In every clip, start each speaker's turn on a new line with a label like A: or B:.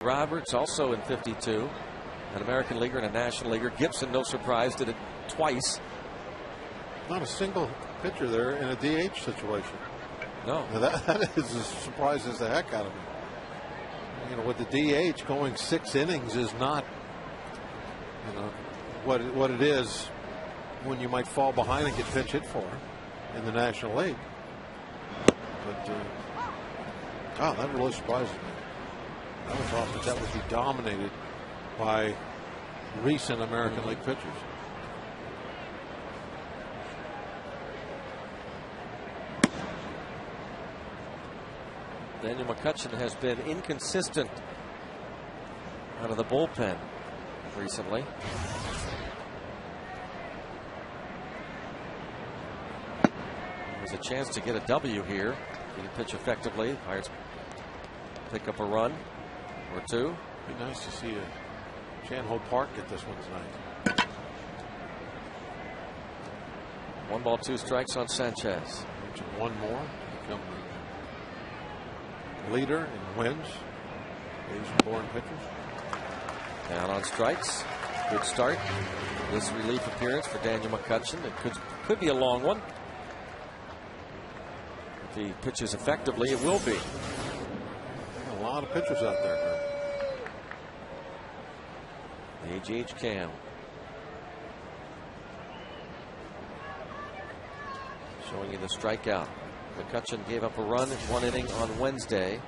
A: Roberts also in 52, an American leaguer and a National Leaguer. Gibson, no surprise, did it twice.
B: Not a single pitcher there in a DH situation.
A: No.
B: Now that is as surprises the heck out of me. You know, with the DH going 6 innings is not, you know, what it is when you might fall behind and get pitch hit for in the National League. But oh, that really surprises me. I was thought that would be dominated by recent American League pitchers.
A: Daniel McCutchen has been inconsistent out of the bullpen recently. There's a chance to get a W here. He can pitch effectively. Pirates pick up a run or two.
B: Be nice to see a Chan-Ho Park get this one tonight.
A: 1 ball, 2 strikes on Sanchez.
B: One more. Become the leader in wins. Asian-born pitchers.
A: Down on strikes. Good start. This relief appearance for Daniel McCutchen. It could be a long one. If he pitches effectively, it will be.
B: A lot of pitchers out there.
A: The AGH cam. Showing you the strikeout. McCutchen gave up a run in 1 inning on Wednesday.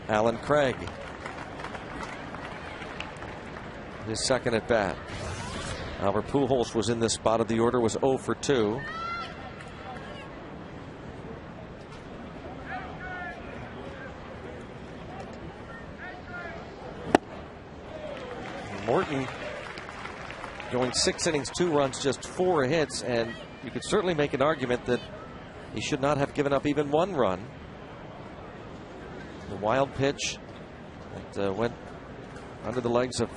A: Alan Craig. His second at bat. Albert Pujols was in this spot of the order, was 0 for 2. Morton going 6 innings, 2 runs, just 4 hits, and you could certainly make an argument that he should not have given up even 1 run. The wild pitch that went under the legs of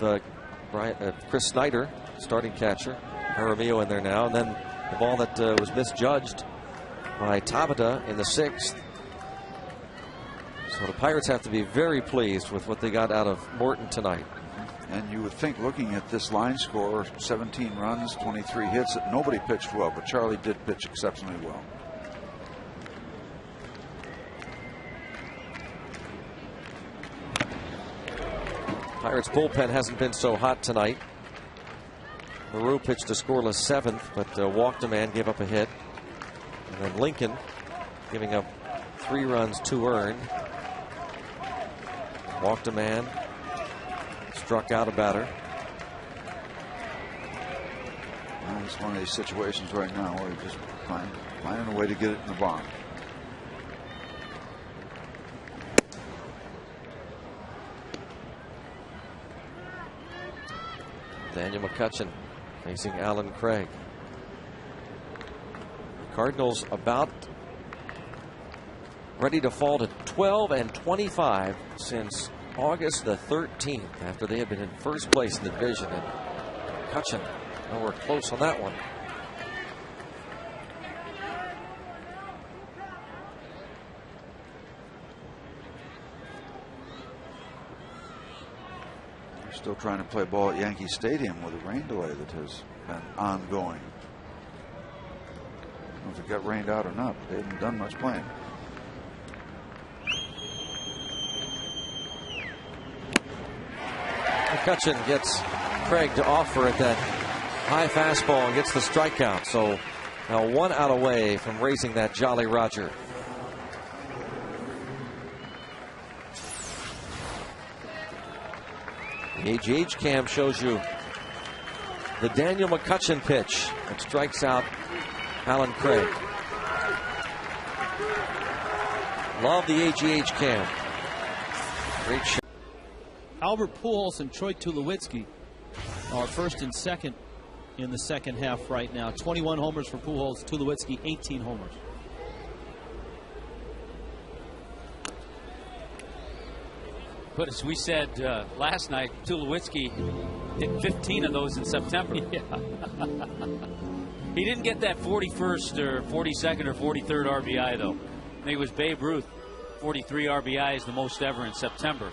A: Chris Snyder, starting catcher. Jaramillo in there now, and then the ball that was misjudged by Tabata in the 6th. So the Pirates have to be very pleased with what they got out of Morton tonight.
C: And you would think, looking at this line score, 17 runs, 23 hits, that nobody pitched well, but Charlie did pitch exceptionally well.
A: Pirates bullpen hasn't been so hot tonight. Maru pitched a scoreless 7th, but walked a man, gave up a hit. And then Lincoln giving up 3 runs, 2 earned. Walked a man, struck out a batter.
C: Well, it's one of these situations right now where you just finding a way to get it in the barn.
A: Daniel McCutchen facing Alan Craig. Cardinals about ready to fall to 12-25 since August the 13th, after they had been in first place in the division, and McCutchen nowhere close on that one.
C: Still trying to play ball at Yankee Stadium with a rain delay that has been ongoing. I don't know if it got rained out or not, but they haven't done much playing.
A: McCutchen gets Craig to offer at that high fastball and gets the strikeout. So now 1 out away from raising that Jolly Roger. The AGH cam shows you the Daniel McCutchen pitch that strikes out Alan Craig. Love the AGH cam. Great shot.
D: Albert Pujols and Troy Tulowitzki are first and second in the second half right now. 21 homers for Pujols, Tulowitzki 18 homers.
E: But as we said last night, Tulowitzki hit 15 of those in September.
D: Yeah.
E: He didn't get that 41st or 42nd or 43rd RBI, though. I think it was Babe Ruth. 43 RBI is the most ever in September.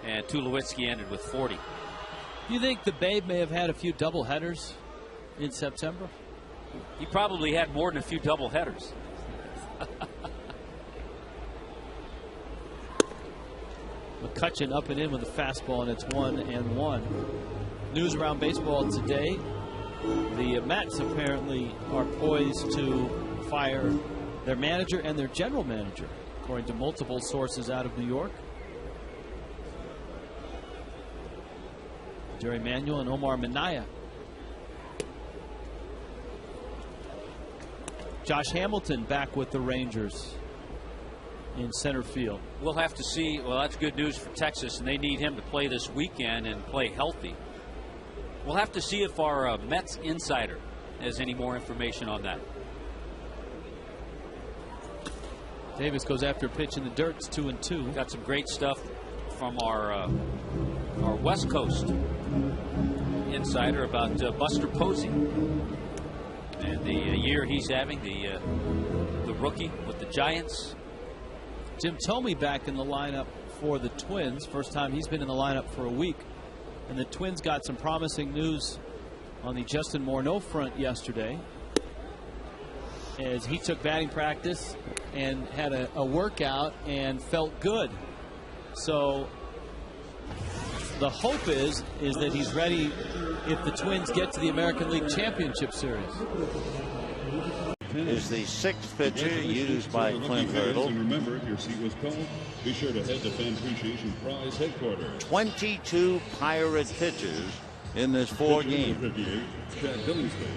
E: And Tulowitzki ended with 40.
D: Do you think the Babe may have had a few double headers in September?
E: He probably had more than a few double headers.
D: McCutchen up and in with a fastball, and it's 1-1. News around baseball today. The Mets apparently are poised to fire their manager and their general manager, according to multiple sources out of New York. Jerry Manuel and Omar Minaya. Josh Hamilton back with the Rangers in center field.
E: We'll have to see. Well, that's good news for Texas, and they need him to play this weekend and play healthy. We'll have to see if our Mets insider has any more information on that.
D: Davis goes after a pitch in the dirt. It's 2-2.
E: Got some great stuff from our West Coast insider about Buster Posey and the year he's having, the rookie with the Giants.
D: Jim Thome back in the lineup for the Twins. First time he's been in the lineup for a week. And the Twins got some promising news on the Justin Morneau front yesterday, as he took batting practice and had a workout and felt good. So the hope is that he's ready if the Twins get to the American League Championship Series.
F: Is the sixth pitcher used by Clint Hurdle.
G: And remember, if your seat was cold, be sure to head to Fan Appreciation Prize headquarters.
F: 22 Pirate pitchers in this 4 game.
G: 58, Chad Billingsley.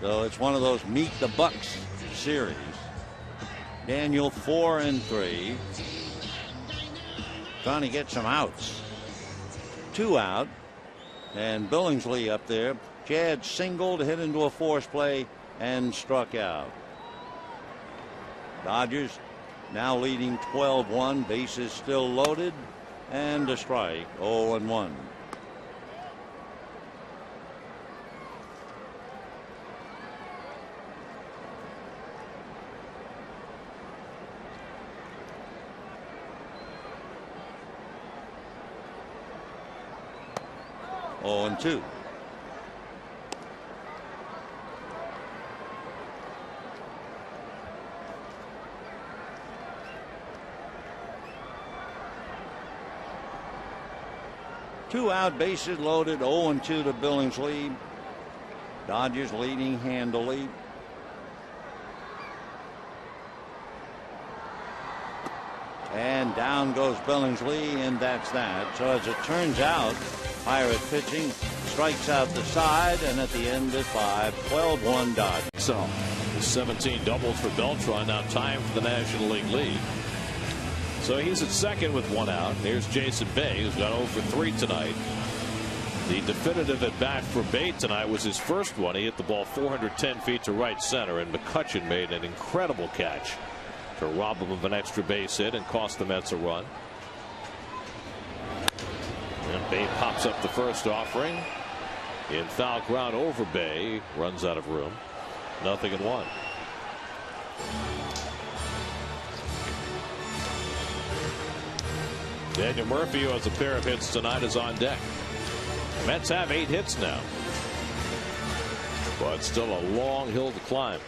F: So it's one of those meet the Bucks series. Daniel 4-3. Trying to get some outs. 2 out. And Billingsley up there. Chad singled, hit into a force play, and struck out. Dodgers now leading 12-1. Bases still loaded, and a strike. 0-1. And 2. Two out, bases loaded, 0-2 to Billingsley. Dodgers leading handily. And down goes Billingsley, and that's that. So as it turns out, Pirate pitching strikes out the side, and at the end at 5, 12-1 Dodgers.
H: So 17 doubles for Beltran, now time for the National League lead. So he's at second with 1 out. Here's Jason Bay, who's got 0 for 3 tonight. The definitive at bat for Bay tonight was his first one. He hit the ball 410 feet to right center, and McCutchen made an incredible catch to rob him of an extra base hit and cost the Mets a run. And Bay pops up the first offering in foul ground over Bay. Runs out of room. 0-1. Daniel Murphy, who has a pair of hits tonight, is on deck. Mets have 8 hits now, but still a long hill to climb.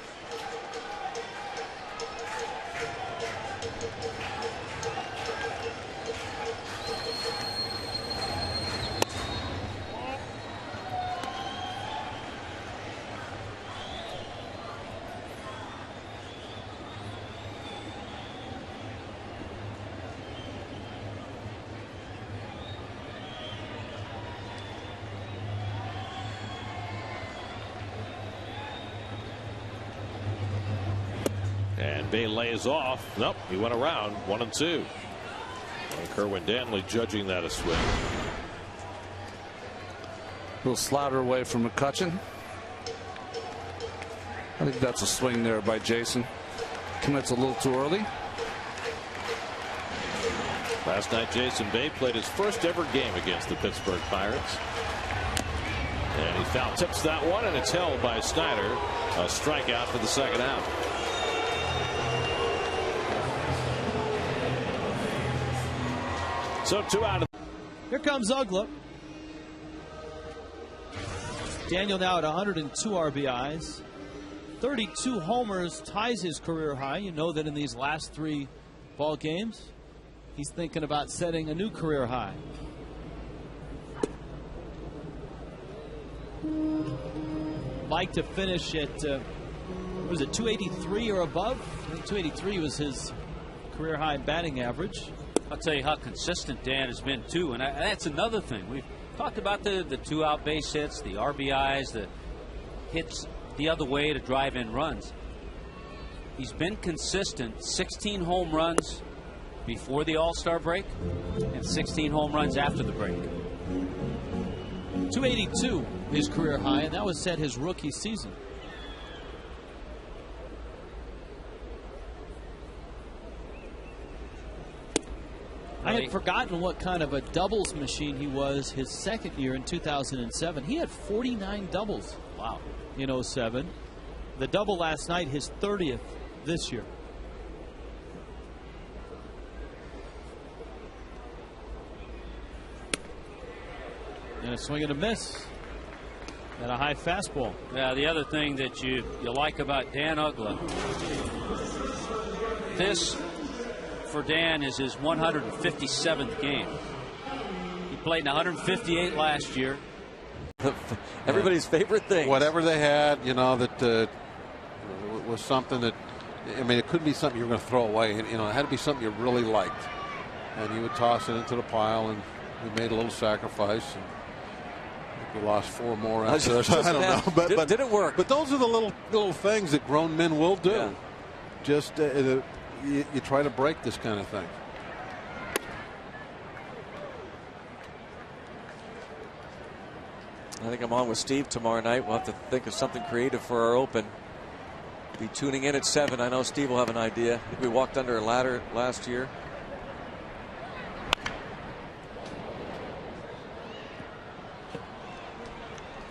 H: And Bay lays off. Nope, he went around. 1-2. And Kerwin Danley judging that a swing.
C: Little slider away from McCutchen. I think that's a swing there by Jason. Commits a little too early.
H: Last night, Jason Bay played his first ever game against the Pittsburgh Pirates. And he foul tips that one, and it's held by Snyder. A strikeout for the second out. So 2 out of.
D: Here comes Uggla. Daniel now at 102 RBIs. 32 homers, ties his career high. You know that in these last 3 ball games, he's thinking about setting a new career high. Like to finish at, was it 283 or above? I think 283 was his career high batting average.
E: I'll tell you how consistent Dan has been too, and that's another thing. We've talked about the 2-out base hits, the RBIs, the hits the other way to drive in runs. He's been consistent. 16 home runs before the All-Star break and 16 home runs after the break.
D: 282 his career high, and that was set his rookie season. I had forgotten what kind of a doubles machine he was his second year in 2007. He had 49 doubles.
E: Wow.
D: In 07. The double last night, his 30th this year. And a swing and a miss. And a high fastball.
E: Yeah, the other thing that you like about Dan Uggla, this for Dan is his 157th game. He played in 158 last year.
A: Everybody's favorite thing.
B: Whatever they had, that was something that, it couldn't be something you were going to throw away. It had to be something you really liked. And you would toss it into the pile, and we made a little sacrifice. And I think we lost 4 more after that. I don't know. But
A: did it work?
B: But those are the little things that grown men will do. Yeah. Just you try to break this kind of thing.
A: I think I'm on with Steve tomorrow night. We'll have to think of something creative for our open. Be tuning in at 7. I know Steve will have an idea. I think we walked under a ladder last year.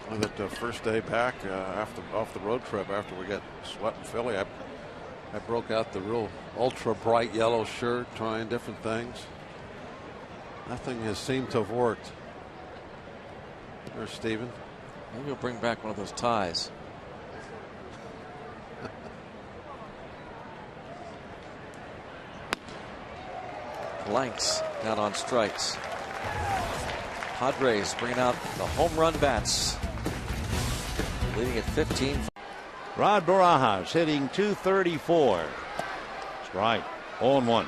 B: On that first day back off the road trip after we got swept in Philly, I broke out the real ultra bright yellow shirt, trying different things. Nothing has seemed to have worked. There's Steven.
A: Maybe we'll bring back one of those ties. Blanks down on strikes. Padres bringing out the home run bats, leading at 15.
F: Rod Barajas hitting .234. Strike. 0-1.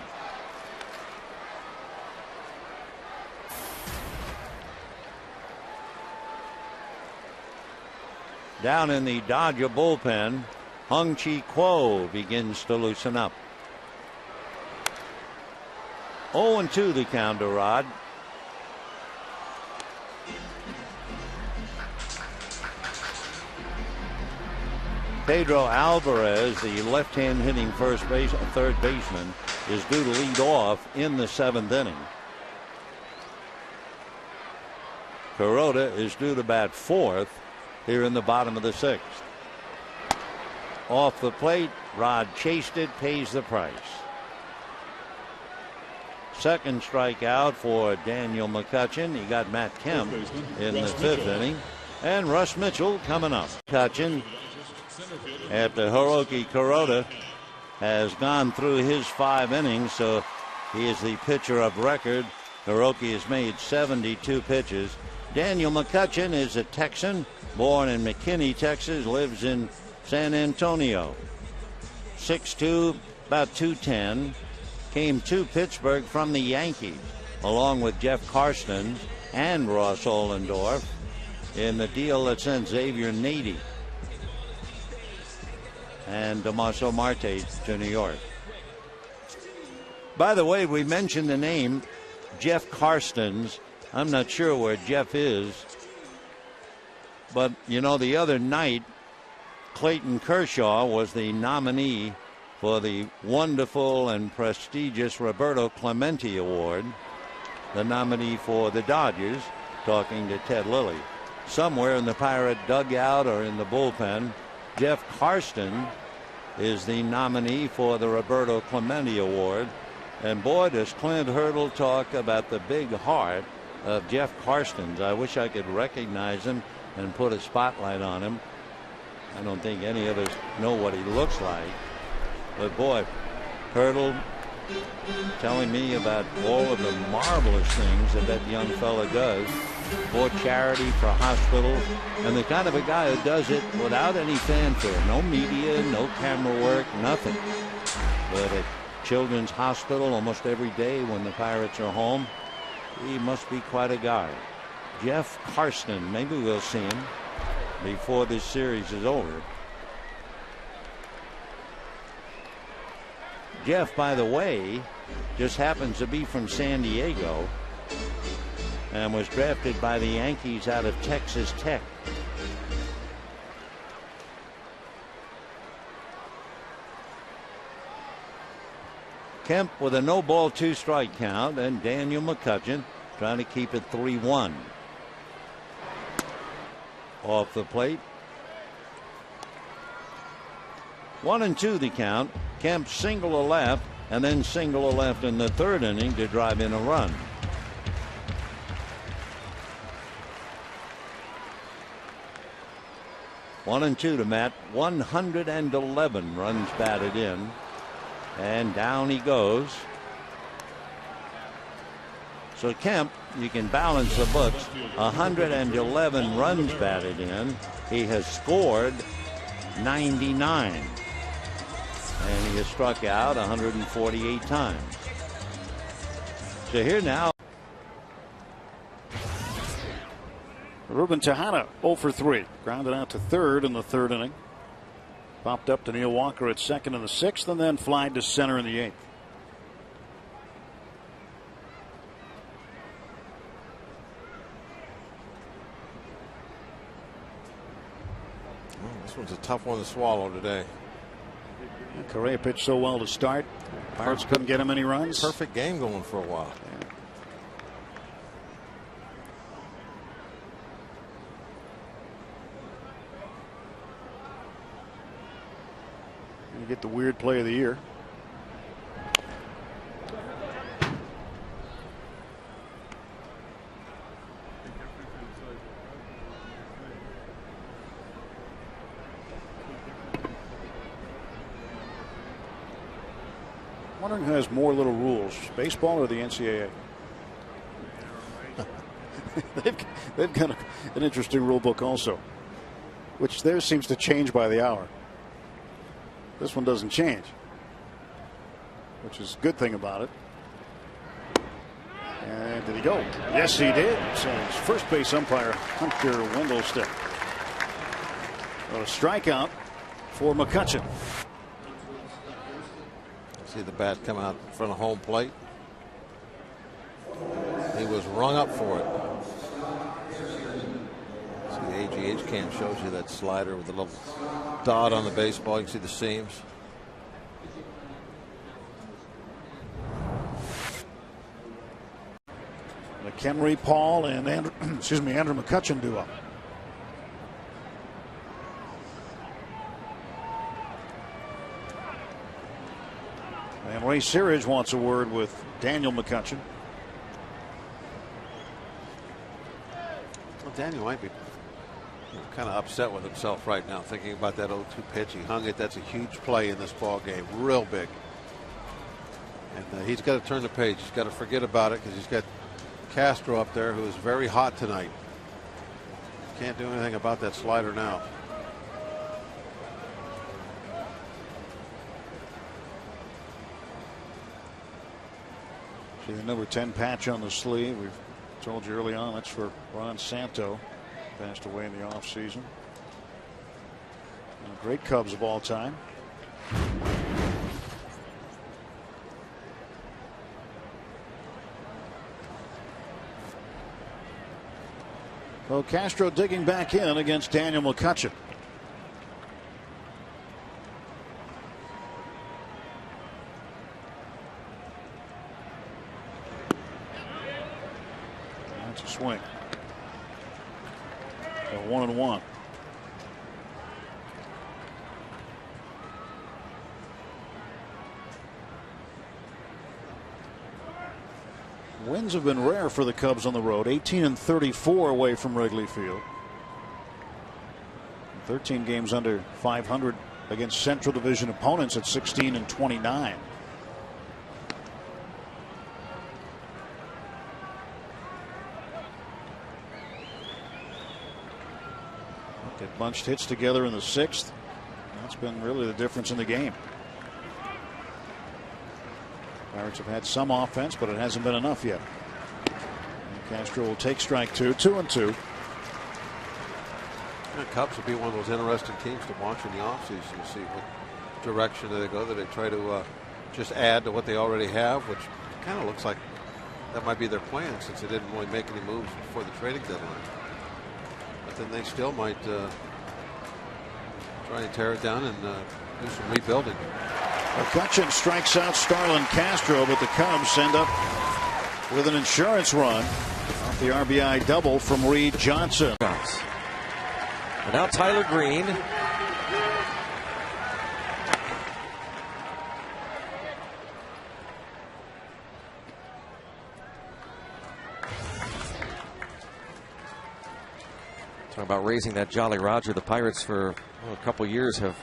F: Down in the Dodger bullpen, Hung-Chi Kuo begins to loosen up. 0-2 the count to Rod. Pedro Alvarez, the left-hand hitting third baseman, is due to lead off in the 7th inning. Kuroda is due to bat 4th here in the bottom of the 6th. Off the plate, Rod chased it, pays the price. Second strikeout for Daniel McCutchen. He got Matt Kemp in the 5th inning. And Russ Mitchell coming up. McCutchen, after Hiroki Kuroda has gone through his 5 innings, so he is the pitcher of record. Hiroki has made 72 pitches. Daniel McCutchen is a Texan, born in McKinney, Texas, lives in San Antonio. 6'2", about 210. Came to Pittsburgh from the Yankees, along with Jeff Karstens and Ross Ollendorf in the deal that sent Xavier Nady and Damaso Marte to New York. By the way, we mentioned the name Jeff Karstens. I'm not sure where Jeff is, but the other night Clayton Kershaw was the nominee for the wonderful and prestigious Roberto Clemente Award, the nominee for the Dodgers, talking to Ted Lilly. somewhere in the Pirate dugout or in the bullpen. Jeff Karsten is the nominee for the Roberto Clemente Award. And boy, does Clint Hurdle talk about the big heart of Jeff Karstens. I wish I could recognize him and put a spotlight on him. I don't think any of us know what he looks like. But boy, Hurdle telling me about all of the marvelous things that young fella does for charity, for hospitals, and the kind of a guy who does it without any fanfare. No media, no camera work, nothing. But at Children's Hospital almost every day when the Pirates are home, he must be quite a guy. Jeff Karsten, maybe we'll see him before this series is over. Jeff, by the way, just happens to be from San Diego and was drafted by the Yankees out of Texas Tech. Kemp with a no ball 2 strike count, and Daniel McCutchen trying to keep it 3-1. Off the plate. 1-2 the count. Kemp single to left and then single to left in the 3rd inning to drive in a run. One and two to Matt. 111 runs batted in. And down he goes. So Kemp, you can balance the books. 111 runs batted in. He has scored 99. And he has struck out 148 times. So here now.
I: Ruben Tejada 0 for 3. Grounded out to 3rd in the 3rd inning. Popped up to Neil Walker at 2nd in the 6th, and then flied to center in the 8th.
B: Well, this one's a tough one to swallow today.
I: Correa pitched so well to start. Pirates couldn't get him any runs.
B: Perfect game going for a while.
I: Yeah. You get the weird play of the year. Wondering who has more little rules, baseball or the NCAA? they've got an interesting rule book also, which theirs seems to change by the hour. This one doesn't change, which is a good thing about it. And did he go? Yes, he did. So his first base umpire, Hunter Wendelstedt. A strikeout for McCutchen.
B: See the bat come out in front of home plate. He was rung up for it. See the AGH cam shows you that slider with the little dot on the baseball. You can see the seams.
I: McHenry, Paul, and Andrew McCutchen duo. And Ray Searage wants a word with Daniel McCutchen.
B: Well, Daniel might be kind of upset with himself right now, thinking about that 0-2 pitch. He hung it. That's a huge play in this ball game, real big. And he's got to turn the page. He's got to forget about it because he's got Castro up there, who is very hot tonight. Can't do anything about that slider now.
I: See the number 10 patch on the sleeve. We've told you early on that's for Ron Santo. Passed away in the offseason. Great Cubs of all time. Well, Castro digging back in against Daniel McCutchen. That's a swing. 1-1. Wins have been rare for the Cubs on the road. 18-34 away from Wrigley Field. 13 games under 500 against Central Division opponents at 16-29. They bunched hits together in the 6th. That's been really the difference in the game. Pirates have had some offense, but it hasn't been enough yet. And Castro will take strike 2. 2-2.
B: The Cubs will be one of those interesting teams to watch in the offseason to see what direction they go. That they try to just add to what they already have, which kind of looks like that might be their plan since they didn't really make any moves before the trading deadline. But then they still might try and tear it down and do some rebuilding.
I: McCutchen strikes out Starlin Castro, but the Cubs end up with an insurance run off the RBI double from Reed Johnson.
A: And now Tyler Green. Talking about raising that Jolly Roger. The Pirates for a couple years have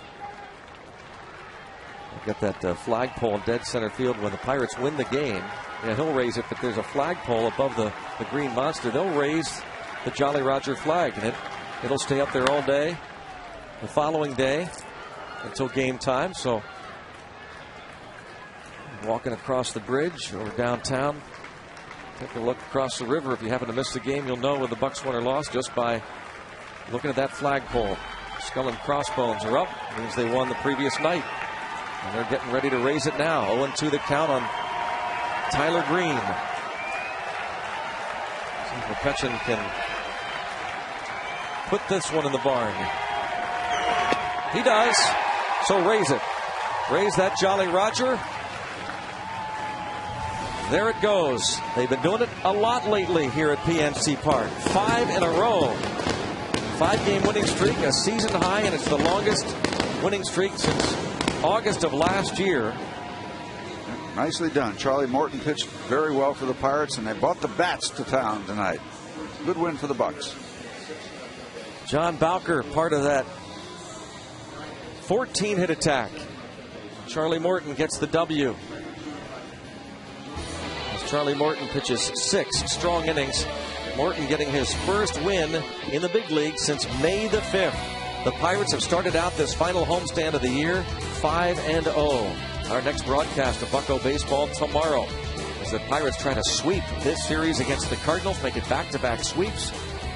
A: got that flagpole in dead center field. When the Pirates win the game, yeah, he'll raise it, but there's a flagpole above the green monster. They'll raise the Jolly Roger flag, and it'll stay up there all day the following day until game time. So walking across the bridge or downtown, take a look across the river. If you happen to miss the game, you'll know whether the Bucks won or lost just by looking at that flagpole. Skull and crossbones are up. Means they won the previous night. And they're getting ready to raise it now. 0-2 the count on Tyler Green. See if McCutchen can put this one in the barn. He does. So raise it. Raise that Jolly Roger. There it goes. They've been doing it a lot lately here at PNC Park. 5 in a row. 5-game winning streak, a season high, and it's the longest winning streak since August of last year.
C: Nicely done. Charlie Morton pitched very well for the Pirates, and they brought the bats to town tonight. Good win for the Bucks.
A: John Bowker, part of that 14-hit attack. Charlie Morton gets the W. As Charlie Morton pitches 6 strong innings. Morton getting his first win in the big league since May the 5th. The Pirates have started out this final homestand of the year 5-0. Our next broadcast of Bucko Baseball tomorrow as the Pirates try to sweep this series against the Cardinals, make it back-to-back sweeps,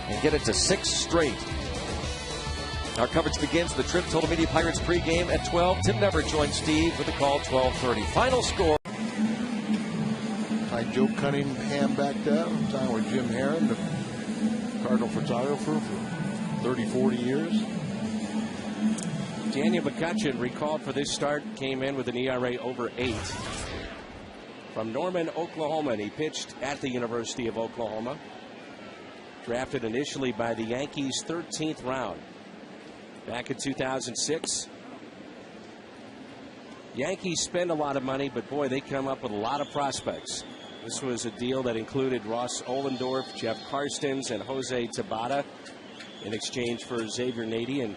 A: and get it to 6 straight. Our coverage begins the Trip Total Media Pirates pregame at 12. Tim Never joins Steve with the call 12:30. Final score.
J: Hi, Joe Cunningham back there. I'm talking with Jim Herron, the Cardinal photographer for 30, 40 years.
K: Daniel McCutchen, recalled for this start, came in with an ERA over 8. From Norman, Oklahoma, and he pitched at the University of Oklahoma. Drafted initially by the Yankees 13th round back in 2006. Yankees spend a lot of money, but boy, they come up with a lot of prospects. This was a deal that included Ross Ohlendorf, Jeff Karstens, and Jose Tabata in exchange for Xavier Nady and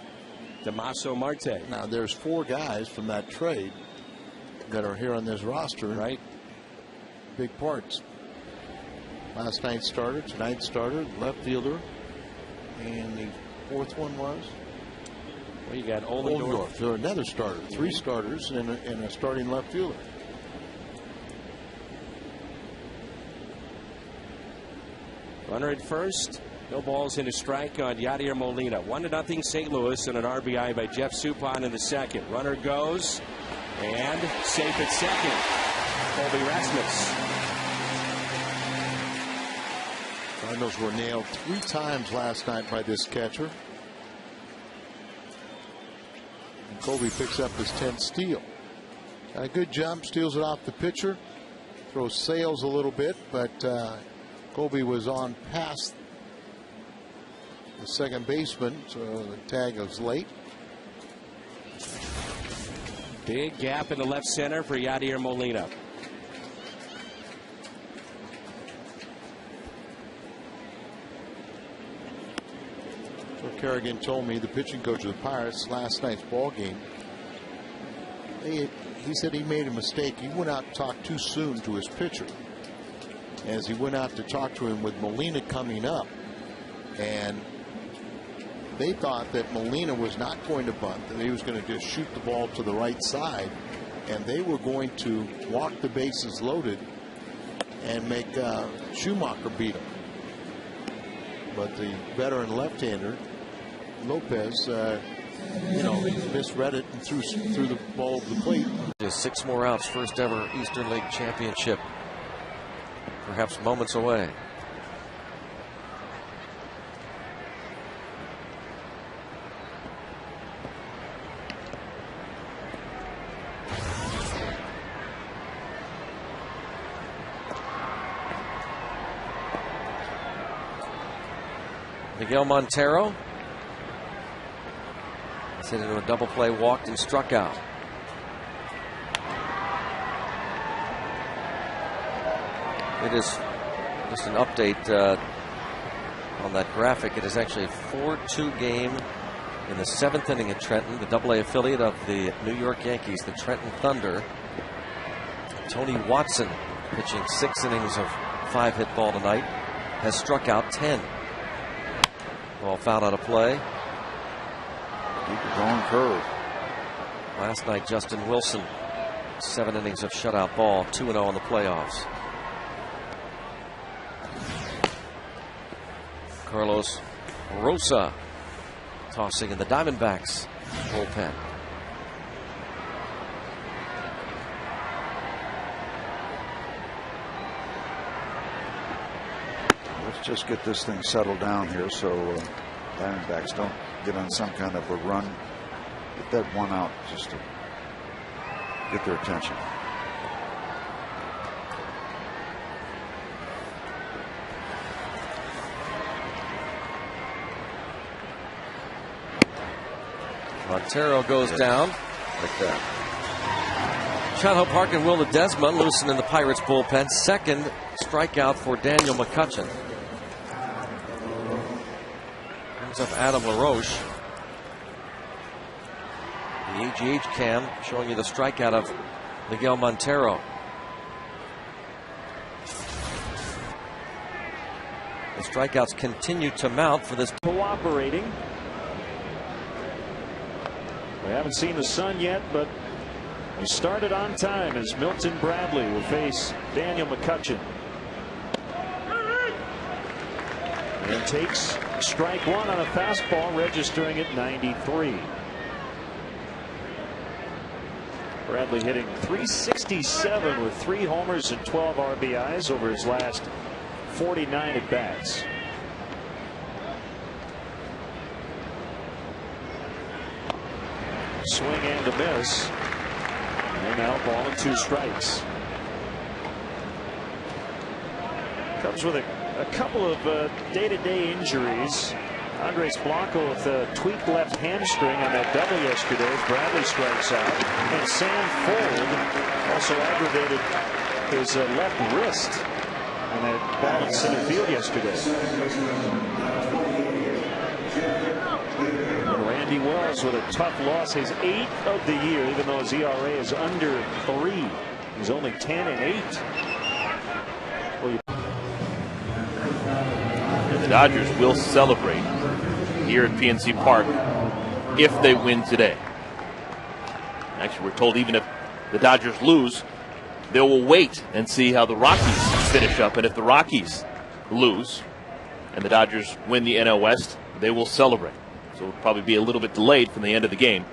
K: Damaso Marte.
J: Now, there's 4 guys from that trade that are here on this roster.
K: Right.
J: Big parts. Last night's starter, tonight's starter, left fielder, and the 4th one was?
K: Well, you got Ohlendorf.
J: So another starter. 3 starters and a starting left fielder.
K: Runner at first. No balls in a strike on Yadier Molina. 1-0 St. Louis and an RBI by Jeff Suppan in the second. Runner goes and safe at second. Colby Rasmus.
J: Cardinals were nailed 3 times last night by this catcher. And Colby picks up his 10th steal. Got a good jump, steals it off the pitcher. Throws Sales a little bit, but Colby was on past the second baseman, so the tag was late.
K: Big gap in the left center for Yadier Molina.
J: So Kerrigan told me, the pitching coach of the Pirates, last night's ball game, he said he made a mistake. He went out and talked too soon to his pitcher. As he went out to talk to him with Molina coming up, and they thought that Molina was not going to bunt, that he was going to just shoot the ball to the right side, and they were going to walk the bases loaded and make Schumacher beat him. But the veteran left-hander Lopez, misread it and threw the ball over the plate.
A: Just 6 more outs, first ever Eastern League championship, perhaps moments away. Miguel Montero hit into a double play, walked and struck out. It is just an update on that graphic. It is actually a 4-2 game in the 7th inning at Trenton, the AA affiliate of the New York Yankees, the Trenton Thunder. Tony Watson, pitching 6 innings of 5-hit ball tonight, has struck out 10. Ball fouled out of play.
C: Keep it going, curve.
A: Last night, Justin Wilson, 7 innings of shutout ball, 2-0 in the playoffs. Carlos Rosa tossing in the Diamondbacks bullpen.
C: Let's just get this thing settled down here so Diamondbacks don't get on some kind of a run. Get that one out just to get their attention.
A: Montero goes down.
C: Like that.
A: John Hope Park and Will Ledesma loosened in the Pirates bullpen. Second strikeout for Daniel McCutchen. Comes up Adam LaRoche. The AGH cam showing you the strikeout of Miguel Montero. The strikeouts continue to mount for this.
L: Cooperating. We haven't seen the sun yet, but we started on time as Milton Bradley will face Daniel McCutchen. And takes strike one on a fastball, registering at 93. Bradley hitting .367 with 3 homers and 12 RBIs over his last 49 at bats. Swing and a miss. And now ball and 2 strikes. Comes with a couple of day-to-day injuries. Andres Blanco with a tweaked left hamstring on that double yesterday. Bradley strikes out. And Sam Fuld also aggravated his left wrist on that ball in center field yesterday. Randy Wells with a tough loss, his 8th of the year, even though his ERA is under 3. He's only 10-8.
M: And the Dodgers will celebrate here at PNC Park if they win today. Actually, we're told even if the Dodgers lose, they will wait and see how the Rockies finish up. And if the Rockies lose and the Dodgers win the NL West, they will celebrate. So it'll probably be a little bit delayed from the end of the game,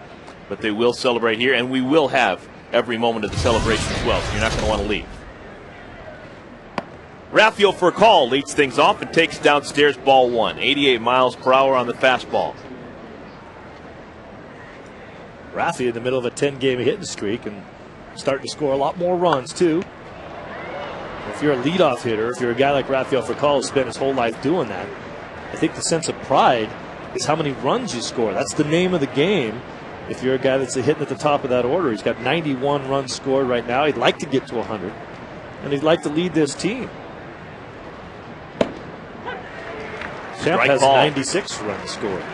M: but they will celebrate here, and we will have every moment of the celebration as well, so you're not going to want to leave. Rafael Furcal leads things off and takes downstairs ball 1. 88 miles per hour on the fastball.
L: Rafi in the middle of a 10-game hitting streak and starting to score a lot more runs, too. If you're a leadoff hitter, if you're a guy like Rafael Furcal who spent his whole life doing that, I think the sense of pride is how many runs you score. That's the name of the game. If you're a guy that's hitting at the top of that order, he's got 91 runs scored right now. He'd like to get to 100, and he'd like to lead this team. Champ has 96 runs scored.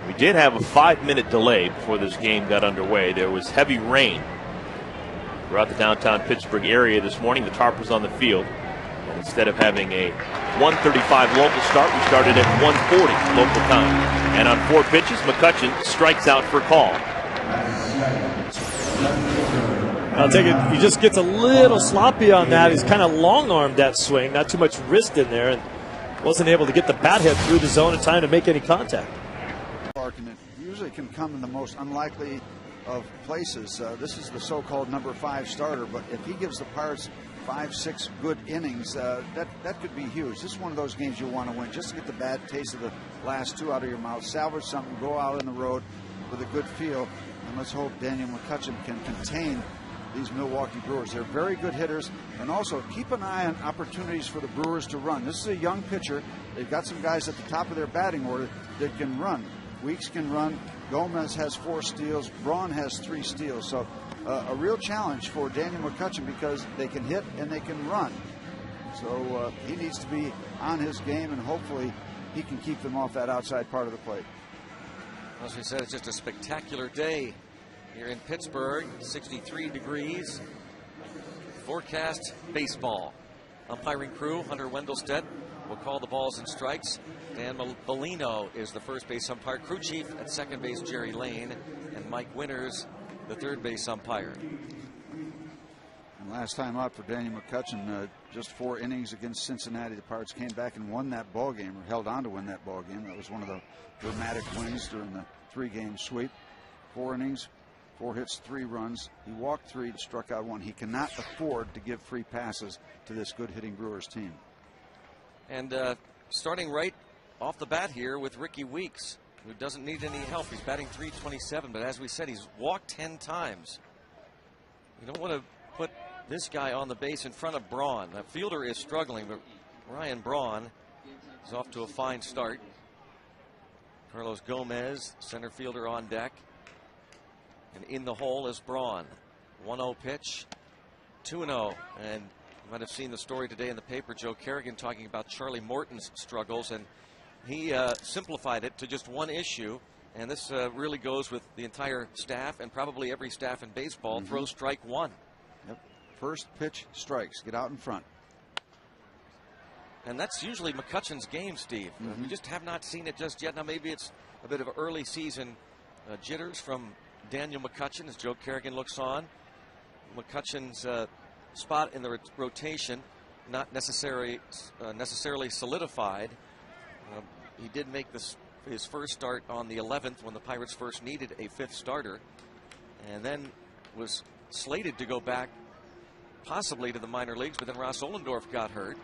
M: We did have a 5-minute delay before this game got underway. There was heavy rain throughout the downtown Pittsburgh area this morning. The tarp was on the field. And instead of having a 1:35 local start, we started at 1:40 local time. And on 4 pitches, McCutchen strikes out for call.
L: I'll take it. He just gets a little sloppy on that. He's kind of long-armed that swing. Not too much wrist in there, and wasn't able to get the bat head through the zone in time to make any contact.
C: And it usually can come in the most unlikely of places. This is the so-called number 5 starter, but if he gives the Pirates 5-6 good innings, that could be huge. This is one of those games you want to win, just to get the bad taste of the last 2 out of your mouth, salvage something, go out on the road with a good feel, and let's hope Daniel McCutchen can contain these Milwaukee Brewers. They're very good hitters, and also keep an eye on opportunities for the Brewers to run. This is a young pitcher. They've got some guys at the top of their batting order that can run. Weeks can run. Gomez has 4 steals. Braun has 3 steals. So a real challenge for Daniel McCutchen because they can hit and they can run. So he needs to be on his game, and hopefully he can keep them off that outside part of the plate.
A: As we said, it's just a spectacular day here in Pittsburgh. 63 degrees. Forecast baseball. Umpiring crew, Hunter Wendelstedt will call the balls and strikes. Dan Bellino is the first base umpire. Crew chief at second base, Jerry Lane. And Mike Winters, the third base umpire.
C: And last time out for Daniel McCutchen, just 4 innings against Cincinnati. The Pirates came back and won that ball game, or held on to win that ball game. That was one of the dramatic wins during the 3-game sweep. 4 innings, 4 hits, 3 runs. He walked 3, struck out 1. He cannot afford to give free passes to this good hitting Brewers team.
A: And starting right off the bat here with Ricky Weeks, who doesn't need any help. He's batting .327, but as we said, he's walked 10 times. You don't want to put this guy on the base in front of Braun. The fielder is struggling, but Ryan Braun is off to a fine start. Carlos Gomez, center fielder, on deck. And in the hole is Braun. 1-0 pitch, 2-0. And you might have seen the story today in the paper, Joe Kerrigan talking about Charlie Morton's struggles, and he simplified it to just one issue, and this really goes with the entire staff and probably every staff in baseball. Throw strike 1.
C: Yep. First pitch, strikes. Get out in front.
A: And that's usually McCutchen's game, Steve. We just have not seen it just yet. Now maybe it's a bit of early season jitters from Daniel McCutchen as Joe Kerrigan looks on. McCutchen's spot in the rotation not necessarily solidified. He did make his first start on the 11th when the Pirates first needed a 5th starter, and then was slated to go back possibly to the minor leagues, but then Ross Ohlendorf got hurt.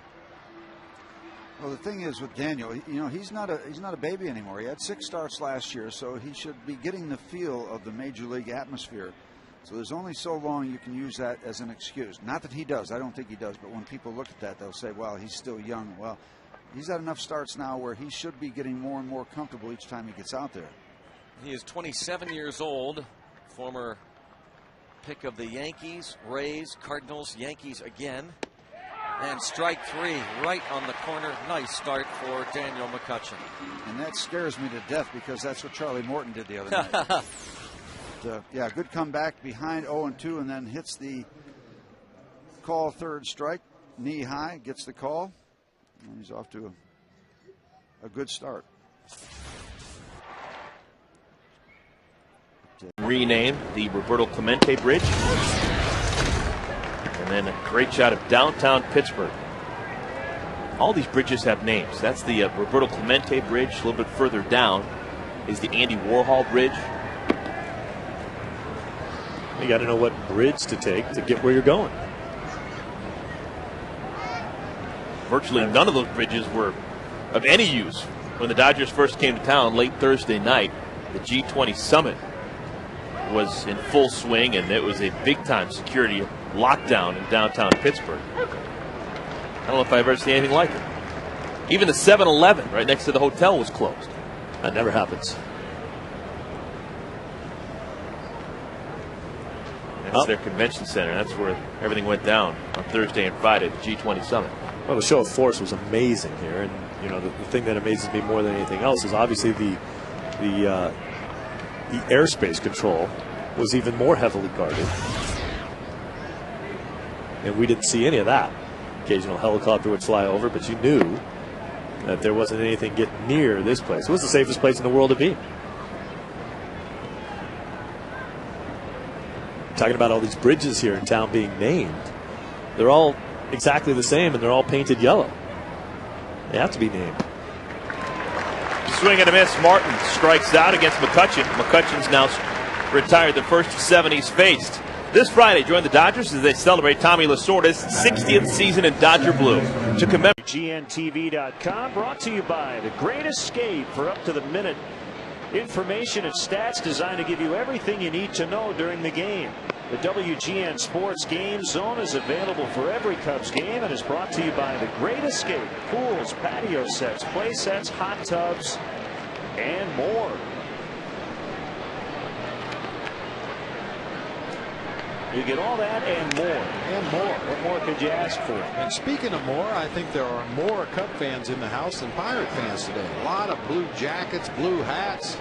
C: Well, the thing is with Daniel, you know, he's not a baby anymore. He had 6 starts last year, so he should be getting the feel of the major league atmosphere. So there's only so long you can use that as an excuse. Not that he does. I don't think he does. But when people look at that, they'll say, well, he's still young. Well, he's had enough starts now where he should be getting more and more comfortable each time he gets out there.
A: He is 27 years old, former pick of the Yankees, Rays, Cardinals, Yankees again. And strike 3 right on the corner. Nice start for Daniel McCutchen.
C: And that scares me to death because that's what Charlie Morton did the other night. Yeah, good comeback behind 0-2, and then hits the call, 3rd strike, knee high, gets the call, and he's off to a good start.
M: Renamed the Roberto Clemente Bridge. And then a great shot of downtown Pittsburgh. All these bridges have names. That's the Roberto Clemente Bridge. A little bit further down is the Andy Warhol Bridge.
L: You got to know what bridge to take to get where you're going.
M: Virtually none of those bridges were of any use when the Dodgers first came to town late Thursday night. The G20 Summit was in full swing, and it was a big-time security lockdown in downtown Pittsburgh. don't know if I've ever seen anything like it. Even the 7-Eleven right next to the hotel was closed.
L: That never happens.
M: That's their convention center. That's where everything went down on Thursday and Friday at the G20 Summit.
L: Well, the show of force was amazing here, and you know the thing that amazes me more than anything else is obviously the airspace control was even more heavily guarded, and we didn't see any of that. Occasional helicopter would fly over, but you knew that there wasn't anything getting near this place. It was the safest place in the world to be. Talking about all these bridges here in town being named, they're all exactly the same, and they're all painted yellow. They have to be named.
M: Swing and a miss. Martin strikes out against McCutchen. McCutchen's now retired the first of 7 he's faced. This Friday, join the Dodgers as they celebrate Tommy Lasorda's 60th season in Dodger blue. To commemorate.
L: GNTV.com, brought to you by The Great Escape, for up to the minute information and stats designed to give you everything you need to know during the game. The WGN Sports Game Zone is available for every Cubs game and is brought to you by The Great Escape. Pools, patio sets, play sets, hot tubs, and more. You get all that and more. And more. What more could you ask for?
B: And speaking of more, I think there are more Cub fans in the house than Pirate fans today. A lot of blue jackets, blue hats,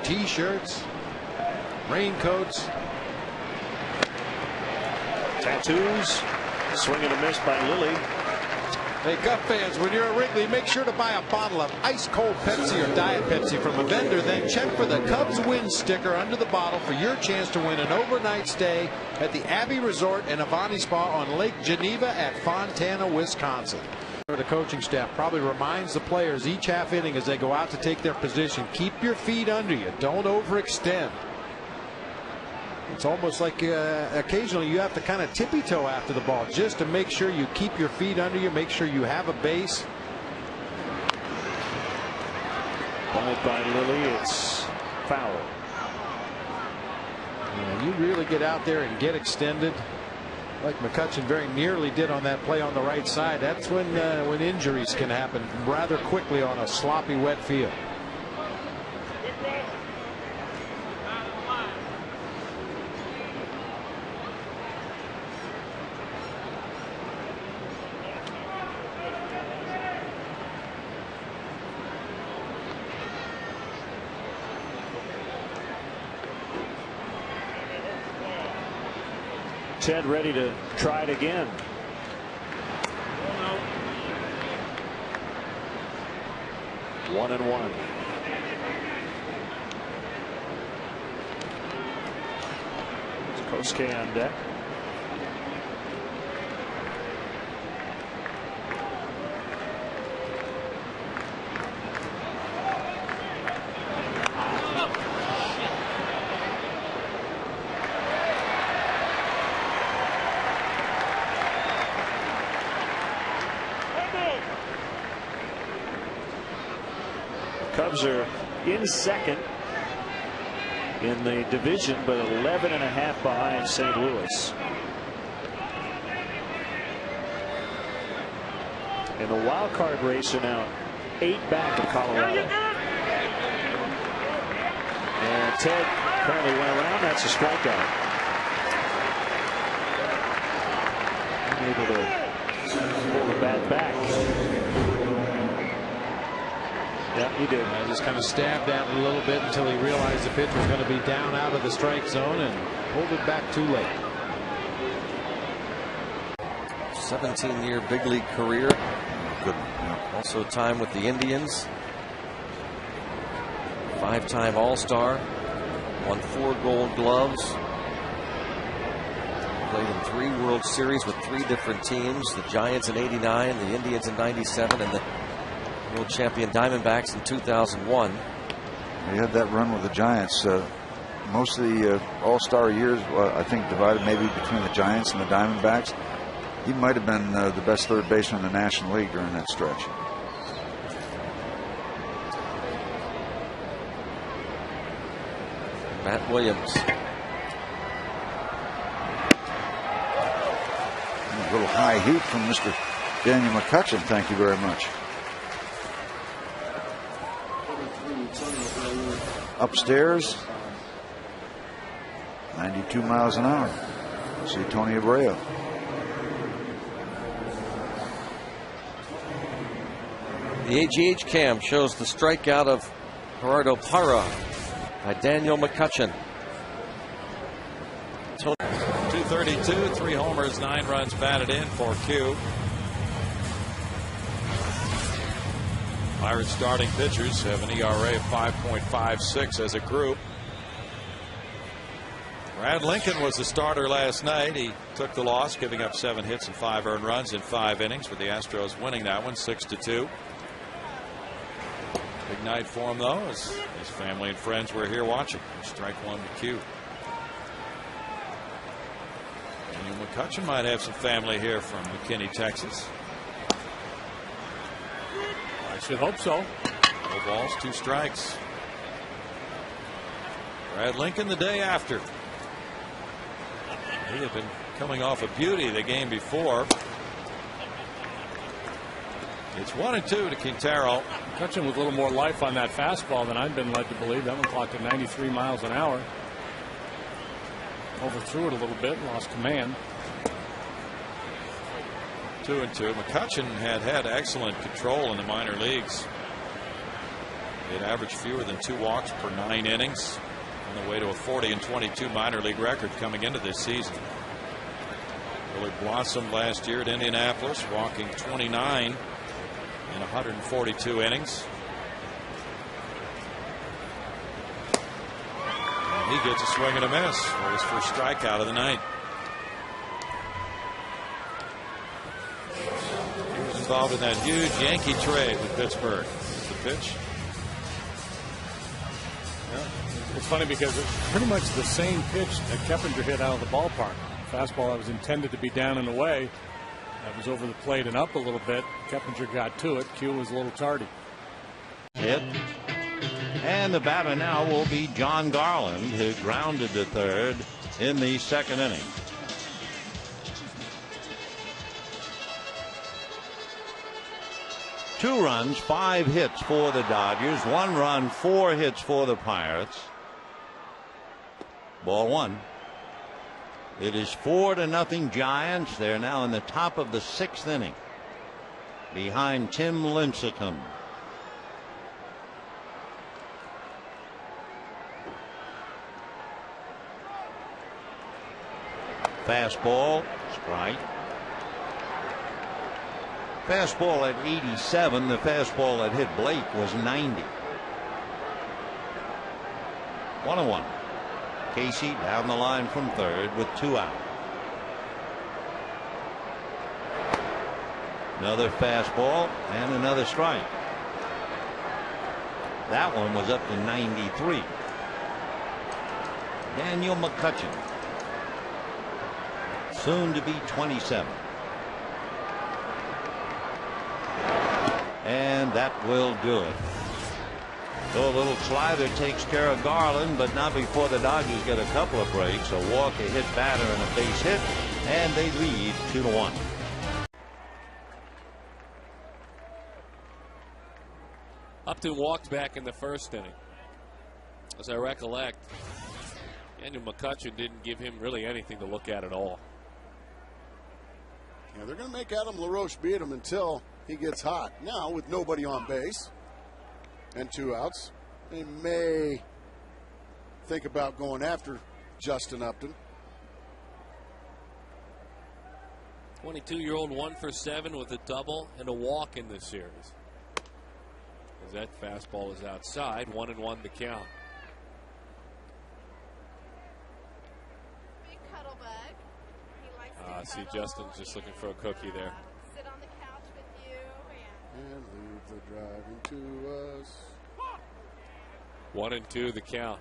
B: T-shirts, raincoats,
L: tattoos. Swing and a miss by Lilly.
B: Hey, Cub fans, when you're at Wrigley, make sure to buy a bottle of ice-cold Pepsi or Diet Pepsi from a vendor. Then check for the Cubs Win sticker under the bottle for your chance to win an overnight stay at the Abbey Resort and Avani Spa on Lake Geneva at Fontana, Wisconsin. The coaching staff probably reminds the players each half inning as they go out to take their position, keep your feet under you. Don't overextend. It's almost like occasionally you have to kind of tippy-toe after the ball just to make sure you keep your feet under you, make sure you have a base.
L: Ball by Lilly, it's foul.
B: You really get out there and get extended, like McCutchen very nearly did on that play on the right side. That's when injuries can happen rather quickly on a sloppy, wet field.
L: Ted ready to try it again. One and one. Kosuke on deck. Cubs are in second in the division, but 11.5 behind St. Louis. In the wild card race are now 8 back of Colorado. And Ted apparently went around. That's a strikeout. Unable to pull the bat back. Yeah, he did.
B: I just kind of stabbed at it a little bit until he realized the pitch was going to be down out of the strike zone and pulled it back too late.
A: 17-year big league career. Good. Also time with the Indians. 5-time All-Star. Won 4 Gold Gloves. Played in 3 World Series with 3 different teams. The Giants in '89, the Indians in '97, and the world champion Diamondbacks in 2001.
N: He had that run with the Giants. Most of the All-Star years, I think, divided maybe between the Giants and the Diamondbacks. He might have been the best third baseman in the National League during that stretch.
A: Matt Williams.
N: A little high heat from Mr. Daniel McCutchen. Thank you very much. Upstairs, 92 miles an hour. See Tony Abreu.
A: The AGH cam shows the strikeout of Gerardo Parra by Daniel McCutchen.
O: 232, 3 homers, 9 runs batted in for Q. Pirates starting pitchers have an ERA of 5.56 as a group. Brad Lincoln was the starter last night. He took the loss, giving up 7 hits and 5 earned runs in 5 innings, with the Astros winning that one 6-2. Big night for him, though, as his family and friends were here watching. Strike one to Q. Daniel McCutchen might have some family here from McKinney, Texas.
P: I should hope so.
O: 4 balls, 2 strikes. Brad Lincoln the day after. He had been coming off a beauty the game before. It's 1-2 to Quintero.
P: McCutchen with a little more life on that fastball than I've been led to believe. That one clocked at 93 miles an hour. Overthrew it a little bit, lost command.
O: 2-2. McCutchen had excellent control in the minor leagues. He had averaged fewer than 2 walks per 9 innings, on the way to a 40-22 minor league record coming into this season. Really blossomed last year at Indianapolis, walking 29 in 142 innings. And he gets a swing and a miss for his first strikeout of the night. He was involved in that huge Yankee trade with Pittsburgh. The pitch.
P: It's funny because it's pretty much the same pitch that Keppinger hit out of the ballpark. Fastball that was intended to be down and away. That was over the plate and up a little bit. Keppinger got to it. Q was a little tardy.
F: Hit. And the batter now will be John Garland, who grounded to third in the 2nd inning. Two runs, 5 hits for the Dodgers. 1 run, 4 hits for the Pirates. Ball 1. It is 4-0 Giants. They're now in the top of the 6th inning, behind Tim Lincecum. Fastball, strike. Fastball at 87. The fastball that hit Blake was 90. 1-1. Casey down the line from third with 2 out. Another fastball and another strike. That one was up to 93. Daniel McCutchen, soon to be 27. And that will do it. So a little slider takes care of Garland, but not before the Dodgers get a couple of breaks. A walk, a hit batter, and a base hit, and they lead 2-1.
Q: Upton walked back in the 1st inning. As I recollect, Daniel McCutchen didn't give him really anything to look at all.
R: Yeah, they're going to make Adam LaRoche beat him until he gets hot. Now, with nobody on base and 2 outs, they may think about going after Justin Upton.
Q: 22-year-old 1 for 7 with a double and a walk in this series. As that fastball is outside, 1-1 the count. See, Justin's just looking for a cookie there.
R: Sit on the couch with you and leave the driving to us.
Q: 1-2 the count.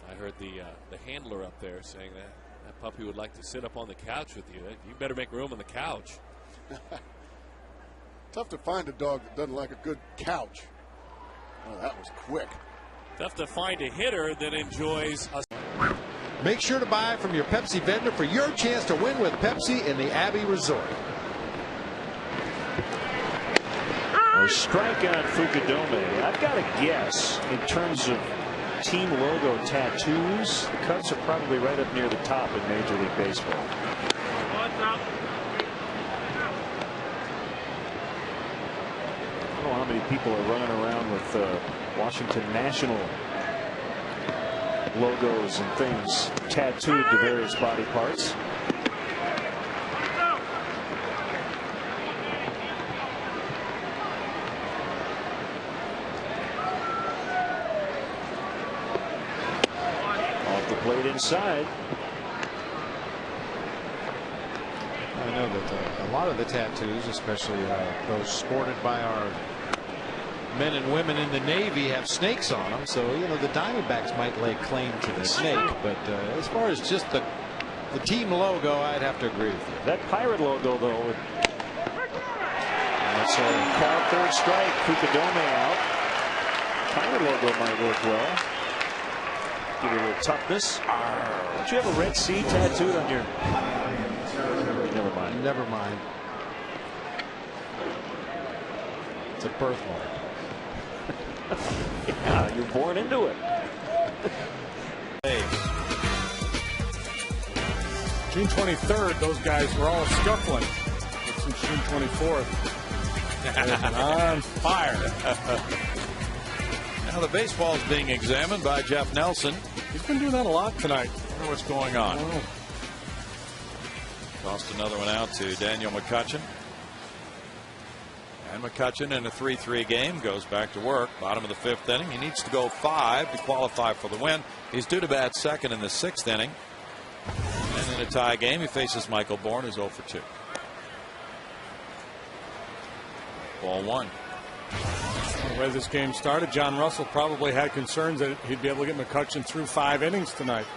Q: I heard the handler up there saying that puppy would like to sit up on the couch with you. You better make room on the couch.
R: Tough to find a dog that doesn't like a good couch. Oh, that was quick.
Q: Tough to find a hitter that enjoys a
B: Make sure to buy from your Pepsi vendor for your chance to win with Pepsi in the Abbey Resort.
L: A strike on Fukudome. I've got to guess in terms of team logo tattoos, the Cubs are probably right up near the top in Major League Baseball. I don't know how many people are running around with Washington National logos and things tattooed to various body parts. Off the plate inside.
B: I know that a lot of the tattoos, especially those sported by our men and women in the Navy, have snakes on them. So, you know, the Diamondbacks might lay claim to the snake. But as far as just the team logo, I'd have to agree with you.
L: That Pirate logo, though. That's a called third strike. Fukudome out. Pirate logo might work well. Give it a little toughness. Don't you have a Red Sea tattooed on your... Never mind.
B: Never mind. It's a birthmark.
L: Yeah, you're born into it.
P: June 23rd, those guys were all scuffling. But since June 24th, they've been on fire.
O: Now the baseball is being examined by Jeff Nelson.
P: He's been doing that a lot tonight.
O: I wonder what's going on.
P: Oh.
O: Tossed another one out to Daniel McCutchen. And McCutchen in a 3-3 game goes back to work. Bottom of the 5th inning. He needs to go 5 to qualify for the win. He's due to bat second in the 6th inning. And in a tie game, he faces Michael Bourne, who's 0 for 2. Ball 1.
P: The way this game started, John Russell probably had concerns that he'd be able to get McCutchen through 5 innings tonight.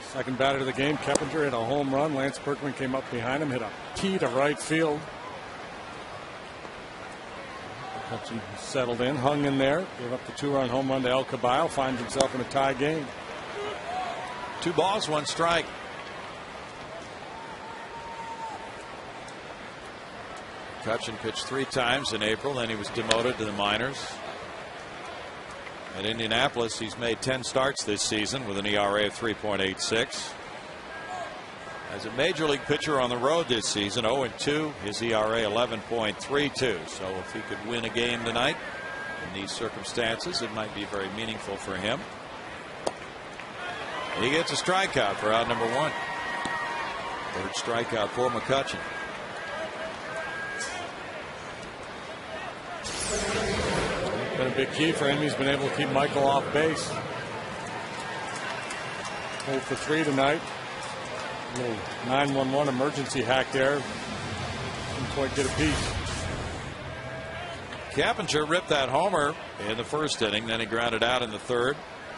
P: Second batter of the game, Keppinger hit a home run. Lance Berkman came up behind him, hit a tee to right field. McCutchen settled in, hung in there, gave up the 2-run home run to El Caballo, finds himself in a tie game.
O: 2 balls, 1 strike. McCutchen pitched 3 times in April, then he was demoted to the minors. At Indianapolis, he's made 10 starts this season with an ERA of 3.86. As a major league pitcher on the road this season, 0-2, his ERA 11.32. So if he could win a game tonight in these circumstances, it might be very meaningful for him. He gets a strikeout for out number 1. Third strikeout for McCutchen.
P: Been a big key for him. He's been able to keep Michael off base. 0 for 3 tonight. A little 911 emergency hack there. Didn't quite get a piece.
O: Keppinger ripped that homer in the 1st inning, then he grounded out in the 3rd.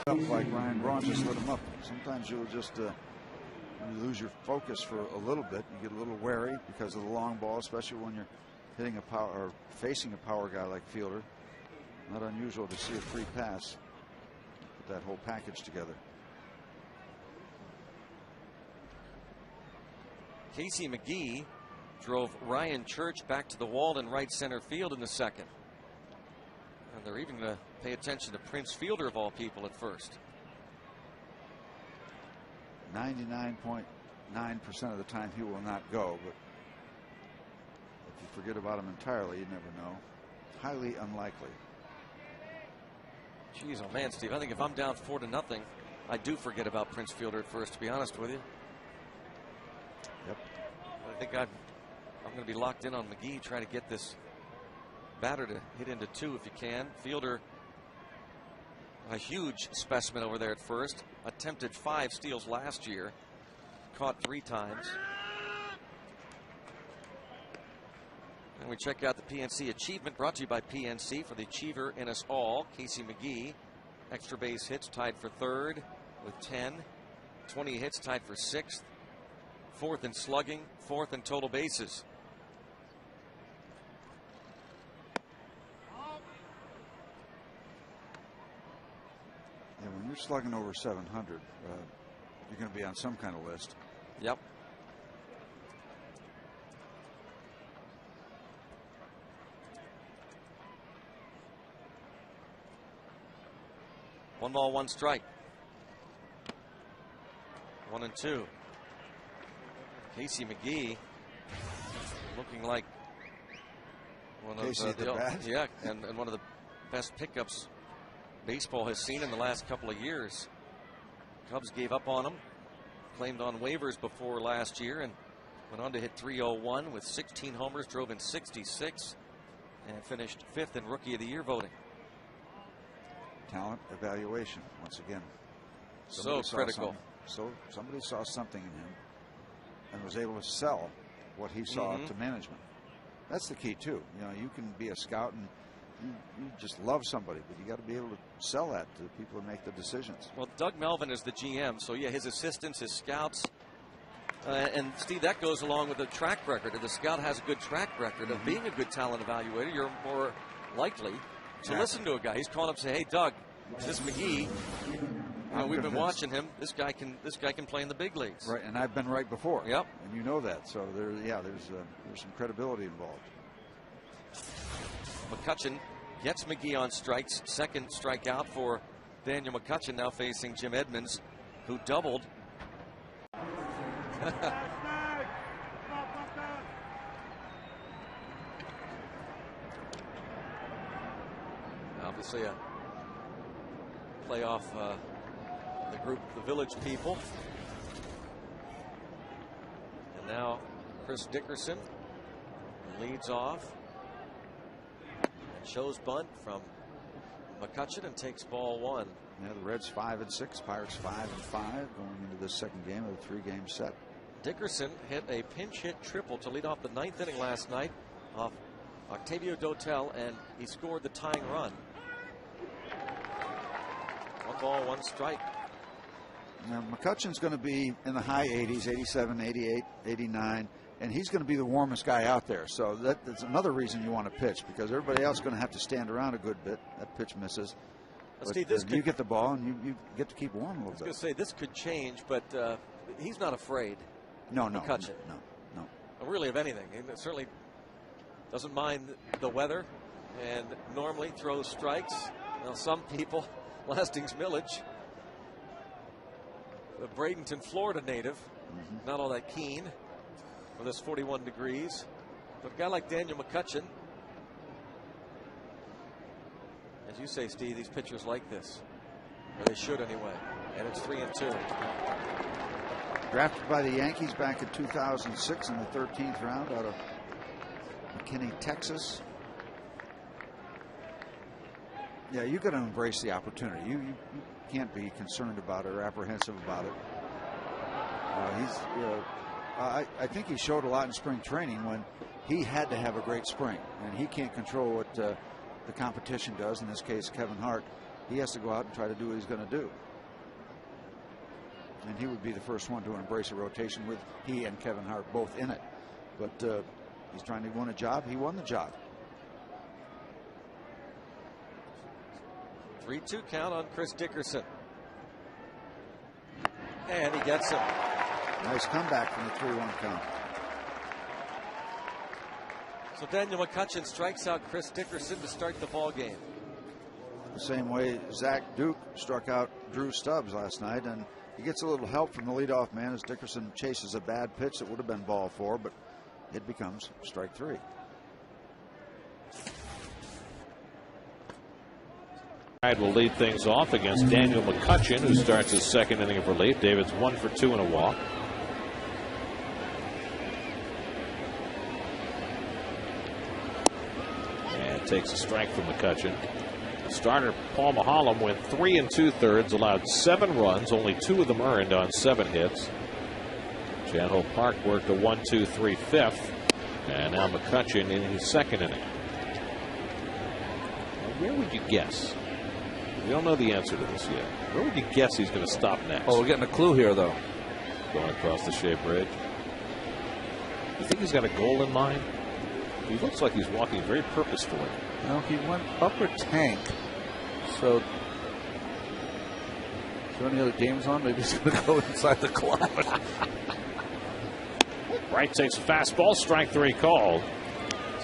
C: Like Ryan Braun just lit him up. Sometimes you'll just you lose your focus for a little bit. You get a little wary because of the long ball, especially when you're hitting a power or facing a power guy like Fielder. Not unusual to see a free pass. Put that whole package together.
A: Casey McGee drove Ryan Church back to the wall in right center field in the 2nd. And they're even going to pay attention to Prince Fielder of all people at first.
C: 99.9% of the time he will not go, but if you forget about him entirely, you never know. Highly unlikely.
A: Jeez, oh man, Steve, I think if I'm down 4-0, I do forget about Prince Fielder at first, to be honest with you.
C: Yep.
A: I think I'm going to be locked in on McGee, trying to get this batter to hit into 2 if you can. Fielder, a huge specimen over there at first. Attempted 5 steals last year. Caught 3 times. And we check out the PNC achievement brought to you by PNC for the achiever in us all. Casey McGee, extra base hits tied for 3rd with 10. 20 hits tied for 6th. 4th in slugging, 4th in total bases.
C: Yeah, when you're slugging over 700,
N: you're going to be on some kind of list.
A: Yep. One ball, one strike. 1-2. Casey McGee looking like one of and one of the best pickups baseball has seen in the last couple of years. Cubs gave up on him, claimed on waivers before last year, and went on to hit .301 with 16 homers, drove in 66, and finished 5th in Rookie of the Year voting.
N: Talent evaluation, once again.
A: So critical.
N: Somebody saw something in him and was able to sell what he saw to management. That's the key too. You know, you can be a scout and you just love somebody, but you got to be able to sell that to the people who make the decisions.
A: Well, Doug Melvin is the GM, so yeah, his assistants, his scouts, and Steve, that goes along with the track record. If the scout has a good track record of being a good talent evaluator, you're more likely to listen to a guy. He's calling up and say, "Hey, Doug, this McGee, we've been watching him. This guy can play in the big leagues."
N: Right, and I've been right before.
A: Yep,
N: and you know that. So there's some credibility involved.
A: McCutchen gets McGee on strikes. Second strikeout for Daniel McCutchen, now facing Jim Edmonds, who doubled. Obviously a playoff, the group, the Village people. And now Chris Dickerson leads off and shows bunt from McCutchen and takes ball 1.
N: Yeah, the Reds 5-6, Pirates 5-5 going into this second game of a 3-game set.
A: Dickerson hit a pinch hit triple to lead off the 9th inning last night off Octavio Dotel, and he scored the tying run. 1 ball, 1 strike.
N: Now, McCutchen's going to be in the high 80s, 87, 88, 89, and he's going to be the warmest guy out there. So that's another reason you want to pitch, because everybody else is going to have to stand around a good bit. That pitch misses. But
A: Steve,
N: you get the ball and you get to keep warm a little bit.
A: I was going to say, this could change, but he's not afraid.
N: No,
A: McCutchen.
N: No.
A: Really of anything. He certainly doesn't mind the weather and normally throws strikes. Now, some people, Lastings Millage, the Bradenton, Florida native, not all that keen with this 41 degrees. But a guy like Daniel McCutchen, as you say, Steve, these pitchers like this, or they should anyway. And it's 3-2.
N: Drafted by the Yankees back in 2006 in the 13th round out of McKinney, Texas. Yeah, you got to embrace the opportunity. You can't be concerned about it or apprehensive about it. I think he showed a lot in spring training when he had to have a great spring, and he can't control what the competition does. In this case, Kevin Hart. He has to go out and try to do what he's going to do. And he would be the first one to embrace a rotation with he and Kevin Hart both in it. But he's trying to win a job. He won the job.
A: 3-2 count on Chris Dickerson. And he gets him.
N: Nice comeback from the 3-1 count.
A: So Daniel McCutchen strikes out Chris Dickerson to start the ball game.
N: The same way Zach Duke struck out Drew Stubbs last night, and he gets a little help from the leadoff man as Dickerson chases a bad pitch that would have been ball 4, but it becomes strike 3.
H: Will lead things off against Daniel McCutchen, who starts his second inning of relief. David's 1 for 2 and a walk. And takes a strike from McCutchen. Starter Paul Maholm went 3 2/3, allowed 7 runs, only 2 of them earned on 7 hits. Chandler Park worked a 1-2-3 fifth, and now McCutchen in his second inning. Now, where would you guess? We don't know the answer to this yet. Where would you guess he's going to stop next?
S: Oh, we're getting a clue here, though.
H: Going across the Shea Bridge. You think he's got a goal in mind? He looks like he's walking very purposefully.
S: No, he went upper tank. So there any other games on? Maybe he's going to go inside the club.
H: Wright takes a fastball, strike 3 called.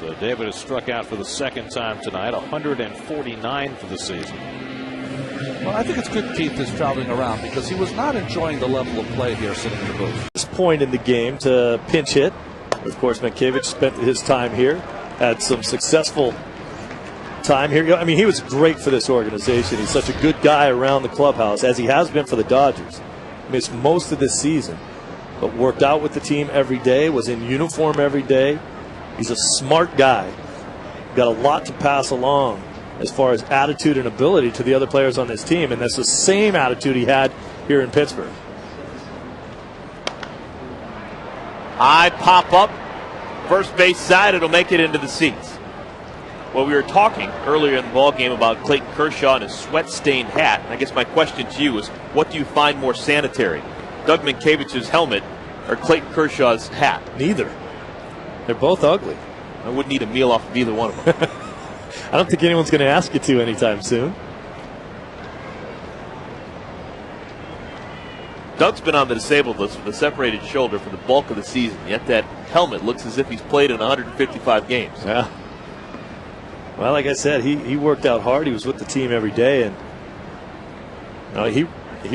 H: So David has struck out for the second time tonight, 149 for the season.
S: Well, I think it's good Keith is traveling around because he was not enjoying the level of play here sitting in the booth.
T: This point in the game to pinch hit. Of course, Mankiewicz spent his time here, had some successful time here. I mean, he was great for this organization. He's such a good guy around the clubhouse, as he has been for the Dodgers. Missed most of this season, but worked out with the team every day, was in uniform every day. He's a smart guy. Got a lot to pass along as far as attitude and ability to the other players on this team, and that's the same attitude he had here in Pittsburgh.
M: High pop up, first base side, it'll make it into the seats. Well, we were talking earlier in the ball game about Clayton Kershaw and his sweat-stained hat. And I guess my question to you is, what do you find more sanitary, Doug Mientkiewicz' helmet or Clayton Kershaw's hat?
T: Neither. They're both ugly.
M: I wouldn't eat a meal off of either one of them.
T: I don't think anyone's going to ask you to anytime soon.
M: Doug's been on the disabled list with a separated shoulder for the bulk of the season, yet that helmet looks as if he's played in 155 games.
T: Yeah. Well, like I said, he worked out hard. He was with the team every day, and he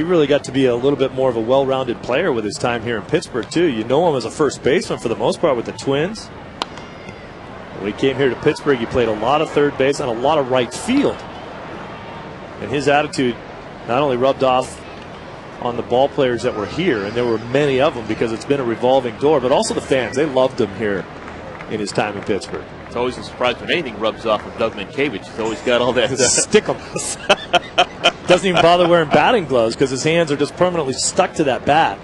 T: really got to be a little bit more of a well-rounded player with his time here in Pittsburgh, too. You know him as a first baseman for the most part with the Twins. When he came here to Pittsburgh, he played a lot of third base and a lot of right field. And his attitude not only rubbed off on the ball players that were here, and there were many of them because it's been a revolving door, but also the fans. They loved him here in his time in Pittsburgh.
M: It's always a surprise when anything rubs off of Doug Mientkiewicz. He's always got all that
T: stickums. Doesn't even bother wearing batting gloves because his hands are just permanently stuck to that bat.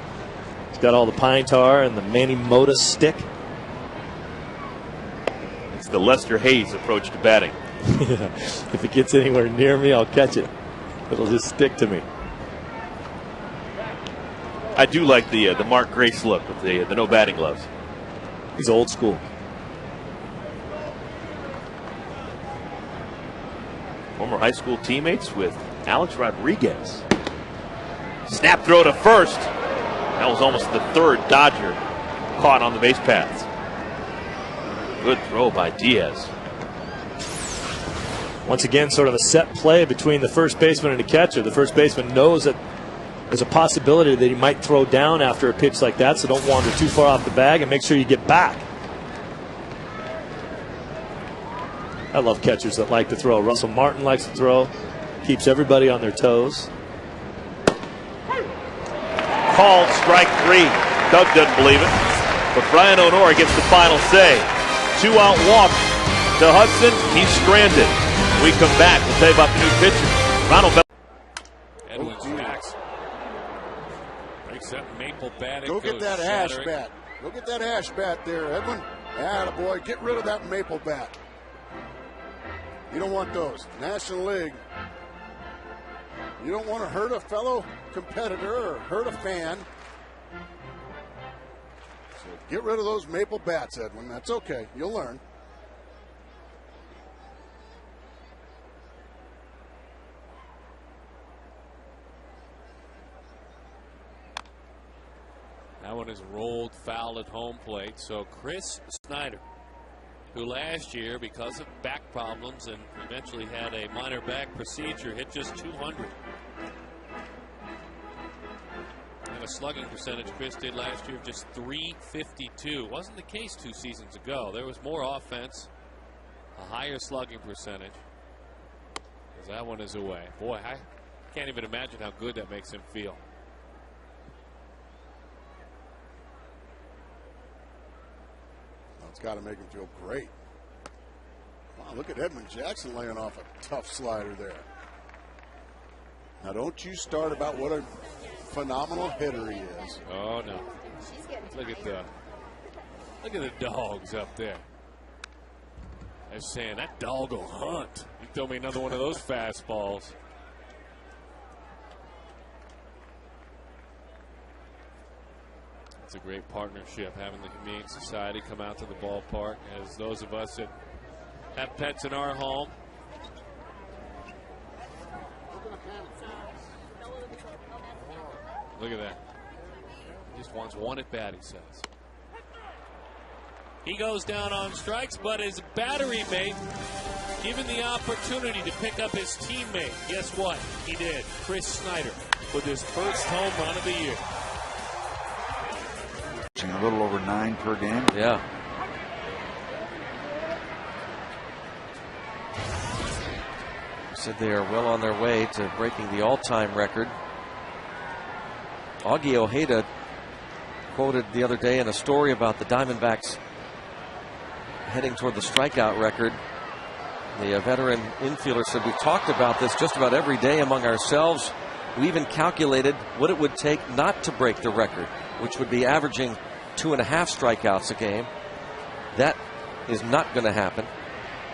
T: He's got all the pine tar and the Manny Mota stick.
M: It's the Lester Hayes approach to batting.
T: Yeah. If it gets anywhere near me, I'll catch it. It'll just stick to me.
M: I do like the Mark Grace look with the no batting gloves.
T: He's old school.
M: Former high school teammates with Alex Rodriguez. Snap throw to first. That was almost the third Dodger caught on the base paths. Good throw by Diaz.
T: Once again, sort of a set play between the first baseman and the catcher. The first baseman knows that there's a possibility that he might throw down after a pitch like that, so don't wander too far off the bag and make sure you get back. I love catchers that like to throw. Russell Martin likes to throw. Keeps everybody on their toes.
M: Called strike 3. Doug doesn't believe it, but Brian O'Nora gets the final say. 2-out walk to Hudson. He's stranded. When we come back, we'll tell you about the new pitcher, Ronald Bell.
Q: Edwin's backs. Breaks that maple bat.
R: Go get that ash bat. Go get that ash bat there, Edwin. Attaboy. Get rid of that maple bat. You don't want those. National League. You don't want to hurt a fellow competitor or hurt a fan. So get rid of those maple bats, Edwin. That's okay. You'll learn.
Q: That one is rolled foul at home plate. So Chris Snyder, who last year, because of back problems and eventually had a minor back procedure, hit just 200. And a slugging percentage Chris did last year of just .352. Wasn't the case 2 seasons ago. There was more offense, a higher slugging percentage. As that one is away. Boy, I can't even imagine how good that makes him feel.
R: It's got to make him feel great. Wow, look at Edmund Jackson laying off a tough slider there. Now, don't you start about what a phenomenal hitter he is.
Q: Oh, no. Look at the dogs up there. They're saying that dog will hunt. You throw me another one of those fastballs. It's a great partnership, having the Humane Society come out to the ballpark, as those of us that have pets in our home. Look at that. He just wants one at bat, he says. He goes down on strikes, but his battery mate given the opportunity to pick up his teammate. Guess what? He did. Chris Snyder with his first home run of the year.
N: A little over 9 per game.
A: Yeah. Said they are well on their way to breaking the all-time record. Augie Ojeda quoted the other day in a story about the Diamondbacks heading toward the strikeout record. The veteran infielder said, "We've talked about this just about every day among ourselves. We even calculated what it would take not to break the record, which would be averaging 2.5 strikeouts a game. That is not going to happen."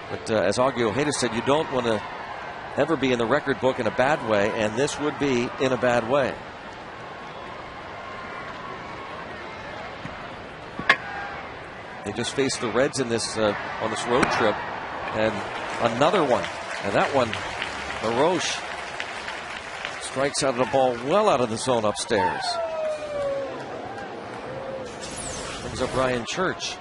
A: But as Augie Ojeda said, you don't want to ever be in the record book in a bad way, and this would be in a bad way. They just faced the Reds in this on this road trip, and another one, and that one, LaRoche strikes out of the ball well out of the zone upstairs. Brings up Ryan Church.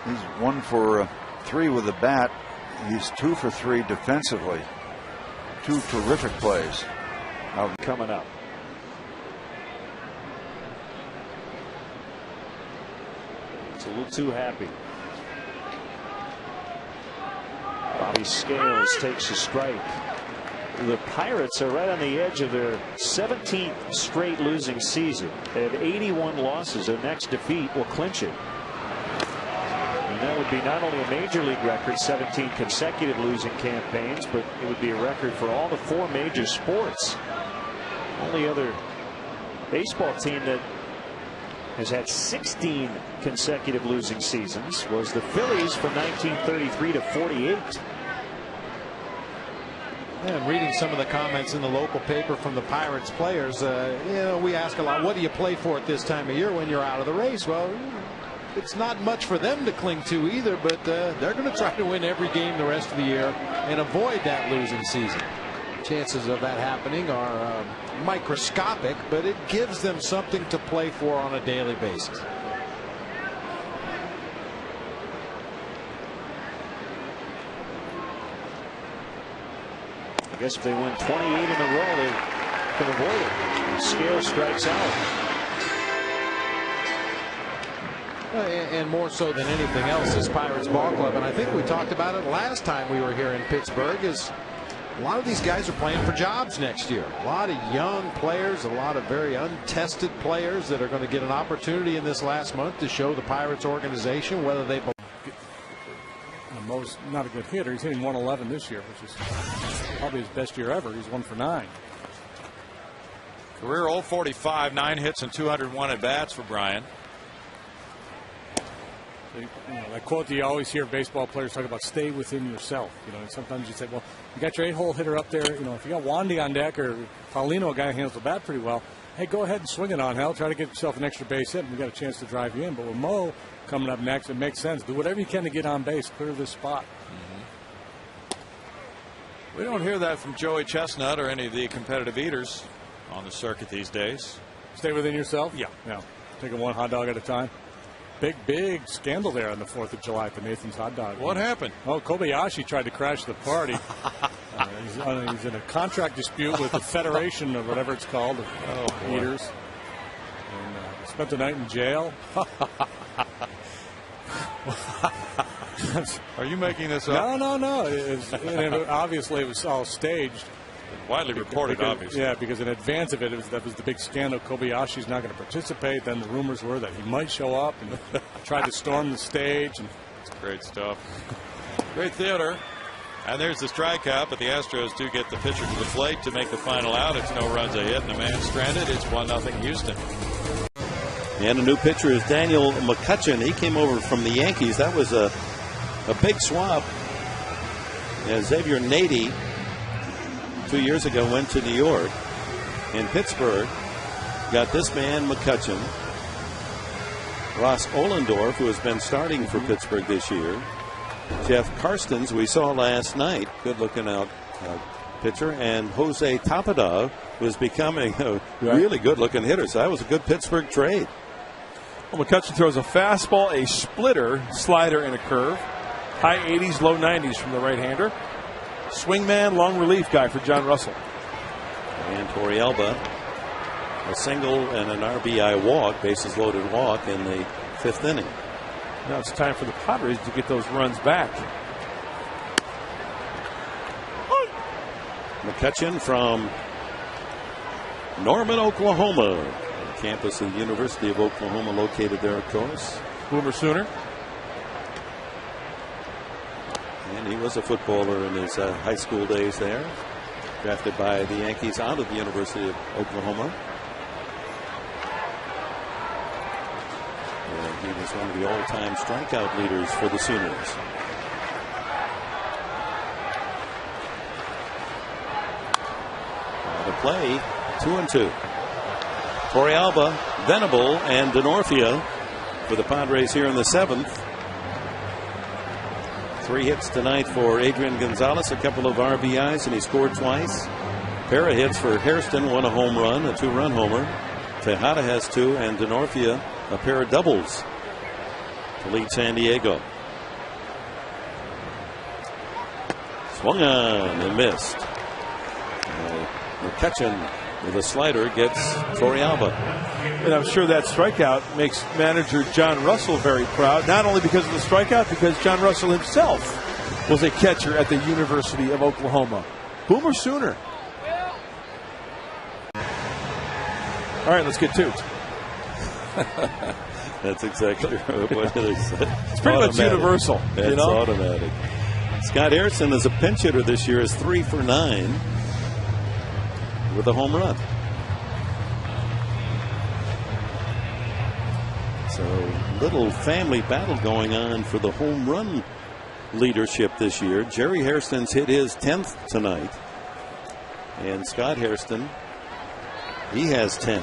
N: He's 1 for 3 with the bat. He's 2 for 3 defensively. 2 terrific plays.
L: Out coming up. It's a little too happy. Bobby Scales takes a strike. The Pirates are right on the edge of their 17th straight losing season. They have 81 losses. Their next defeat will clinch it. And that would be not only a major league record, 17 consecutive losing campaigns, but it would be a record for all the 4 major sports. Only other baseball team that has had 16 consecutive losing seasons was the Phillies from 1933 to 48.
B: And reading some of the comments in the local paper from the Pirates players, we ask a lot, what do you play for at this time of year when you're out of the race? Well, it's not much for them to cling to either, but they're going to try to win every game the rest of the year and avoid that losing season. Chances of that happening are microscopic, but it gives them something to play for on a daily basis.
L: I guess if they win 28 in a row, they can avoid it. Scale strikes out.
B: And more so than anything else, this Pirates ball club, and I think we talked about it last time we were here in Pittsburgh, is a lot of these guys are playing for jobs next year. A lot of young players, a lot of very untested players that are going to get an opportunity in this last month to show the Pirates organization whether they.
P: Mo's not a good hitter. He's hitting 111 this year, which is probably his best year ever. He's 1 for 9.
O: Career 045, 9 hits and 201 at bats for Brian.
P: That quote that you always hear baseball players talk about, stay within yourself. And sometimes you say, well, you got your 8-hole hitter up there. If you got Wandy on deck or Paulino, a guy who handles the bat pretty well, hey, go ahead and swing it on hell. Try to get yourself an extra base hit, and we got a chance to drive you in. But with Mo coming up next, it makes sense. Do whatever you can to get on base, clear this spot.
O: We don't hear that from Joey Chestnut or any of the competitive eaters on the circuit these days.
P: Stay within yourself?
O: Yeah.
P: Taking one hot dog at a time. Big scandal there on the 4th of July at the Nathan's Hot Dog.
O: What happened?
P: Oh, Kobayashi tried to crash the party. He's in a contract dispute with the Federation or whatever it's called of eaters. And spent the night in jail.
O: Are you making this up?
P: No. Obviously, it was all staged.
O: Widely reported, obviously.
P: Yeah, because in advance of it, that was the big scandal. Kobayashi's not going to participate. Then the rumors were that he might show up and tried to storm the stage.
O: It's great stuff. Great theater. And there's the strikeout, but the Astros do get the pitcher to the plate to make the final out. It's no runs a hit and a man stranded. It's 1-0 Houston.
U: And a new pitcher is Daniel McCutchen. He came over from the Yankees. That was a big swap. And Xavier Nady 2 years ago went to New York, and Pittsburgh got this man McCutchen. Ross Ohlendorf, who has been starting for Pittsburgh this year. Jeff Karstens, we saw last night, good looking out pitcher, and Jose Tapada was becoming a really good-looking hitter. So that was a good Pittsburgh trade.
G: Well, McCutchen throws a fastball, a splitter, slider, and a curve. High 80s, low 90s from the right-hander. Swingman, long relief guy for John Russell.
U: And Torrealba, a single and an RBI walk, bases loaded walk in the 5th inning.
G: Now it's time for the Padres to get those runs back.
U: McCutchen from Norman, Oklahoma. The campus of the University of Oklahoma, located there, of course.
G: Boomer Sooner.
U: And he was a footballer in his high school days there. Drafted by the Yankees out of the University of Oklahoma. And he was one of the all-time strikeout leaders for the Sooners. The play, 2-2. Torrealba, Venable, and Denorfia for the Padres here in the 7th. 3 hits tonight for Adrian Gonzalez, a couple of RBIs, and he scored twice. Pair of hits for Hairston, 1 a home run, a 2-run homer. Tejada has 2, and Denorfia a pair of doubles to lead San Diego. Swung on and missed. McCutchen with a slider gets Torrealba.
G: And I'm sure that strikeout makes manager John Russell very proud, not only because of the strikeout, because John Russell himself was a catcher at the University of Oklahoma. Boomer Sooner. All right, let's get Toots.
U: That's exactly what it is.
G: It's pretty much universal.
U: It's automatic. Scott Harrison, as a pinch hitter this year, is 3 for 9 with a home run. So, little family battle going on for the home run leadership this year. Jerry Hairston's hit his 10th tonight. And Scott Hairston, he has 10.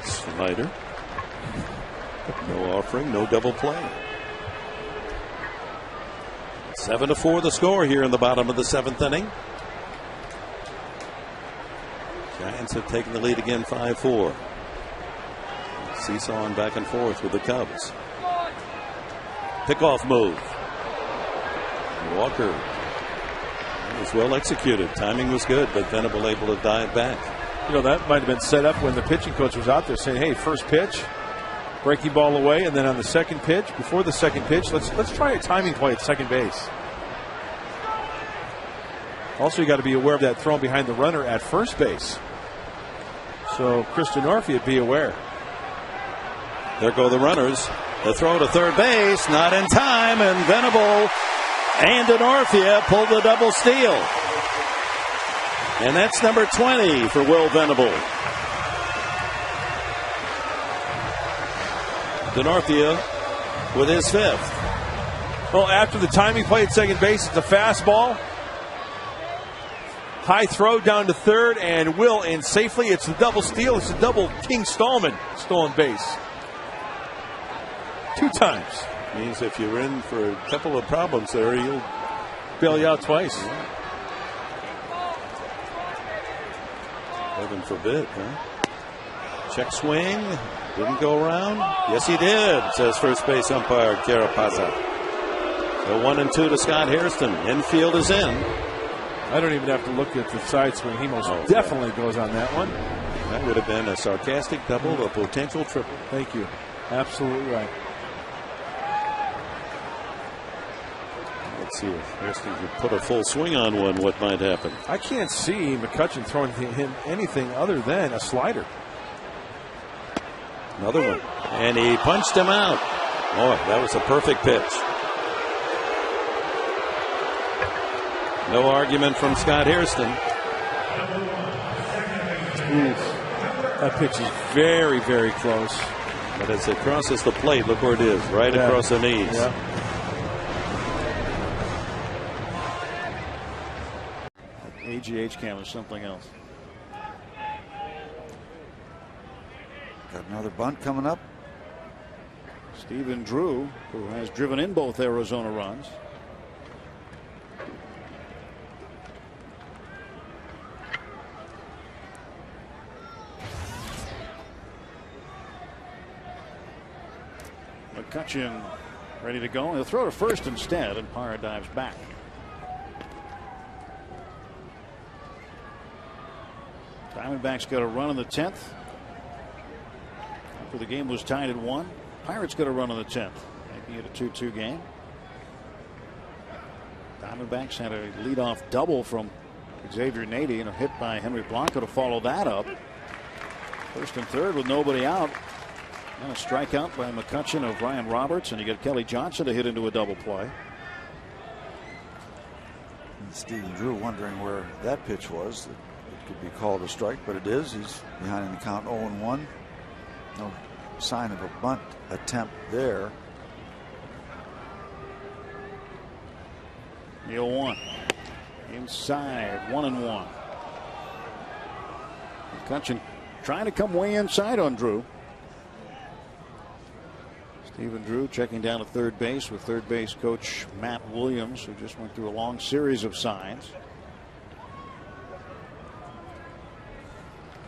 U: Slider. No offering, no double play. 7-4 the score here in the bottom of the 7th inning. Giants have taken the lead again, 5-4. Seesawing back and forth with the Cubs. Pickoff move. Walker was well executed. Timing was good, but Venable able to dive back.
G: You know, that might have been set up when the pitching coach was out there saying, hey, first pitch, breaking ball away, and then on the second pitch, before the second pitch, let's try a timing play at second base. Also, you got to be aware of that throw behind the runner at first base. So, Chris Denorfia, be aware.
U: There go the runners. The throw to third base, not in time, and Venable and Denorfia pulled the double steal. And that's number 20 for Will Venable. Denorfia with his 5th.
G: Well, after the timing play at second base, it's a fastball. High throw down to third, and Will in safely. It's a double steal. It's a double King Stallman stolen base. 2 times.
U: Means if you're in for a couple of problems there, you'll
G: bail you out twice.
U: Yeah. Heaven forbid, huh? Check swing. Didn't go around. Yes, he did, says first base umpire Carapaza. So 1-2 to Scott Hairston. Infield is in.
G: I don't even have to look at the side swing. He most definitely goes on that one.
U: That would have been a sarcastic double, a potential triple.
G: Thank you. Absolutely right.
U: Let's see if Hairston could put a full swing on one. What might happen?
G: I can't see McCutchen throwing him anything other than a slider.
U: Another one. And he punched him out. Boy, that was a perfect pitch. No argument from Scott Hairston.
G: That pitch is very, very close.
U: But as it crosses the plate, look where it is, right across the knees.
G: Yeah.
I: AGH cam is something else.
N: Got another bunt coming up.
I: Stephen Drew, who has driven in both Arizona runs. McCutchen ready to go. He'll throw to first instead, and Parra dives back. Diamondbacks got a run in the 10th. After the game was tied at 1. Pirates got a run in the 10th, making it a 2-2 game. Diamondbacks had a leadoff double from Xavier Nady and a hit by Henry Blanco to follow that up. First and third with nobody out. And a strikeout by McCutchen of Ryan Roberts, and you get Kelly Johnson to hit into a double play.
N: And Stephen Drew wondering where that pitch was. It could be called a strike, but it is. He's behind in the count 0-1. No sign of a bunt attempt there.
I: The 0-1. Inside, 1-1. McCutchen trying to come way inside on Drew. Stephen Drew checking down at third base with third base coach Matt Williams, who just went through a long series of signs.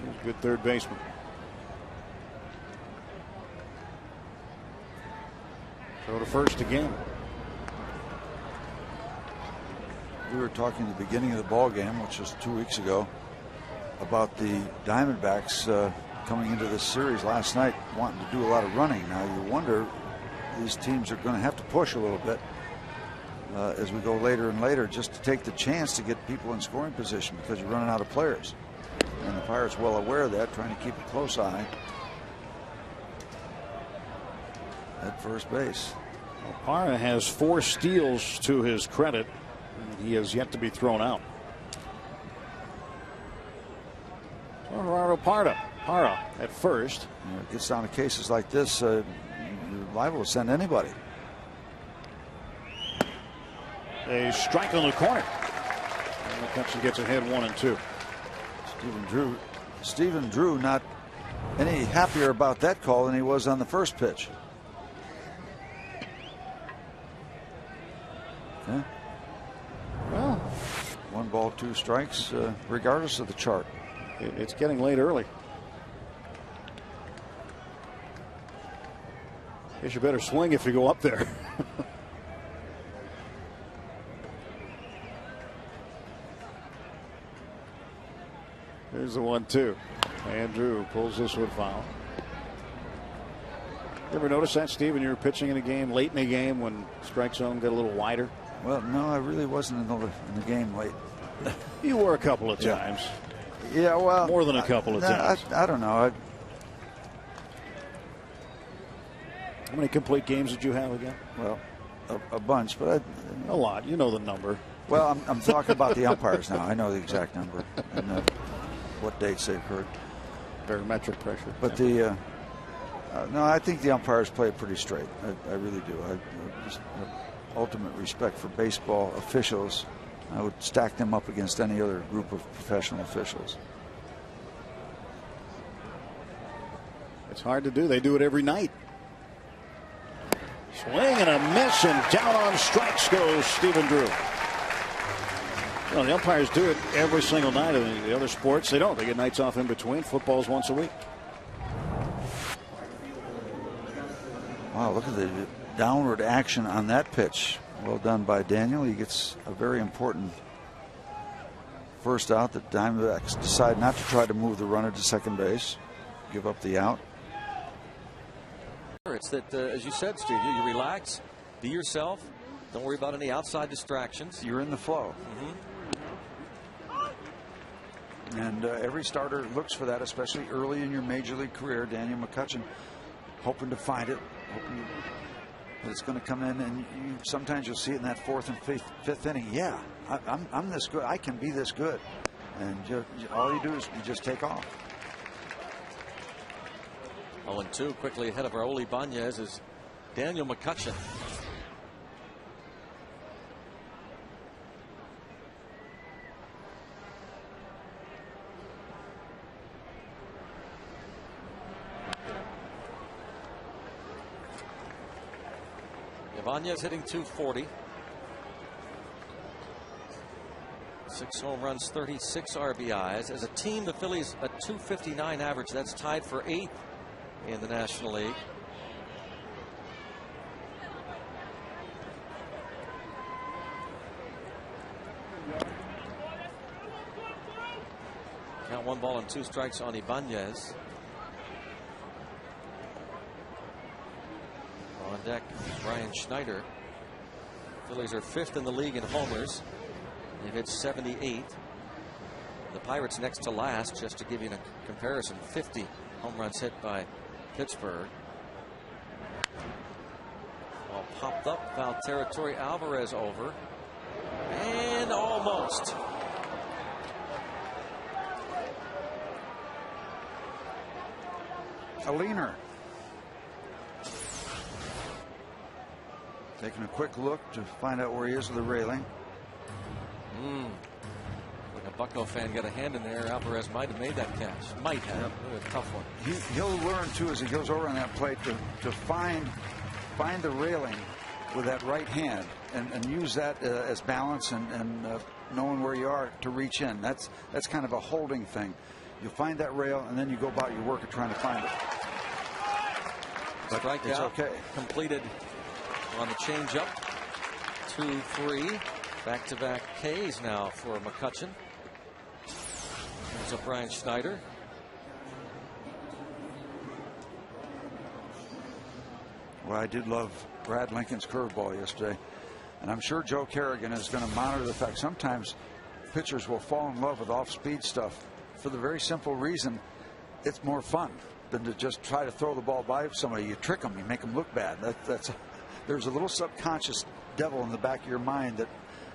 I: He's a good third baseman. Throw to first again.
N: We were talking at the beginning of the ball game, which was 2 weeks ago, about the Diamondbacks coming into this series last night wanting to do a lot of running. Now you wonder, these teams are going to have to push a little bit as we go later and later, just to take the chance to get people in scoring position, because you're running out of players. And the Pirates well aware of that, trying to keep a close eye at first base.
I: Well, Parra has 4 steals to his credit, and he has yet to be thrown out. Gerardo Parra at first.
N: It gets down to cases like this, you're liable to send anybody.
I: A strike on the corner. And McCutchen gets ahead 1-2.
N: Stephen Drew not any happier about that call than he was on the first pitch. Yeah.
I: Well,
N: 1 ball, 2 strikes, regardless of the chart.
I: It's getting late early. Guess you better swing if you go up there. There's the 1-2. Andrew pulls this one foul. You ever notice that, Steve, when you were pitching in a game, late in the game, when strike zone got a little wider?
N: Well, no, I really wasn't in the game late.
I: You were a couple of times.
N: Yeah, well,
I: more than a couple of times.
N: I don't know.
I: How many complete games did you have again?
N: Well, a bunch, but
I: a lot. You know the number.
N: Well, I'm talking about the umpires now. I know the exact number and what dates they occurred.
I: Barometric pressure.
N: But the no, I think the umpires play it pretty straight. I really do. I just have ultimate respect for baseball officials. I would stack them up against any other group of professional officials.
I: It's hard to do. They do it every night. Swing and a miss, and down on strikes goes Stephen Drew. Well, the umpires do it every single night. In the other sports, they don't. They get nights off in between. Football's once a week.
N: Wow, look at the downward action on that pitch. Well done by Daniel. He gets a very important first out. The Diamondbacks decide not to try to move the runner to second base, give up the out.
A: It's that, as you said, Steve, you relax, be yourself, don't worry about any outside distractions.
N: You're in the flow. And every starter looks for that, especially early in your major league career. Daniel McCutchen hoping to find it, hoping that it's going to come in, and sometimes you'll see it in that 4th and 5th inning. Yeah, I'm this good. I can be this good. And all you do is you just take off.
A: 0-2, quickly ahead of Raul Ibanez is Daniel McCutchen. Ibanez hitting .240. 6 home runs, 36 RBIs. As a team, the Phillies a .259 average. That's tied for 8th in the National League. Count 1 ball and 2 strikes on Ibanez. On deck, Brian Schneider. Phillies are 5th in the league in homers. They've hit 78. The Pirates next to last, just to give you a comparison. 50 home runs hit by Pittsburgh. Ball popped up, foul territory. Alvarez over. And almost.
C: A leaner. Taking a quick look to find out where he is with the railing.
A: Like a Bucko fan got a hand in there. Alvarez might have made that catch. Might have. A tough one.
C: He'll learn too as he goes over on that plate to find the railing with that right hand and use that as balance and knowing where you are to reach in. That's kind of a holding thing. You find that rail and then you go about your work of trying to find it. But
A: Strikeout.
C: it's okay.
A: Completed on the changeup. 2-3. Back-to-back Ks now for McCutchen. There's a Brian Schneider.
C: Well, I did love Brad Lincoln's curveball yesterday. And I'm sure Joe Kerrigan is going to monitor the fact sometimes pitchers will fall in love with off-speed stuff for the very simple reason it's more fun than to just try to throw the ball by somebody. You trick them, you make them look bad. There's a little subconscious devil in the back of your mind that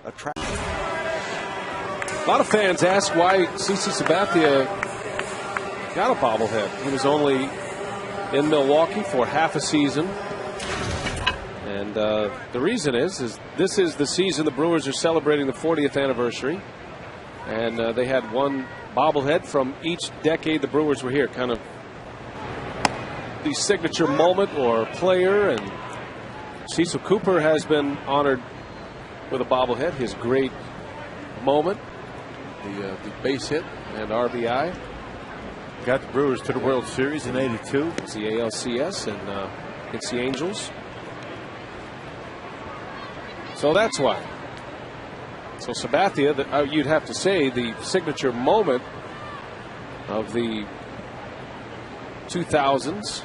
C: attracts.
D: A lot of fans ask why CC Sabathia got a bobblehead. He was only in Milwaukee for half a season. And the reason is this is the season the Brewers are celebrating the 40th anniversary. And they had one bobblehead from each decade the Brewers were here. Kind of the signature moment or player. And Cecil Cooper has been honored with a bobblehead. His great moment, the base hit and RBI.
U: Got the Brewers to the World Series in '82.
D: It's the ALCS and it's the Angels. So that's why. So Sabathia, you'd have to say the signature moment of the 2000s,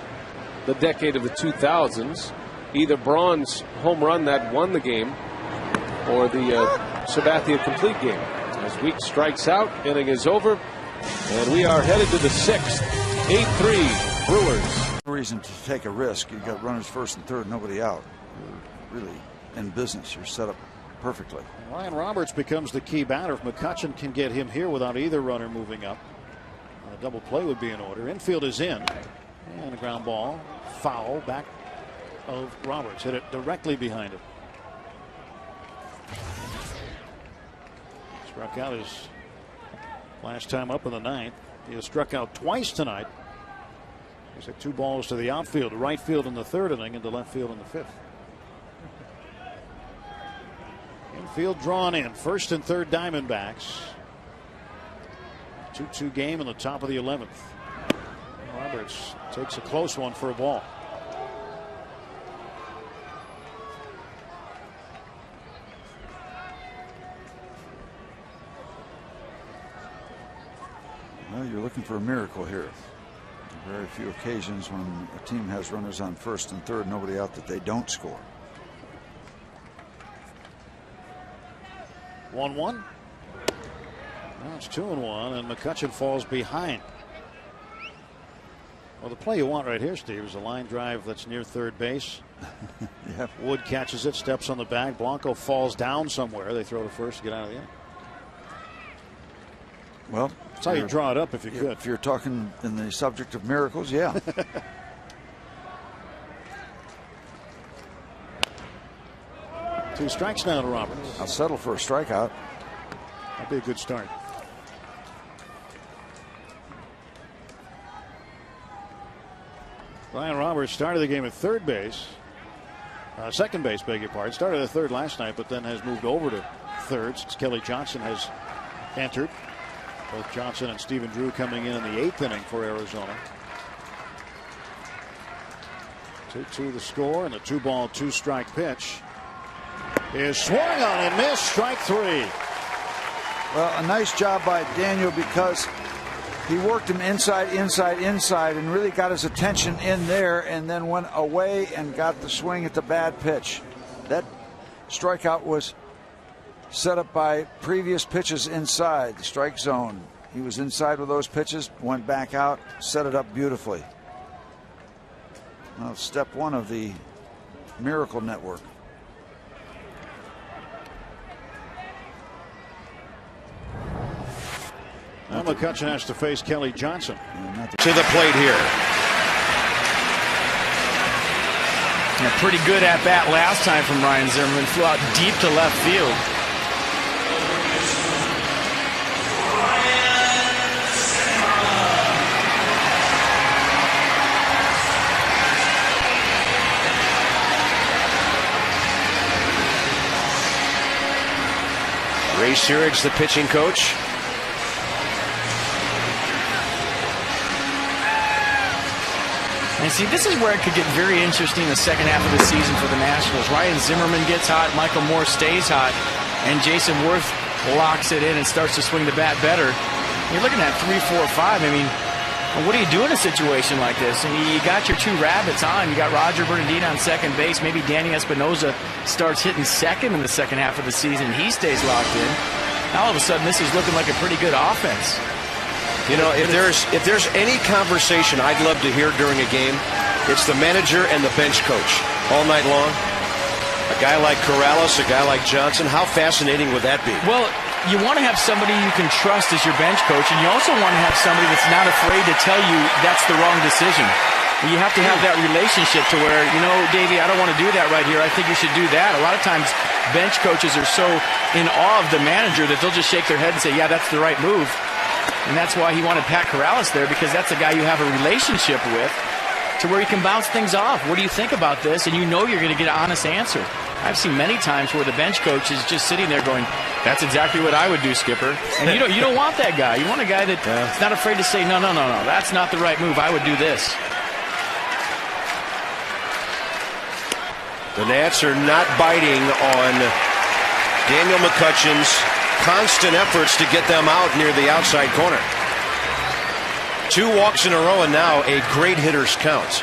D: the decade of the 2000s, either Braun's home run that won the game or the Sabathia complete game. As Weeks strikes out, inning is over, and we are headed to the 6th. 8-3 Brewers.
C: No reason to take a risk. You've got runners first and third, nobody out. You're really in business. You're set up perfectly.
I: Ryan Roberts becomes the key batter. If McCutchen can get him here without either runner moving up, a double play would be in order. Infield is in, and a ground ball, foul back of Roberts. Hit it directly behind him. Struck out his last time up in the 9th. He has struck out twice tonight. He's hit 2 balls to the outfield, to right field in the 3rd inning, and to left field in the 5th. Infield drawn in. 1st and 3rd Diamondbacks. 2-2 game in the top of the 11th. Roberts takes a close one for a ball.
C: Well, you're looking for a miracle here. Very few occasions when a team has runners on 1st and 3rd, nobody out, that they don't score.
I: 1-1. Now it's 2-1, and McCutchen falls behind. Well, the play you want right here, Steve, is a line drive that's near 3rd base.
C: Yep.
I: Wood catches it, steps on the bag. Blanco falls down somewhere. They throw to first to get out of the inning.
C: Well,
I: that's how you draw it up if you could.
C: If you're talking in the subject of miracles, yeah.
I: 2 strikes now to Roberts.
C: I'll settle for a strikeout.
I: That'd be a good start. Ryan Roberts started the game at 3rd base. Second base, beg your pardon. Started at third last night, but then has moved over to third since Kelly Johnson has entered. Both Johnson and Stephen Drew coming in the 8th inning for Arizona. 2-2 the score, and the 2-ball, 2-strike pitch is swung on and missed. Strike 3.
C: Well, a nice job by Daniel because he worked him inside, and really got his attention in there, and then went away and got the swing at the bad pitch. That strikeout was set up by previous pitches inside the strike zone. He was inside with those pitches, went back out, set it up beautifully. Well, step 1 of the Miracle Network.
I: Now McCutchen has to face Kelly Johnson.
E: To the plate here.
V: A pretty good at bat last time from Ryan Zimmerman. Flew out deep to left field.
E: Ray Searig's the pitching coach.
V: And see, this is where it could get very interesting the second half of the season for the Nationals. Ryan Zimmerman gets hot, Michael Moore stays hot, and Jason Worth locks it in and starts to swing the bat better. You're looking at 3, 4, 5. I mean, what do you do in a situation like this? I mean, you got your 2 rabbits on. You got Roger Bernardino on second base. Maybe Danny Espinosa starts hitting second in the second half of the season. He stays locked in. Now all of a sudden, this is looking like a pretty good offense.
E: You know, if there's any conversation I'd love to hear during a game, it's the manager and the bench coach all night long. A guy like Corrales, a guy like Johnson, how fascinating would that be?
V: Well, you want to have somebody you can trust as your bench coach, and you also want to have somebody that's not afraid to tell you that's the wrong decision. You have to have that relationship to where, you know, Davey, I don't want to do that right here. I think you should do that. A lot of times bench coaches are so in awe of the manager that they'll just shake their head and say, yeah, that's the right move. And that's why he wanted Pat Corrales there, because that's a guy you have a relationship with to where you can bounce things off. What do you think about this? And you know you're going to get an honest answer. I've seen many times where the bench coach is just sitting there going, that's exactly what I would do, Skipper. And you don't want that guy. You want a guy that's not afraid to say, no, that's not the right move. I would do this.
E: The Nats are not biting on Daniel McCutchen's constant efforts to get them out near the outside corner. 2 walks in a row, and now a great hitter's count.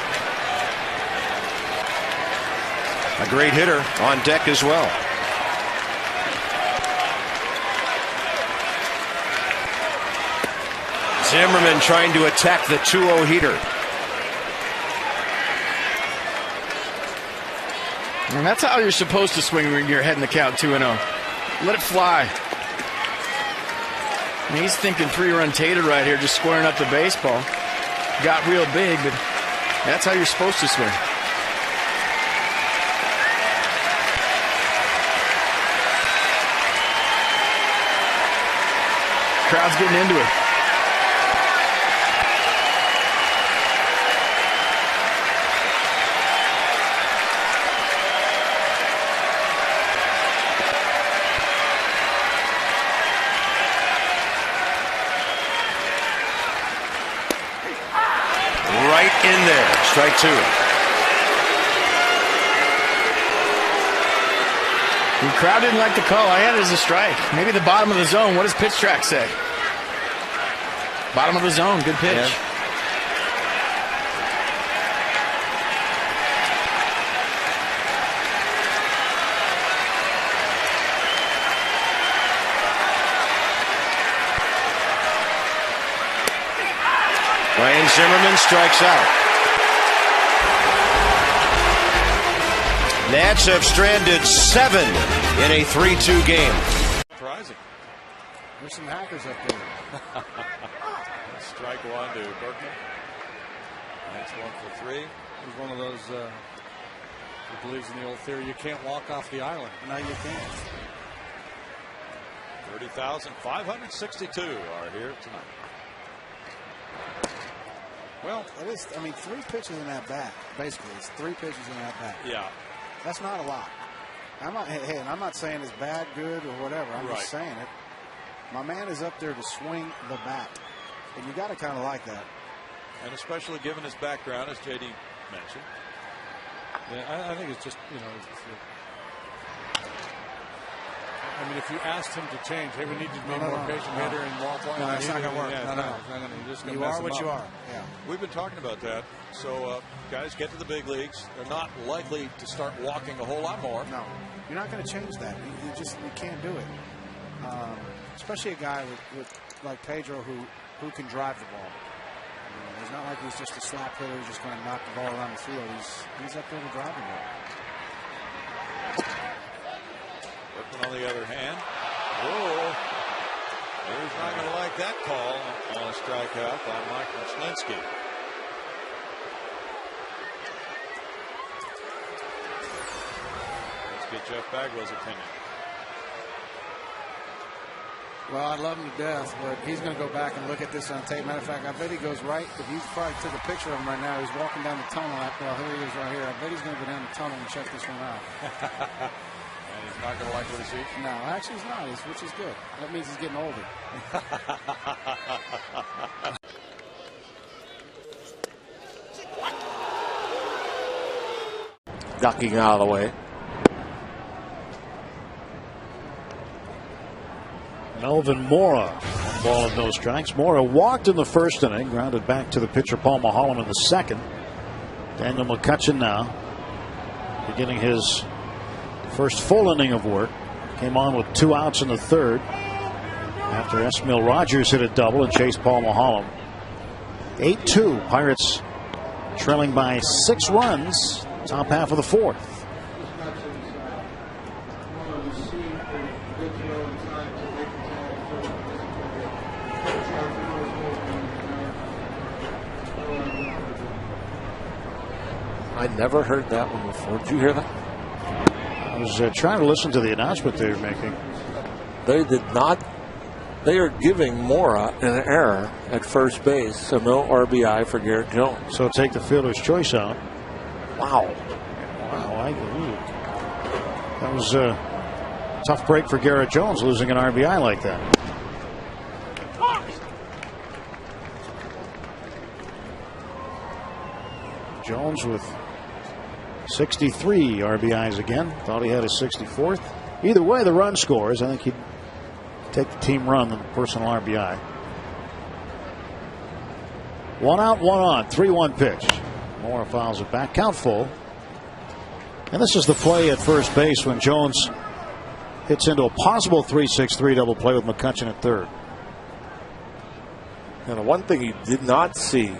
E: A great hitter on deck as well. Zimmerman trying to attack the 2-0 heater.
V: And that's how you're supposed to swing when you're heading the count 2-0. Let it fly. And he's thinking 3-run Tater right here, just squaring up the baseball. Got real big, but that's how you're supposed to swing. Crowd's getting into it.
E: Right in there. Strike 2.
V: The crowd didn't like the call. I had it as a strike. Maybe the bottom of the zone. What does pitch track say? Bottom of the zone. Good pitch.
E: Yeah. Ryan Zimmerman strikes out. Nats have stranded 7 in a 3-2 game.
O: Surprising.
C: There's some hackers up there.
O: Strike 1 to Berkman. That's 1 for 3.
P: He's one of those who believes in the old theory, you can't walk off the island.
C: Now you can.
O: 30,562 are here tonight.
C: Well, it is. I mean, 3 pitches in that bat. Basically, it's 3 pitches in that bat.
O: Yeah.
J: That's not a lot. I'm not, hey, and I'm not saying it's bad, good, or whatever. I'm just saying it. My man is up there to swing the bat, and you got to kind of like that.
O: And especially given his background, as JD mentioned.
P: Yeah, I think it's just, I mean, if you asked him to change, hey, we need you to be more patient hitter and walk wide.
J: No, it's not going to work.
P: No.
J: You are what you are. Yeah.
O: We've been talking about that. So guys get to the big leagues. They're not likely to start walking a whole lot more.
J: No, you're not going to change that. You can't do it. Especially a guy with like Pedro who can drive the ball. It's not like he's just a slap hitter who's just going to knock the ball around the field. He's up there to drive the ball.
O: Workman on the other hand. Whoa. He's not going to like that call on a strikeout by Mike Maslinski. Let's get Jeff Bagwell's opinion.
J: Well, I love him to death, but he's going to go back and look at this on tape. Matter of fact, I bet he goes right. If he's probably took a picture of him right now, he's walking down the tunnel. Well, here he is right here. I bet he's going to go down the tunnel and check this one out.
O: And he's not going to like what he sees?
J: No, actually he's not, which is good. That means he's getting older.
K: Ducking out of the way.
I: Melvin Mora on ball and no strikes. Mora walked in the first inning, grounded back to the pitcher Paul Mulholland in the second. Daniel McCutchen now beginning his first full inning of work. Came on with 2 outs in the third after Esmil Rogers hit a double and chased Paul Mulholland. 8-2. Pirates trailing by 6 runs. Top half of the fourth.
K: I never heard that one before. Did you hear that?
I: I was trying to listen to the announcement they were making.
K: They did not. They are giving Mora an error at first base, so no RBI for Garrett Jones.
I: So take the fielder's choice out.
K: Wow.
I: Wow. That was a tough break for Garrett Jones, losing an RBI like that. Jones with 63 RBIs again. Thought he had his 64th. Either way, the run scores. I think he'd take the team run than the personal RBI. 1 out, 1 on. 3-1 pitch. Mora fouls it back. Count full. And this is the play at first base when Jones hits into a possible 3-6-3 double play with McCutchen at third.
K: And the one thing you did not see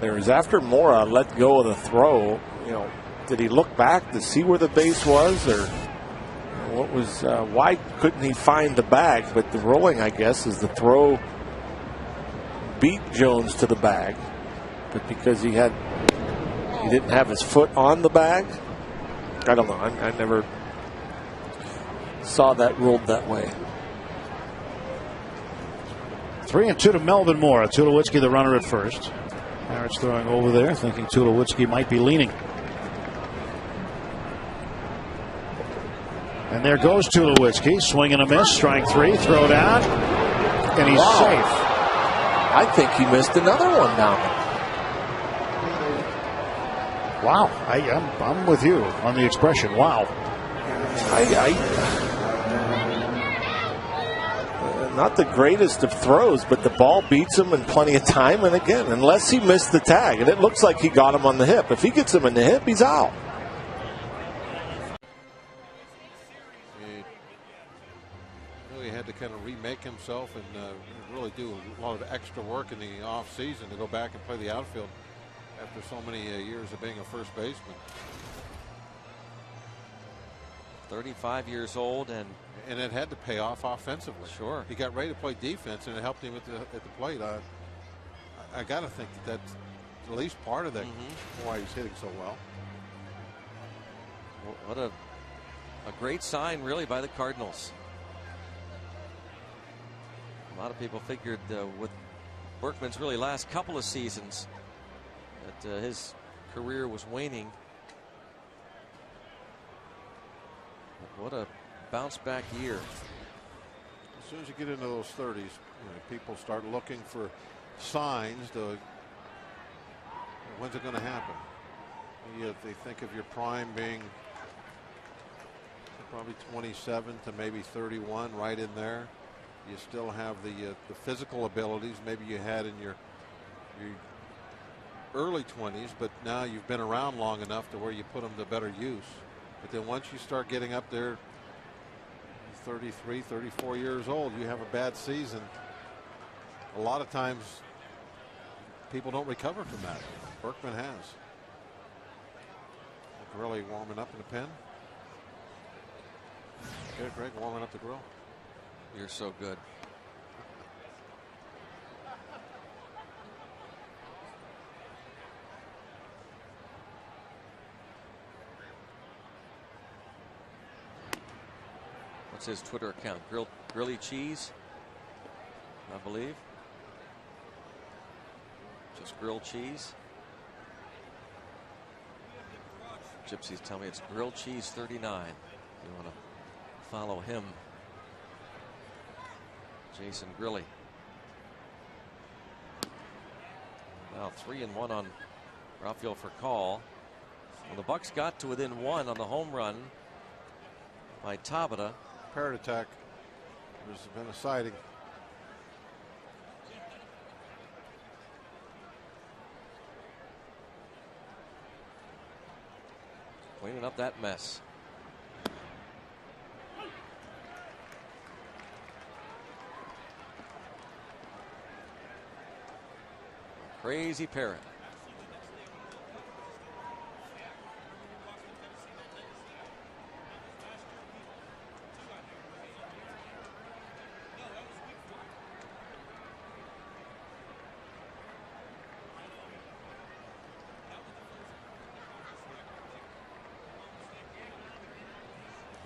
K: there is after Mora let go of the throw, did he look back to see where the base was, or what was? Why couldn't he find the bag? But the rolling, I guess, is the throw beat Jones to the bag, but because he didn't have his foot on the bag. I don't know. I never saw that ruled that way.
I: 3-2 to Melvin Mora. Tulowitzki, the runner at first. Pirates throwing over there, thinking Tulowitzki might be leaning. And there goes Tulowitzki, swing and a miss, strike 3, throw down, and he's safe.
K: I think he missed another one now.
I: Wow, I'm with you on the expression. Wow.
K: Not the greatest of throws, but the ball beats him in plenty of time. And again, unless he missed the tag, and it looks like he got him on the hip. If he gets him in the hip, he's out.
B: He really had to kind of remake himself and really do a lot of extra work in the off season to go back and play the outfield after so many years of being a first baseman.
A: 35 years old, and
B: it had to pay off offensively.
A: Sure.
B: He got ready to play defense, and it helped him at the plate. I got to think that's at least part of that, why he's hitting so well.
A: What a great sign, really, by the Cardinals. A lot of people figured with Berkman's really last couple of seasons that his career was waning. What a bounce back year.
B: As soon as you get into those 30s, people start looking for signs to when's it going to happen. They think of your prime being probably 27 to maybe 31, right in there. You still have the physical abilities maybe you had in your early 20s, but now you've been around long enough to where you put them to better use. But then once you start getting up there, 33, 34 years old, you have a bad season. A lot of times people don't recover from that. Berkman has. Really warming up in the pen. Okay, Greg, warming up the grill.
A: You're so good. What's his Twitter account? Grilly Cheese, I believe. Just grilled cheese. Gypsies tell me it's grilled cheese 39. You want to follow him. Jason Grilly. Now 3-1 on Rafael Furcal. Well, the Bucks got to within 1 on the home run by Tabata.
B: Parrot attack. There's been a sighting.
A: Cleaning up that mess. Crazy Parrot.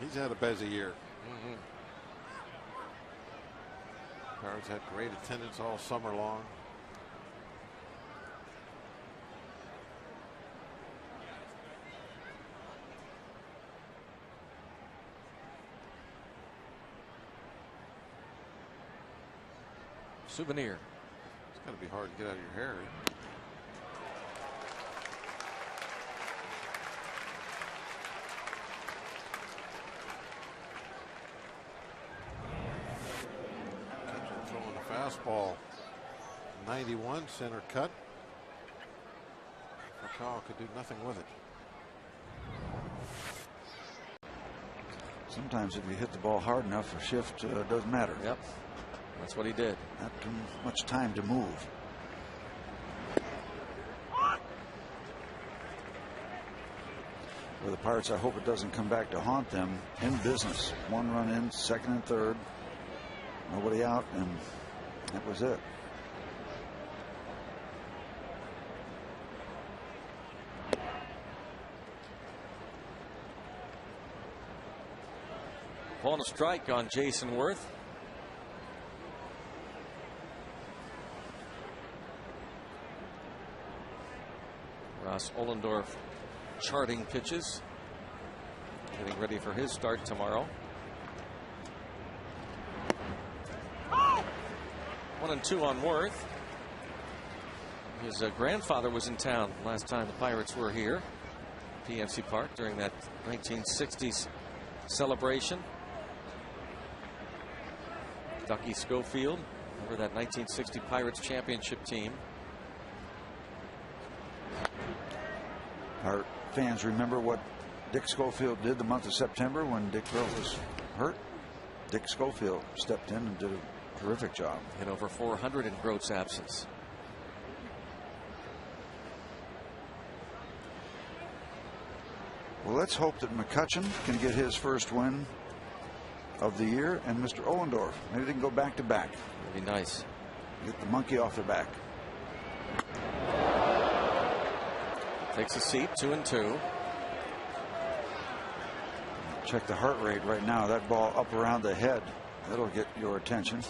B: He's had a busy year. Pirates had great attendance all summer long.
A: Souvenir.
B: It's got to be hard to get out of your hair. Throwing a fastball. 91 center cut. Furcal could do nothing with it.
N: Sometimes if you hit the ball hard enough, a shift doesn't matter.
A: Yep. That's what he did.
N: Not too much time to move. For the Pirates, I hope it doesn't come back to haunt them in business. 1 run in, 2nd and 3rd. Nobody out, and that was it.
A: Pulling a strike on Jason Worth. Ross Ollendorf charting pitches, getting ready for his start tomorrow. 1-2 on Worth. His grandfather was in town last time the Pirates were here, PNC Park, during that 1960s celebration. Ducky Schofield, remember that 1960 Pirates championship team.
N: Our fans remember what Dick Schofield did the month of September when Dick Groat was hurt. Dick Schofield stepped in and did a terrific job.
A: Hit over 400 in Groat's absence.
N: Well, let's hope that McCutchen can get his first win of the year, and Mr. Ollendorf. Maybe they can go back to back.
A: That'd be nice.
N: Get the monkey off their back.
A: Takes a seat, 2-2.
N: Check the heart rate right now. That ball up around the head. That'll get your attention.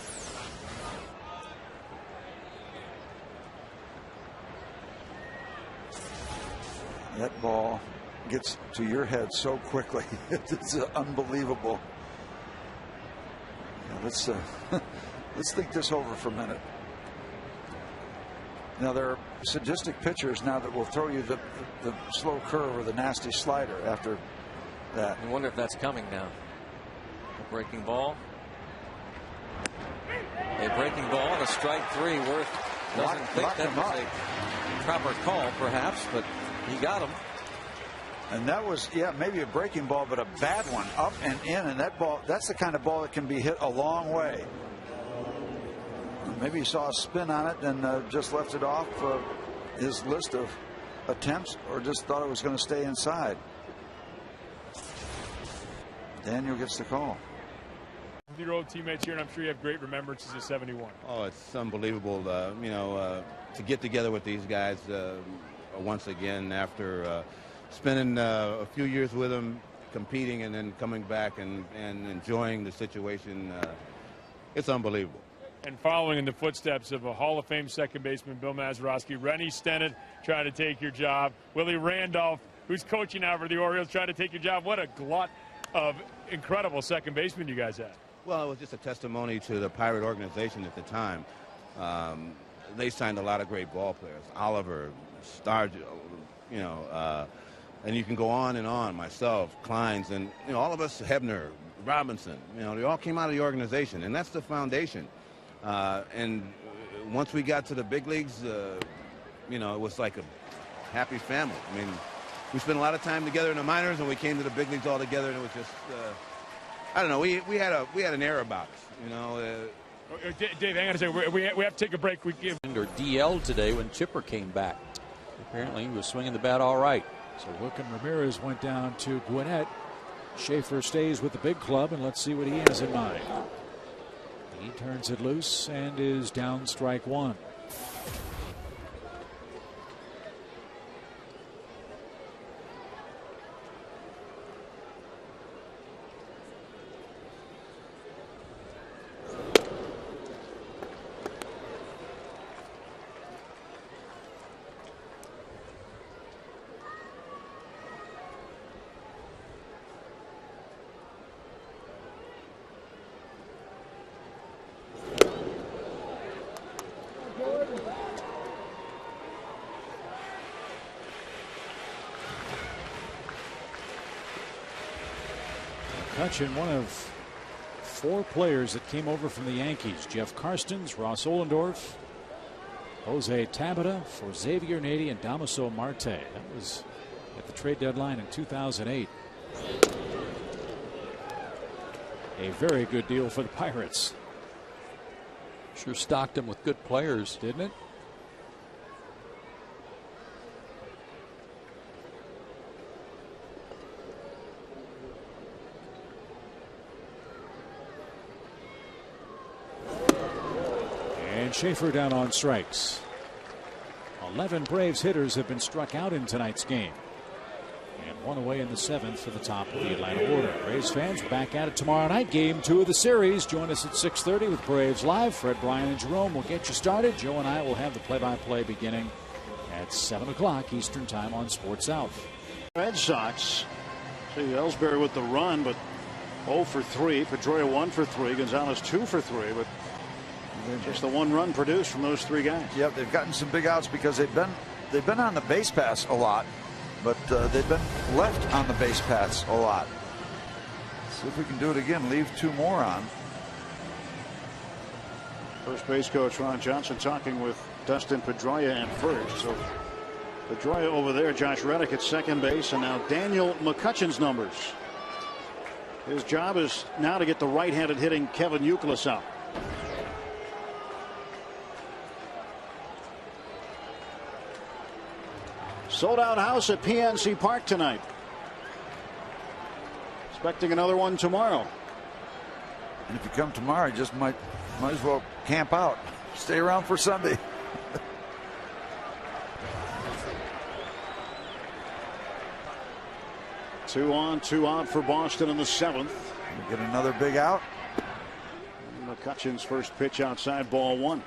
N: That ball gets to your head so quickly. It's unbelievable. Let's think this over for a minute. Now, there are sadistic pitchers now that will throw you the slow curve or the nasty slider after that.
A: I wonder if that's coming now. A breaking ball. A breaking ball and a strike 3. Worth doesn't think that was a proper call, perhaps, but he got him.
N: And that was, maybe a breaking ball, but a bad one, up and in. And that ball, that's the kind of ball that can be hit a long way. Maybe he saw a spin on it and just left it off his list of attempts, or just thought it was going to stay inside. Daniel gets the call.
F: With your old teammates here, and I'm sure you have great remembrances of 71.
U: Oh, it's unbelievable, to get together with these guys once again after spending a few years with them, competing, and then coming back and enjoying the situation. It's unbelievable.
F: And following in the footsteps of a Hall of Fame second baseman, Bill Mazeroski, Rennie Stennett trying to take your job, Willie Randolph, who's coaching now for the Orioles, trying to take your job. What a glut of incredible second basemen you guys had.
U: Well, it was just a testimony to the Pirate organization at the time. They signed a lot of great ball players. Oliver, Stargell, and you can go on and on. Myself, Kleins, and all of us, Hebner, Robinson. They all came out of the organization, and that's the foundation. And once we got to the big leagues, it was like a happy family. I mean, we spent a lot of time together in the minors, and we came to the big leagues all together, and it was just. I don't know. We had an air about us,
F: Dave, hang on a second. We have to take a break. We give
H: or DL today when Chipper came back. Apparently, he was swinging the bat all right.
W: So Wilkin Ramirez went down to Gwinnett. Schaefer stays with the big club, and let's see what he has in mind. He turns it loose and is down strike 1. McCutchen, one of 4 players that came over from the Yankees. Jeff Karstens, Ross Ollendorf, Jose Tabata for Xavier Nady, and Damaso Marte. That was at the trade deadline in 2008. A very good deal for the Pirates.
H: Sure stocked him with good players, didn't it?
W: Schaefer down on strikes. 11 Braves hitters have been struck out in tonight's game. And 1 away in the 7th for the top of the Atlanta order. Braves fans back at it tomorrow night. Game 2 of the series. Join us at 6:30 with Braves Live. Fred, Brian, and Jerome will get you started. Joe and I will have the play-by-play beginning at 7 o'clock Eastern Time on Sports South.
I: Red Sox. See Ellsbury with the run, but 0 for 3. Pedroia 1 for 3. Gonzalez 2 for 3. But just the 1 run produced from those 3 guys.
N: Yep, they've gotten some big outs because they've been on the base paths a lot, but they've been left on the base paths a lot. See if we can do it again. Leave 2 more on.
I: First base coach Ron Johnson talking with Dustin Pedroia at first. So Pedroia over there, Josh Reddick at second base, and now Daniel McCutchen's numbers. His job is now to get the right-handed hitting Kevin Youkilis out. Sold out house at PNC Park tonight. Expecting another one tomorrow.
N: And if you come tomorrow, you just might as well camp out. Stay around for Sunday.
I: Two on, 2 out for Boston in the 7th.
N: We get another big out.
I: McCutchen's first pitch outside, ball 1.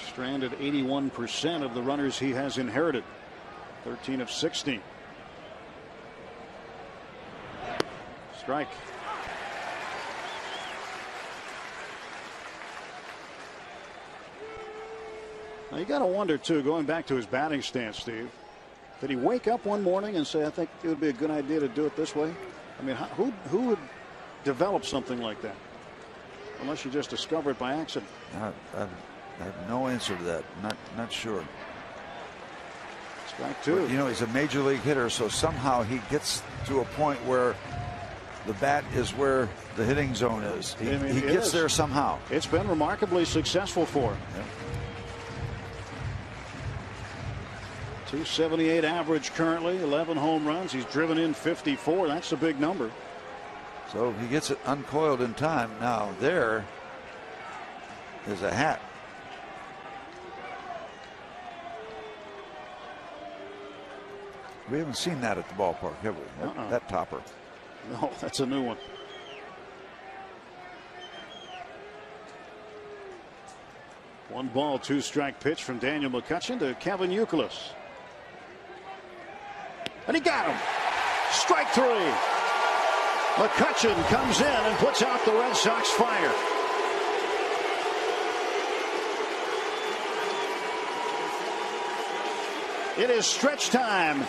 I: stranded 81% of the runners he has inherited. 13 of 16. Strike. Now you got to wonder too, going back to his batting stance, Steve, did he wake up one morning and say, I think it would be a good idea to do it this way? I mean, who would develop something like that unless you just discover it by accident?
N: I have no answer to that. Not sure.
I: Strike two.
N: But, you know, he's a major league hitter, so somehow he gets to a point where the bat is where the hitting zone is. He gets there somehow.
I: It's been remarkably successful for him.
N: Yeah.
I: 278 average currently, 11 home runs. He's driven in 54. That's a big number.
N: So he gets it uncoiled in time. Now there is a hat. We haven't seen that at the ballpark, have we? That topper.
I: No, that's a new one. One ball, two strike pitch from Daniel McCutchen to Kevin Youkilis. And he got him. Strike three. McCutchen comes in and puts out the Red Sox fire. It is stretch time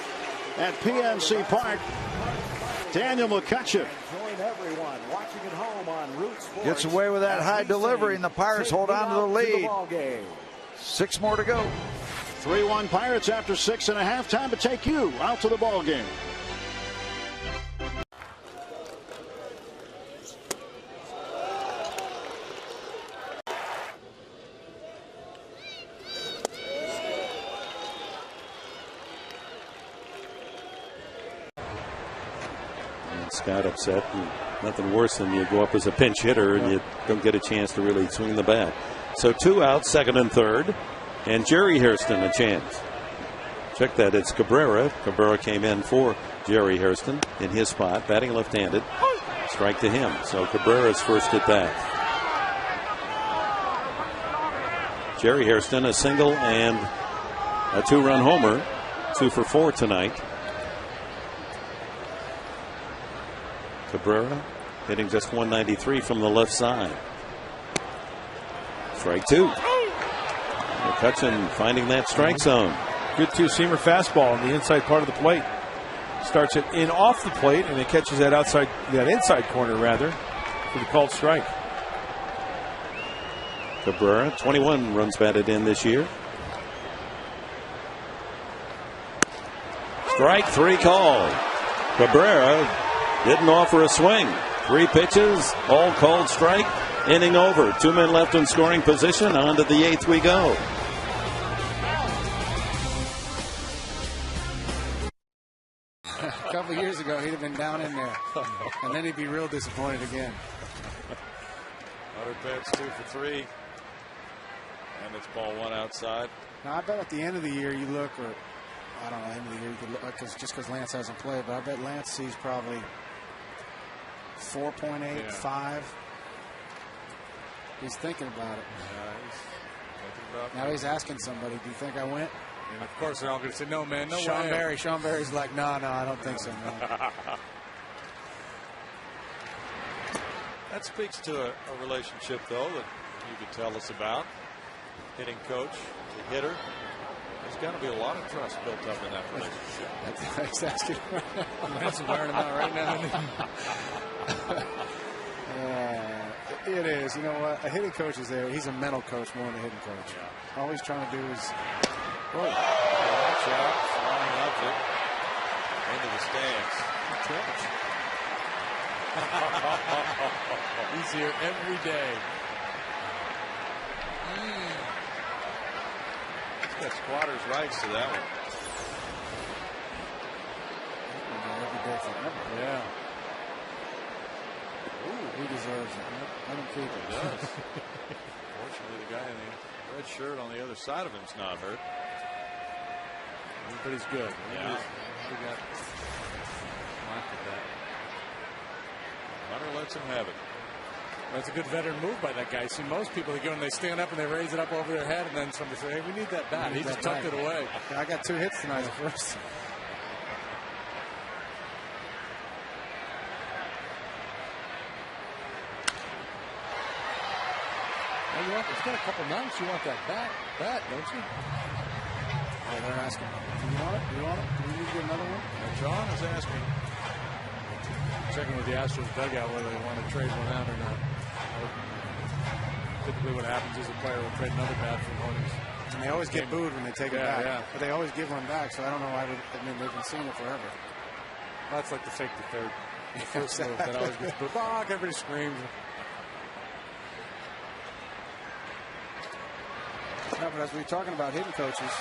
I: at PNC Park. Daniel McCutchen
N: Gets away with that high delivery, and the Pirates hold on to the lead. 6 more to go.
I: 3-1 Pirates after 6.5. Time to take you out to the ball game.
U: Scott upset. Nothing worse than you go up as a pinch hitter and you don't get a chance to really swing the bat. So 2 out, 2nd and 3rd. And Jerry Hairston a chance. Check that. It's Cabrera. Cabrera came in for Jerry Hairston in his spot, batting left-handed. Strike to him. So Cabrera's first at bat. Jerry Hairston a single and a 2-run homer. 2 for 4 tonight. Cabrera hitting just 193 from the left side. Strike 2. McCutchen finding that strike zone.
G: Good two-seamer fastball on the inside part of the plate. Starts it in off the plate, and it catches that inside corner rather, for the called strike.
U: Cabrera, 21 runs batted in this year. Strike 3 called. Cabrera didn't offer a swing. 3 pitches, all called strike. Inning over. 2 men left in scoring position. On to the 8th we go.
J: A couple years ago, he'd have been down in there, and then he'd be real disappointed again.
O: 100 pitch, 2 for 3, and it's ball 1 outside.
J: Now I bet at the end of the year you look, or I don't know, end of the year you could look, because Lance hasn't played, but I bet Lance sees probably 4.8, 5. He's thinking about it. Now he's asking somebody, do you think I went?
P: And of course they're all going to say, no, man, no
J: way.
P: way.
J: Sean Barry's like, no, I don't think so, man.
O: That speaks to a relationship, though, that you could tell us about. Hitting coach to hitter. There's got to be a lot of trust built up in that relationship.
J: That's asking right now.
P: That's wearing him out right now.
J: It is. You know what? A hitting coach is there. He's a mental coach more than a hitting coach. Yeah. All he's trying to do is.
O: Whoa. Watch out. Flying loves it. Into the stands.
P: He's here every day.
O: He's got squatter's rights to that one.
J: Every day forever.
P: Yeah.
J: Ooh, he deserves it. Let him keep it.
O: He does. Fortunately, the guy in the red shirt on the other side of him's not hurt.
P: But he's good.
O: Yeah.
P: He got
O: Hunter lets him have it.
P: That's a good veteran move by that guy. See, most people, they go and they stand up and they raise it up over their head, and then somebody say, hey, we need that bat. He just tucked it away.
J: I got 2 hits tonight at first.
P: It's got a couple months. You want that bat, don't you?
J: Oh, they're asking. Do you want it? Do you want it? Do we need to get another one?
G: John is asking.
P: Checking with the Astros dugout whether they want to trade one out or not. Typically what happens is a player will trade another bat for one.
J: And they always get booed when they take it back.
P: Yeah.
J: But they always give one back, so I don't know why. They've been seeing it forever.
P: That's like the fake to third. The first move that always gets booed. Everybody screams.
J: No, but as we were talking about hitting coaches.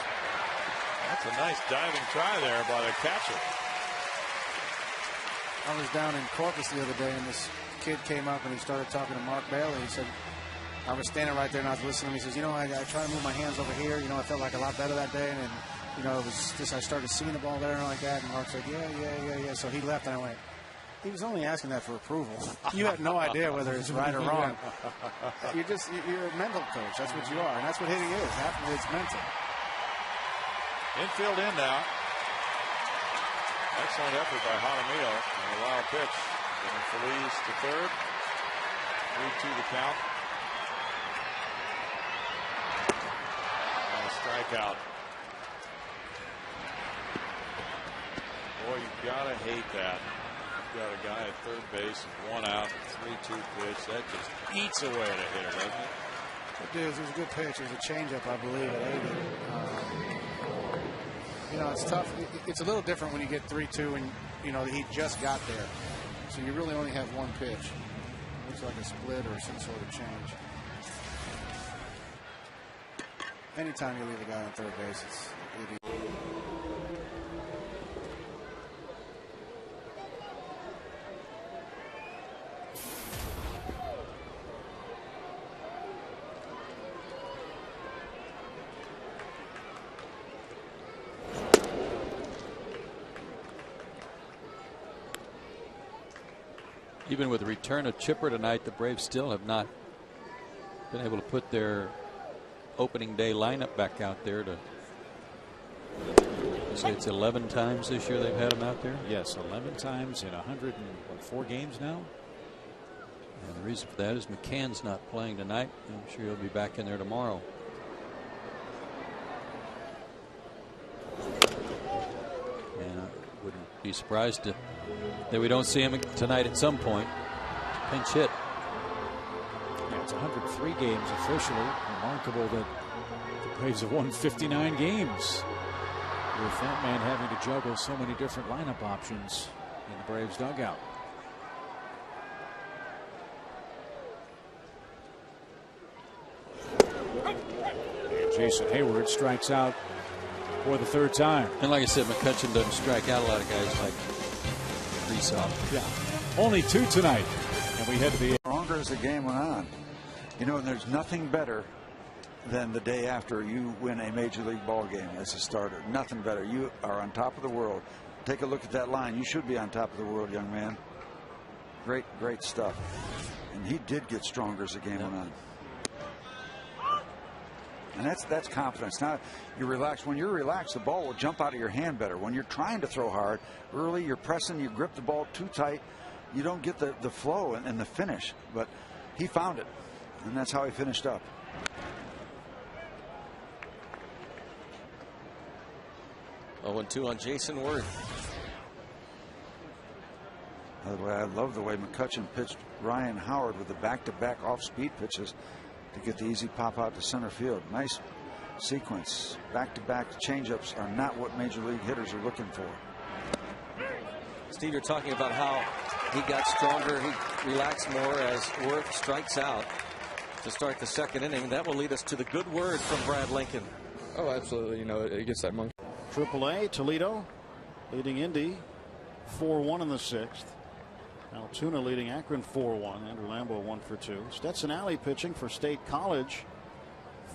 O: That's a nice diving try there by the catcher.
J: I was down in Corpus the other day, and this kid came up and he started talking to Mark Bailey. He said, I was standing right there and I was listening. He says, you know, I try to move my hands over here. You know, I felt like a lot better that day. And you know, it was just, I started seeing the ball there and like that. And Mark said, yeah. So he left and I went, he was only asking that for approval. You have no idea whether it's right or wrong. You're a mental coach. That's what you are. And that's what hitting is. Half of it's mental.
O: Infield in now. Excellent effort by Jaramillo. And a wild pitch. Getting Feliz to third. 3-2 the count. And a strikeout. Boy, you've got to hate that. You've got a guy at third base and 1 out, 3-2 pitch. That just eats away at a hitter, doesn't it?
J: It is. It was a good pitch. It was a changeup, I believe, at 80. You know, it's tough. It's a little different when you get 3-2 and, you know, he just got there. So you really only have one pitch. Looks like a split or some sort of change. Anytime you leave a guy on third base, it's
H: Even with the return of Chipper tonight, the Braves still have not been able to put their opening day lineup back out there. To say it's 11 times this year they've had him out there.
W: Yes, 11 times in 104 games now.
H: And the reason for that is McCann's not playing tonight. I'm sure he'll be back in there tomorrow. And I wouldn't be surprised that we don't see him tonight at some point. Pinch hit.
W: Yeah, it's 103 games officially. Remarkable that the Braves have won 59 games with that man having to juggle so many different lineup options in the Braves dugout. And Jason Hayward strikes out for the third time.
H: And like I said, McCutchen doesn't strike out a lot of guys like Reesop.
W: Yeah, only 2 tonight. And we head to the
N: stronger as the game went on. You know, and there's nothing better than the day after you win a major league ball game as a starter. Nothing better. You are on top of the world. Take a look at that line. You should be on top of the world, young man. Great stuff. And he did get stronger as the game went on. And that's confidence. Now you're relaxed. When you're relaxed, the ball will jump out of your hand better. When you're trying to throw hard, early, you're pressing, you grip the ball too tight, you don't get the flow and the finish. But he found it, and that's how he finished up.
A: Oh, 2 on Jason Worth.
N: By the way, I love the way McCutchen pitched Ryan Howard with the back-to-back off-speed pitches to get the easy pop out to center field. Nice sequence. Back-to-back changeups are not what major league hitters are looking for.
A: Steve, you're talking about how he got stronger, he relaxed more as Worth strikes out to start the second inning. That will lead us to the good word from Brad Lincoln.
M: Oh, absolutely. You know, it gets that monkey.
I: AAA, Toledo leading Indy 4-1 in the 6th. Altoona leading Akron 4-1. Andrew Lambeau 1 for 2. Stetson Alley pitching for State College.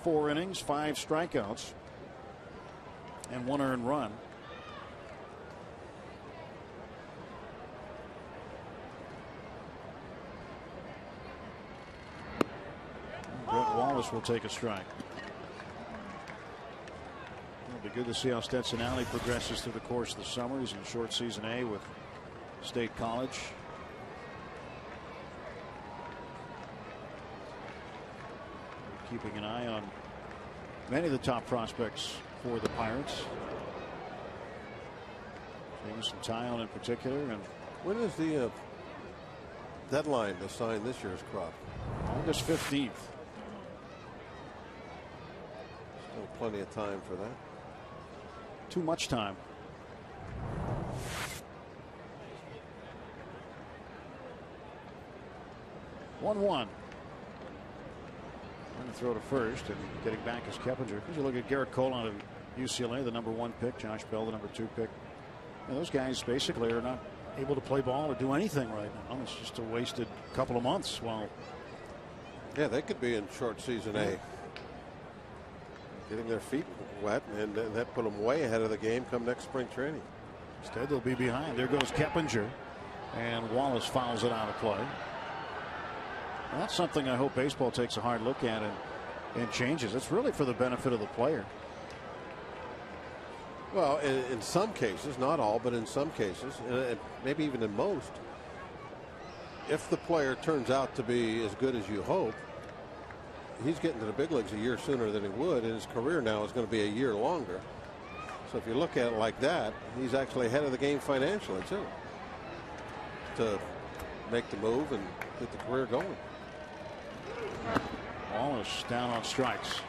I: 4 innings, 5 strikeouts, and 1 earned run. Wallace will take a strike. It'll be good to see how Stetson Alley progresses through the course of the summer. He's in short season A with State College. Keeping an eye on many of the top prospects for the Pirates. Jameson Tyon in particular. And
B: when is the deadline to sign this year's crop?
I: August 15th.
B: Still plenty of time for that.
I: Too much time. One. Trying to throw to first, and getting back is Keppinger. As you look at Garrett Cole out of UCLA, the #1 pick, Josh Bell, the #2 pick. And those guys basically are not able to play ball or do anything right now. It's just a wasted couple of months. Well,
B: yeah, they could be in short season A, getting their feet wet, and that put them way ahead of the game come next spring training.
I: Instead, they'll be behind. There goes Keppinger, and Wallace fouls it out of play. Well, that's something I hope baseball takes a hard look at and changes. It's really for the benefit of the player.
B: Well, in some cases, not all, but in some cases, and maybe even in most, if the player turns out to be as good as you hope, he's getting to the big leagues a year sooner than he would, and his career now is going to be a year longer. So if you look at it like that, he's actually ahead of the game financially, too, to make the move and get the career going.
I: Wallace down on strikes.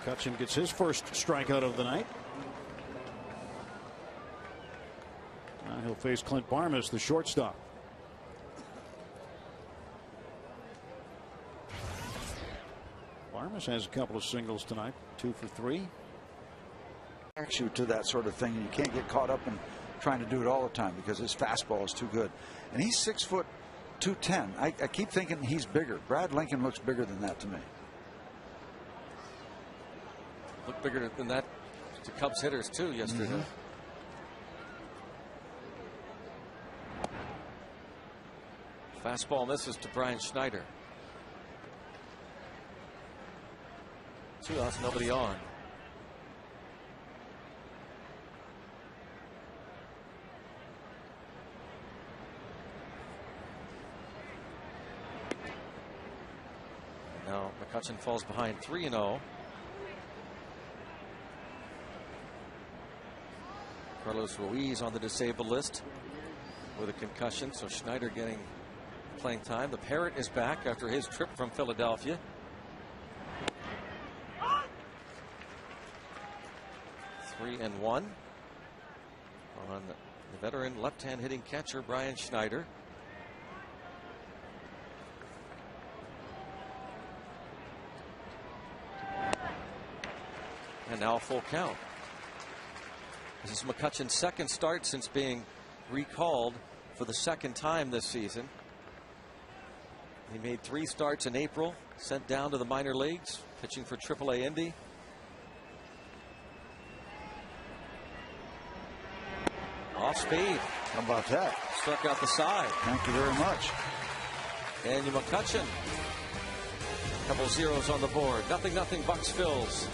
I: McCutchen gets his first strikeout of the night. Now he'll face Clint Barmas, the shortstop. Barmas has a couple of singles tonight, 2 for 3.
C: You to that sort of thing, and you can't get caught up in trying to do it all the time because his fastball is too good. And he's 6 foot 210. I keep thinking he's bigger. Brad Lincoln looks bigger than that to me.
A: Looked bigger than that to Cubs hitters too yesterday. Fastball misses to Brian Schneider. 2 outs, nobody on. Now McCutchen falls behind 3-0. Carlos Ruiz on the disabled list with a concussion, so Schneider getting playing time. The Parrot is back after his trip from Philadelphia. Three and 1 on the veteran left-hand hitting catcher Brian Schneider. And now a full count. This is McCutchen's second start since being recalled for the second time this season. He made 3 starts in April, sent down to the minor leagues, pitching for AAA Indy. Off speed.
C: How about that?
A: Struck out the side.
C: Thank you very much.
A: Daniel McCutchen. A couple zeros on the board. 0-0 Bucks Phils.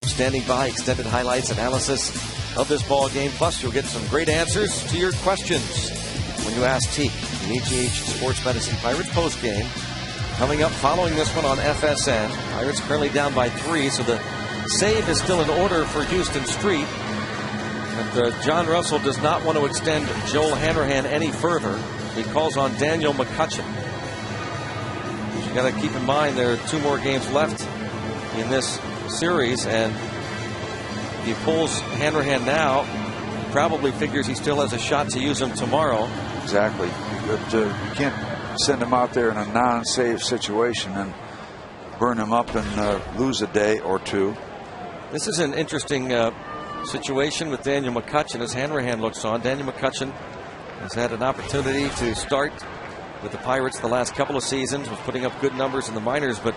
A: Standing by, extended highlights, analysis of this ball game. Plus, you'll get some great answers to your questions when you ask Teak. The HGH Sports Medicine Pirates postgame coming up following this one on FSN. Pirates currently down by 3, so the save is still in order for Houston Street. But John Russell does not want to extend Joel Hanrahan any further. He calls on Daniel McCutchen. You got to keep in mind there are 2 more games left in this series, and if he pulls Hanrahan now, probably figures he still has a shot to use him tomorrow.
N: Exactly. But you can't send him out there in a non-save situation and burn him up and lose a day or 2.
A: This is an interesting situation with Daniel McCutchen as Hanrahan looks on. Daniel McCutchen has had an opportunity to start with the Pirates the last couple of seasons, was putting up good numbers in the minors, but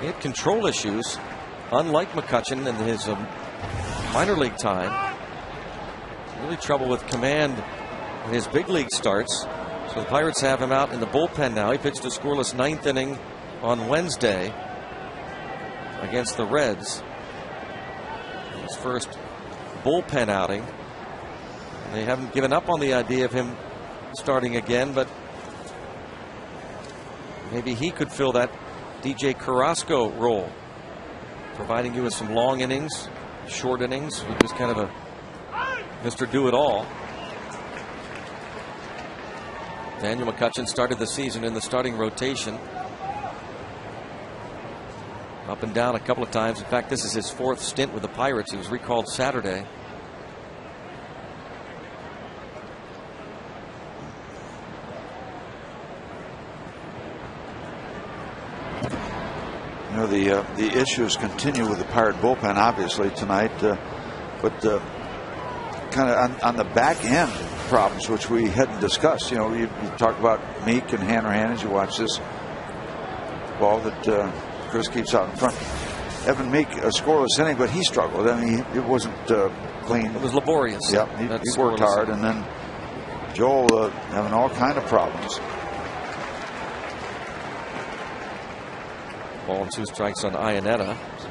A: he had control issues, unlike McCutchen in his minor league time. Really trouble with command in his big league starts. So the Pirates have him out in the bullpen now. He pitched a scoreless 9th inning on Wednesday against the Reds. His first bullpen outing. They haven't given up on the idea of him starting again, but maybe he could fill that DJ Carrasco role, providing you with some long innings, short innings. He was kind of a Mr. Do-It-All. Daniel McCutchen started the season in the starting rotation. Up and down a couple of times. In fact, this is his 4th stint with the Pirates. He was recalled Saturday.
N: You know, the issues continue with the Pirate bullpen, obviously, tonight. But kind of on the back end problems, which we hadn't discussed. You know, you talk about Meek and Hanrahan as you watch this ball that Chris keeps out in front. Evan Meek, a scoreless inning, but he struggled. I mean, it wasn't clean.
A: It was laborious.
N: Yeah, he worked hard. And then Joel having all kind of problems.
A: Ball and 2 strikes on Ionetta.
N: So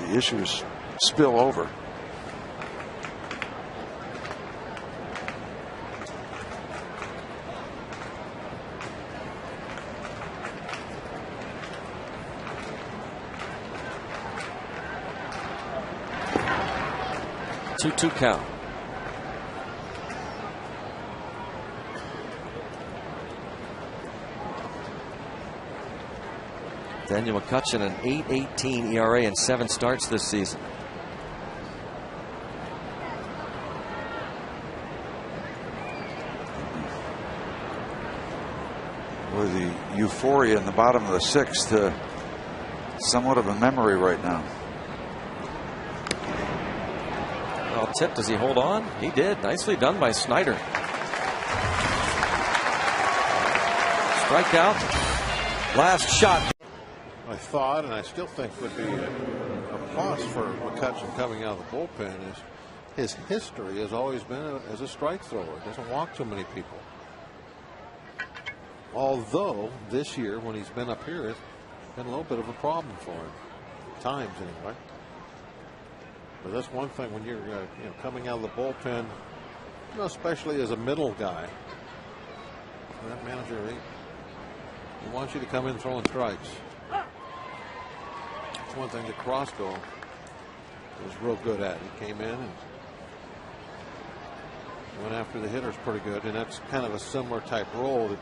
N: the issues spill over.
A: Two count. Daniel McCutchen, an 8.18 ERA in 7 starts this season.
N: With the euphoria in the bottom of the 6th, somewhat of a memory right now.
A: Well tipped. Does he hold on? He did. Nicely done by Snyder. Strikeout. Last shot.
B: I thought, and I still think would be a plus for McCutchen coming out of the bullpen, is his history has always been as a strike thrower. Doesn't walk too many people. Although this year, when he's been up here, it's been a little bit of a problem for him. At times, anyway. But that's one thing when you're coming out of the bullpen, especially as a middle guy. That manager, he wants you to come in throwing strikes. It's one thing that Carrasco was real good at. He came in and went after the hitters pretty good, and that's kind of a similar type role that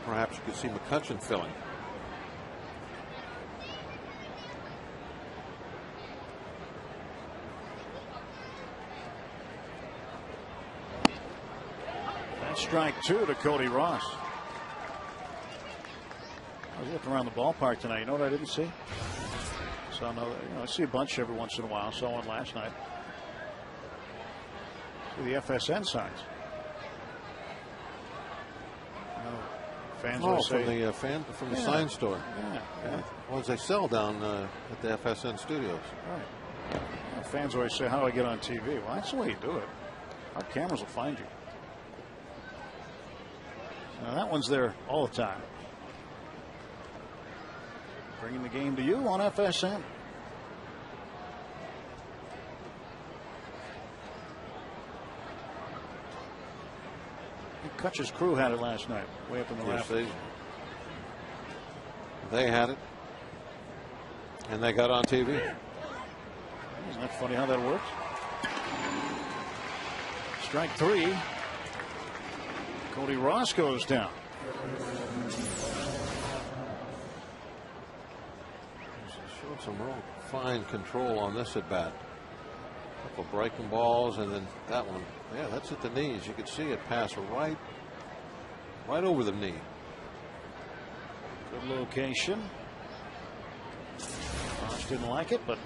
B: perhaps you could see McCutchen filling.
I: Strike 2 to Cody Ross. I was looking around the ballpark tonight. You know what I didn't see? So I see a bunch every once in a while. Saw one last night. See the FSN signs. Fans say,
B: from the sign store.
I: Yeah.
B: Ones they sell down at the FSN studios.
I: Right. Fans always say, "How do I get on TV?" Well, that's the way you do it. Our cameras will find you. Now that one's there all the time. Bringing the game to you on FSN. Kutch's crew had it last night, way up in the rafters.
B: They had it, and they got on TV.
I: Isn't that funny how that works? Strike 3. Cody Ross goes down.
B: Showed some real fine control on this at bat. A couple breaking balls, and then that one. Yeah, that's at the knees. You could see it pass right over the knee.
I: Good location. Ross didn't like it, but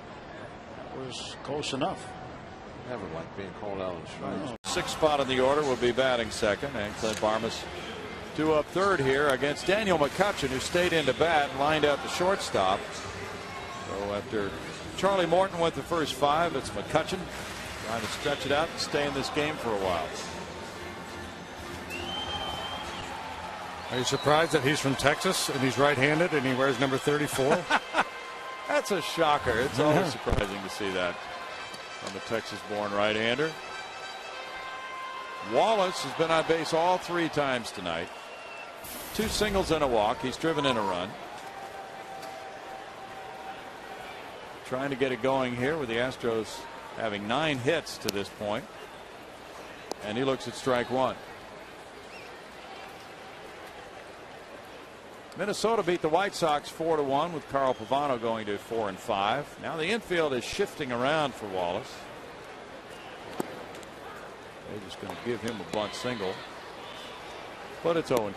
I: that was close enough.
B: Never liked being called out on strikes.
R: Sixth spot in the order will be batting second, and Clint Barmas due up third here against Daniel McCutchen, who stayed into bat and lined out the shortstop. So after Charlie Morton went the first 5, it's McCutchen trying to stretch it out and stay in this game for a while.
P: Are you surprised that he's from Texas and he's right-handed and he wears number 34?
R: That's a shocker. It's always surprising to see that from a Texas-born right-hander. Wallace has been on base all 3 times tonight. 2 singles and a walk. He's driven in a run. Trying to get it going here with the Astros having 9 hits to this point. And he looks at strike 1. Minnesota beat the White Sox 4-1 with Carl Pavano going to 4-5. Now the infield is shifting around for Wallace. They're just going to give him a bunt single. But it's 0-2.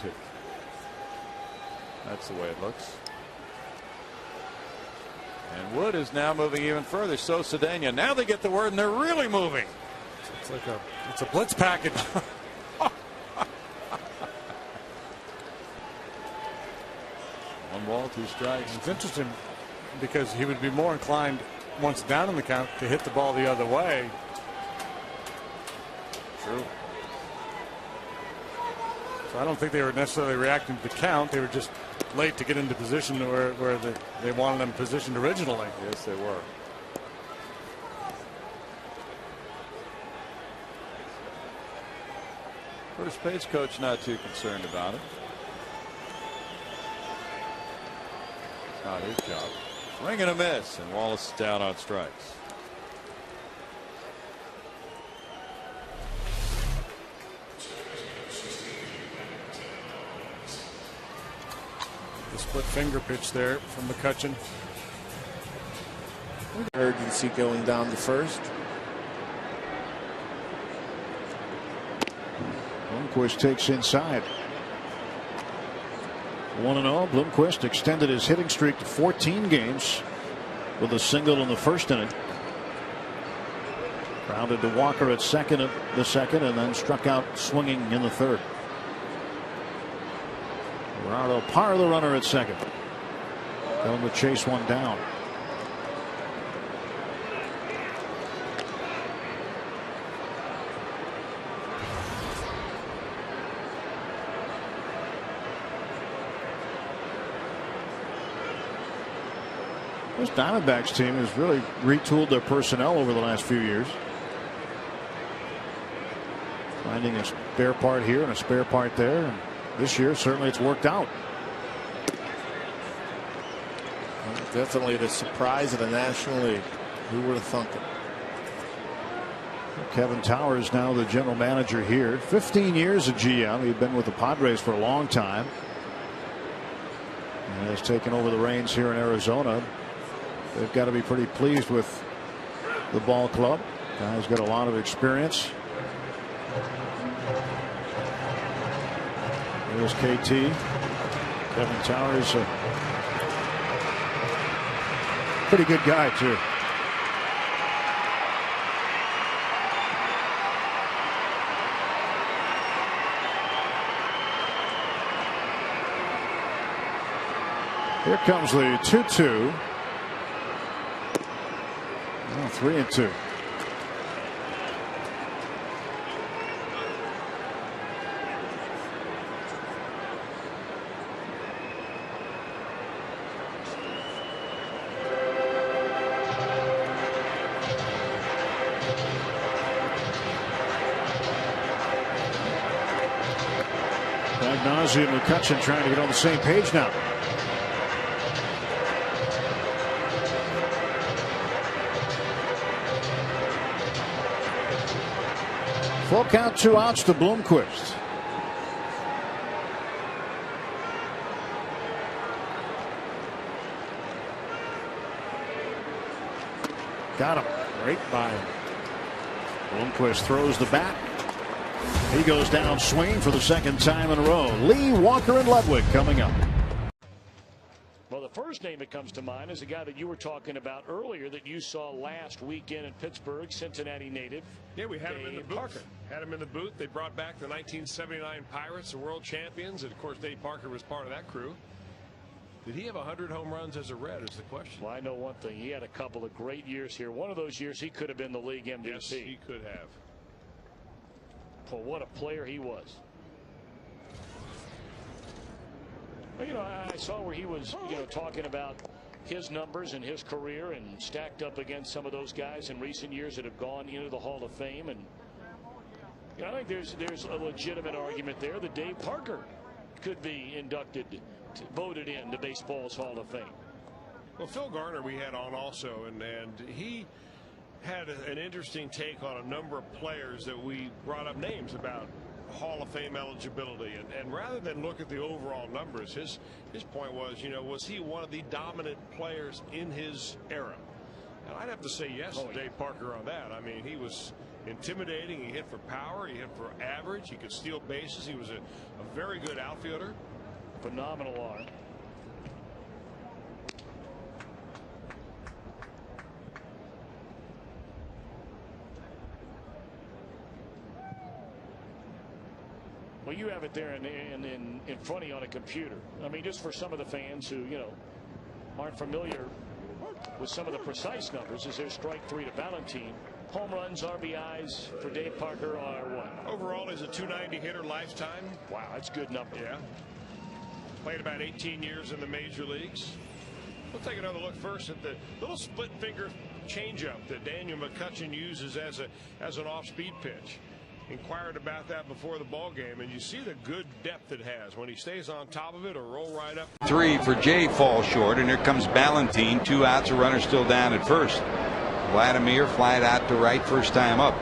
R: That's the way it looks. And Wood is now moving even further. So Cedeno. Now they get the word and they're really moving.
P: It's a blitz package.
R: 1 ball, 2 strikes.
P: It's interesting because he would be more inclined once down in the count to hit the ball the other way.
R: True.
P: So I don't think they were necessarily reacting to the count. They were just late to get into position where they wanted them positioned originally.
R: Yes, they were. First base coach not too concerned about it. It's not his job. Swing and a miss, and Wallace is down on strikes.
P: The split finger pitch there from McCutchen.
K: Urgency going down the first.
W: Blomquist takes inside. 1-0. Blomquist extended his hitting streak to 14 games with a single in the first inning. Grounded to Walker at second and then struck out swinging in the third. Gerardo Parr, the runner at second. Going to chase one down. This Diamondbacks team has really retooled their personnel over the last few years. Finding a spare part here and a spare part there. And this year, certainly it's worked out.
K: Well, definitely the surprise of the National League. Who would have thunk it?
W: Kevin Towers now the general manager here. 15 years at GM. He'd been with the Padres for a long time. And has taken over the reins here in Arizona. They've got to be pretty pleased with the ball club. Guy's got a lot of experience. There's KT. Kevin Towers, a pretty good guy too. Here comes the 2-2. 3-2. Magnozzi and McCutchen trying to get on the same page now. Full count, 2 outs to Blomquist. Got him. Great by him. Blomquist throws the bat. He goes down swinging for the second time in a row. Lee, Walker, and Ludwig coming up.
Q: Well, the first name that comes to mind is a guy that you were talking about earlier that you saw last weekend in Pittsburgh, Cincinnati native.
D: Yeah, we had him in the booth. Had him in the booth. They brought back the 1979 Pirates, the world champions, and of course Dave Parker was part of that crew. Did he have 100 home runs as a Red is the question.
Q: Well, I know one thing. He had a couple of great years here. One of those years he could have been the league MVP.
D: Yes, he could have.
Q: Well, what a player he was. You know, I saw where he was, talking about his numbers and his career and stacked up against some of those guys in recent years that have gone into the Hall of Fame. And I think there's a legitimate argument there that Dave Parker could be voted into baseball's Hall of Fame.
D: Well, Phil Garner we had on also, and he had an interesting take on a number of players that we brought up names about Hall of Fame eligibility, and rather than look at the overall numbers, his point was, was he one of the dominant players in his era? And I'd have to say yes to Dave Parker on that. I mean, he was intimidating. He hit for power. He hit for average. He could steal bases. He was a very good outfielder.
Q: Phenomenal arm. Well, you have it there in front of you on a computer. I mean, just for some of the fans who, aren't familiar with some of the precise numbers, is there's strike 3 to Valentine. Home runs, RBIs for Dave Parker are what?
D: Overall, he's a .290 hitter lifetime.
Q: Wow, that's a good number.
D: Yeah. Played about 18 years in the major leagues. We'll take another look first at the little split finger changeup that Daniel McCutchen uses as an off-speed pitch. Inquired about that before the ball game, and you see the good depth it has when he stays on top of it or roll right up.
R: 3 for Jay falls short, and here comes Valentine. 2 outs, a runner still down at first. Vladimir flied out to right first time up.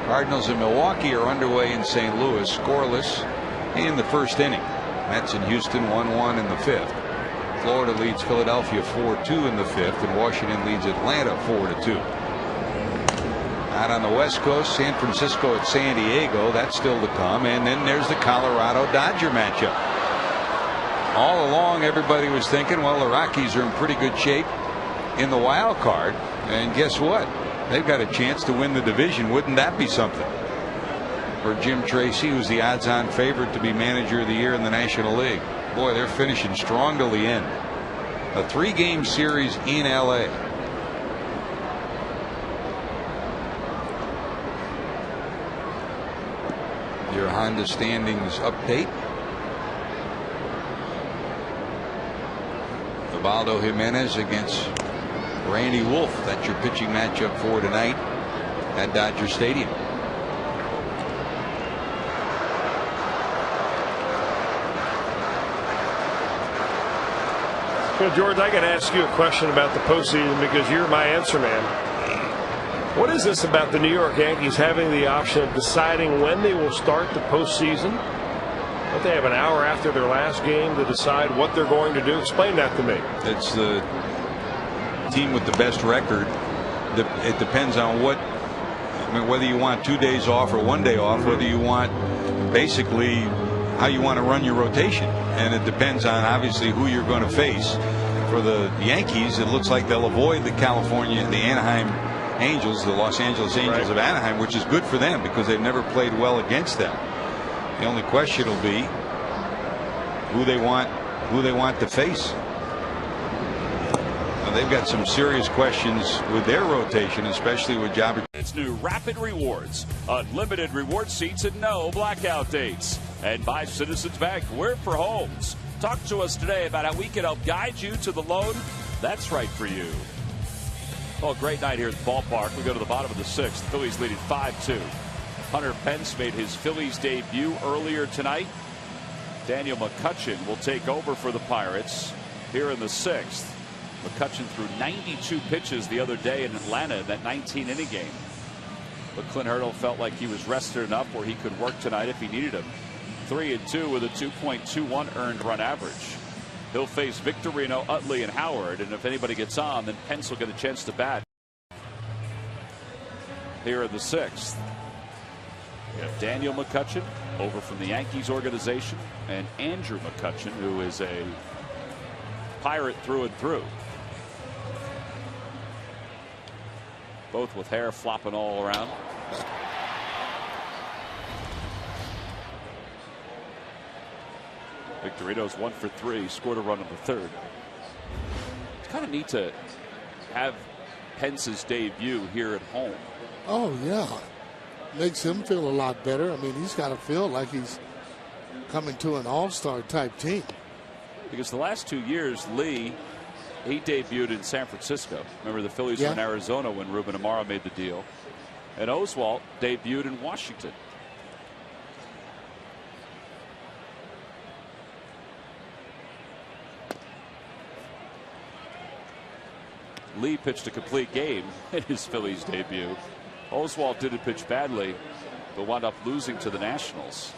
R: Cardinals in Milwaukee are underway in St. Louis, scoreless in the first inning. Mets in Houston 1-1 in the 5th. Florida leads Philadelphia 4-2 in the 5th, and Washington leads Atlanta 4-2. Out on the West Coast, San Francisco at San Diego, that's still to come. And then there's the Colorado Dodger matchup. All along, everybody was thinking, well, the Rockies are in pretty good shape in the wild card, and guess what? They've got a chance to win the division. Wouldn't that be something? For Jim Tracy, who's the odds-on favorite to be manager of the year in the National League. Boy, they're finishing strong till the end. A 3-game series in L.A. Your Honda standings update. Ubaldo Jimenez against Randy Wolf. That's your pitching matchup for tonight at Dodger Stadium.
D: George, I got to ask you a question about the postseason because you're my answer man. What is this about the New York Yankees having the option of deciding when they will start the postseason? Don't they have an hour after their last game to decide what they're going to do? Explain that to me.
R: It's the team with the best record. It depends on what, whether you want 2 days off or 1 day off, whether you want basically how you want to run your rotation. And it depends on obviously who you're going to face. For the Yankees, it looks like they'll avoid the Anaheim Angels, the Los Angeles Angels of Anaheim, which is good for them because they've never played well against them. The only question will be who they want to face. Now, they've got some serious questions with their rotation, especially with Jobber.
L: It's new Rapid Rewards, unlimited reward seats and no blackout dates. And by Citizens Bank, we're for homes. Talk to us today about how we can help guide you to the loan that's right for you. Well, great night here at the ballpark. We go to the bottom of the 6th. Phillies leading 5-2. Hunter Pence made his Phillies debut earlier tonight. Daniel McCutchen will take over for the Pirates here in the 6th. McCutchen threw 92 pitches the other day in Atlanta in that 19-inning game. But Clint Hurdle felt like he was rested enough where he could work tonight if he needed him. 3-2 with a 2.21 earned run average. He'll face Victorino, Utley, and Howard, and if anybody gets on, then Pence will get a chance to bat here in the 6th. We have Daniel McCutchen over from the Yankees organization, and Andrew McCutchen, who is a Pirate through and through. Both with hair flopping all around. Victorino's 1 for 3, scored a run in the 3rd. It's kind of neat to have Pence's debut here at home.
S: Oh, yeah. Makes him feel a lot better. I mean, he's got to feel like he's coming to an all-star type team.
L: Because the last 2 years, Lee, he debuted in San Francisco. Remember, the Phillies were in Arizona when Ruben Amaro made the deal. And Oswalt debuted in Washington. Lee pitched a complete game in his Phillies debut. Oswalt didn't pitch badly, but wound up losing to the Nationals.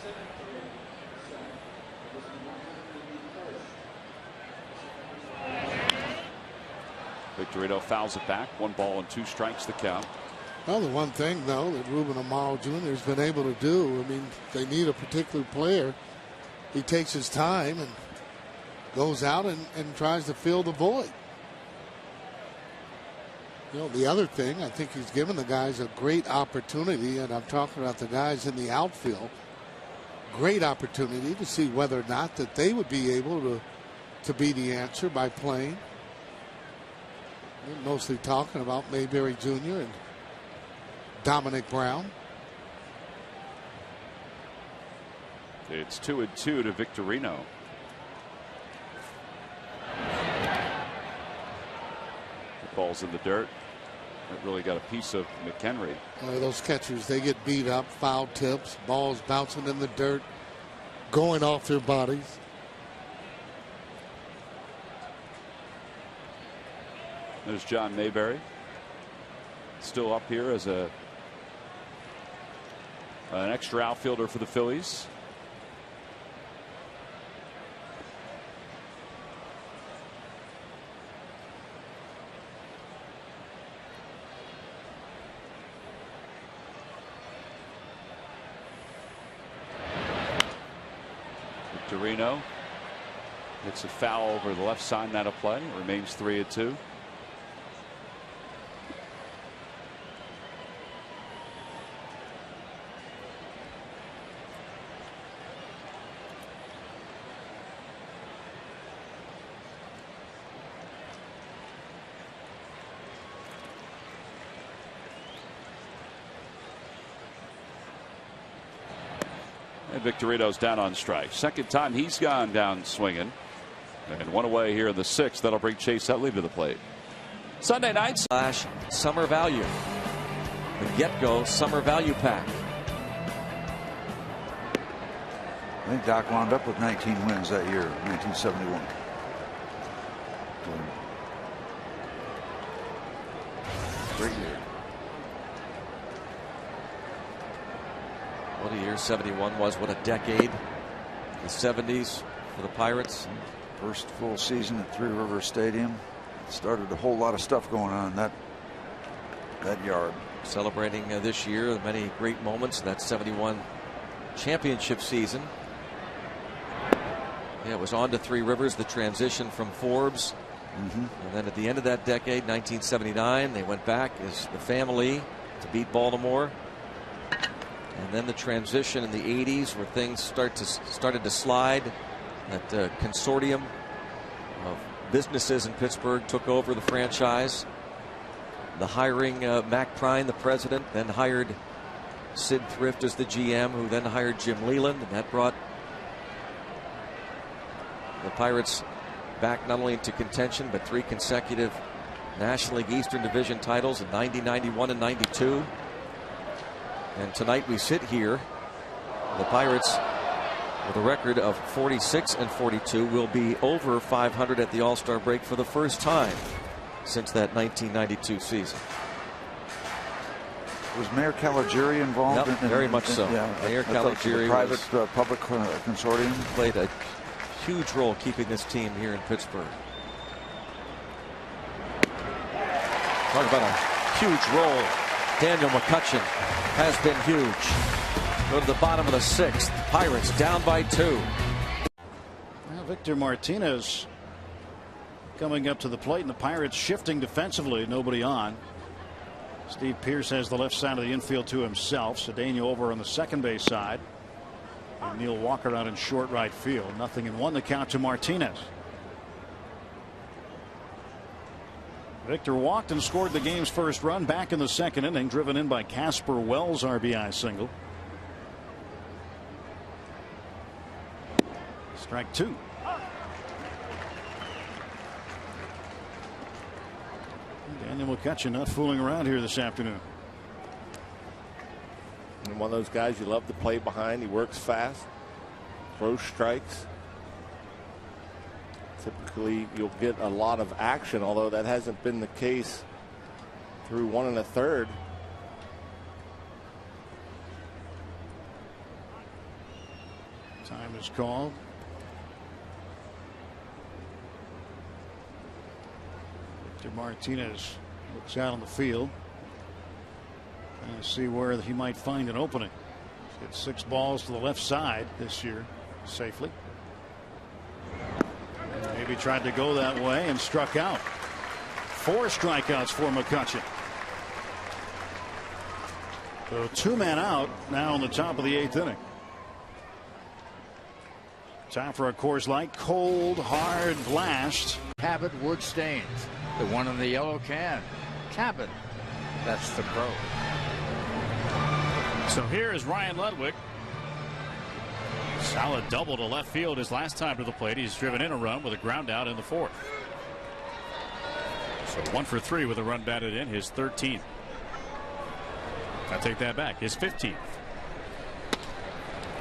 L: Victorino fouls it back. 1 ball and 2 strikes the count.
S: Well, the one thing, though, that Ruben Amaro Jr. has been able to do, I mean, they need a particular player. He takes his time and goes out and tries to fill the void. You know, the other thing, I think he's given the guys a great opportunity, and I'm talking about the guys in the outfield, great opportunity to see whether or not that they would be able to be the answer by playing. We're mostly talking about Mayberry Jr. and Dominic Brown.
L: It's 2-2 to Victorino. The ball's in the dirt. It really got a piece of McHenry.
S: Those catchers, they get beat up, foul tips, balls bouncing in the dirt, going off their bodies.
L: There's John Mayberry, still up here as an extra outfielder for the Phillies. Victorino hits a foul over the left side, not a play. It remains 3-2. And Victorino's down on strike. Second time he's gone down swinging. And 1 away here in the 6th. That'll bring Chase Utley to the plate. Sunday nights.
A: Summer value. The get-go summer value pack.
N: I think Doc wound up with 19 wins that year, 1971. Great year.
A: What a year 71 was. What a decade. The 70s for the Pirates.
N: First full season at Three River Stadium. Started a whole lot of stuff going on in that yard.
A: Celebrating this year the many great moments in that 71 championship season. Yeah, it was on to Three Rivers, the transition from Forbes. And then at the end of that decade, 1979, they went back as the family to beat Baltimore. And then the transition in the 80s where things started to slide. That consortium of businesses in Pittsburgh took over the franchise. The hiring Mac Prine, the president, then hired Sid Thrift as the GM, who then hired Jim Leland, and that brought the Pirates back not only into contention but 3 consecutive National League Eastern Division titles in 90, 91, and 92. And tonight we sit here. The Pirates, with a record of 46-42, will be over 500 at the All-Star break for the first time since that 1992 season.
N: Was Mayor Caligiuri involved?
A: Yep, very much so.
N: Yeah,
A: Mayor Caligiuri,
N: private public consortium,
A: played a huge role keeping this team here in Pittsburgh. Talk about a huge role. Daniel McCutchen has been huge. Go to the bottom of the 6th. Pirates down by 2.
I: Well, Victor Martinez coming up to the plate, and the Pirates shifting defensively. Nobody on. Steve Pearce has the left side of the infield to himself. Cedeno over on the second base side. And Neil Walker out in short right field. 0-1 the count to Martinez. Victor walked and scored the game's first run back in the second inning, driven in by Casper Wells' RBI single. Strike two. Daniel McCutchen not fooling around here this afternoon.
K: And one of those guys you love to play behind. He works fast, throws strikes. Typically, you'll get a lot of action, although that hasn't been the case through 1 1/3.
I: Time is called. Victor Martinez looks out on the field and see where he might find an opening. He's hit 6 balls to the left side this year safely. Maybe tried to go that way and struck out. 4 strikeouts for McCutchen. So 2 men out now in the top of the 8th inning. Time for a Coors Light cold hard blast.
E: Cabot wood stains. The one in the yellow can. Cabot. That's the pro.
W: So here is Ryan Ludwig. Solid double to left field his last time to the plate. He's driven in a run with a ground out in the 4th. So 1 for 3 with a run batted in, his 13th. I take that back, his 15th.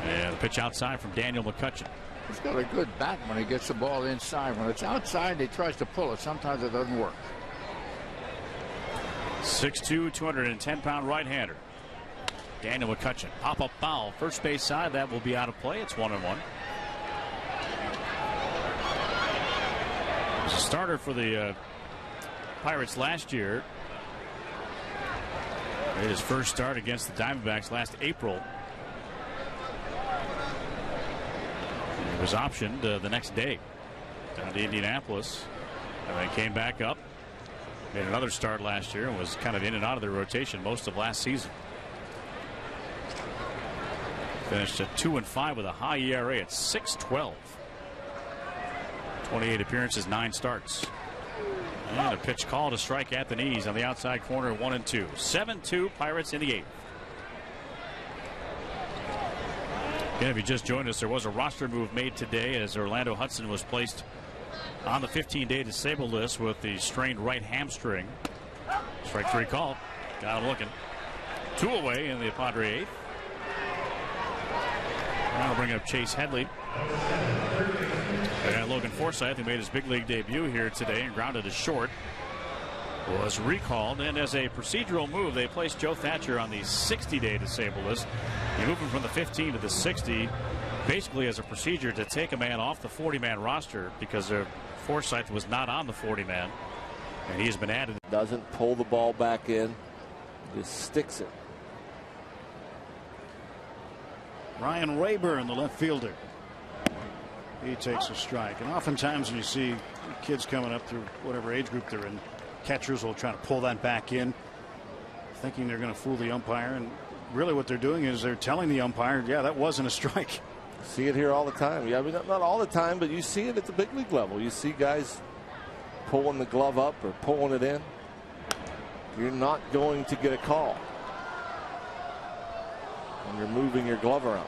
W: And the pitch outside from Daniel McCutchen.
E: He's got a good bat when he gets the ball inside. When it's outside, he tries to pull it. Sometimes it doesn't work.
W: 6'2", 210-pound right-hander. Daniel McCutchen. Pop-up foul. First base side. That will be out of play. It's 1-1. He was a starter for the Pirates last year. Made his first start against the Diamondbacks last April. He was optioned the next day down to Indianapolis. And then came back up. Made another start last year and was kind of in and out of the rotation most of last season. Finished at 2-5 with a high ERA at 6.12. 28 appearances, 9 starts. And a pitch call to strike at the knees on the outside corner, 1-2. 7-2 Pirates in the 8th. Again, if you just joined us, there was a roster move made today as Orlando Hudson was placed on the 15-day disabled list with the strained right hamstring. Strike 3 called. Got him looking. 2 away in the Padre 8th. Now bring up Chase Headley. And Logan Forsythe, who made his big league debut here today and grounded to short, was recalled. And as a procedural move, they placed Joe Thatcher on the 60-day disabled list. You move him from the 15 to the 60, basically as a procedure to take a man off the 40-man roster because Forsythe was not on the 40-man, and he has been added.
K: Doesn't pull the ball back in, just sticks it.
I: Ryan Rayburn, the left fielder. He takes a strike. And oftentimes when you see kids coming up through whatever age group they're in, catchers will try to pull that back in, thinking they're going to fool the umpire. And really what they're doing is they're telling the umpire, yeah, that wasn't a strike.
K: See it here all the time. Yeah, I mean, not all the time, but you see it at the big league level. You see guys pulling the glove up or pulling it in. You're not going to get a call when you're moving your glove around.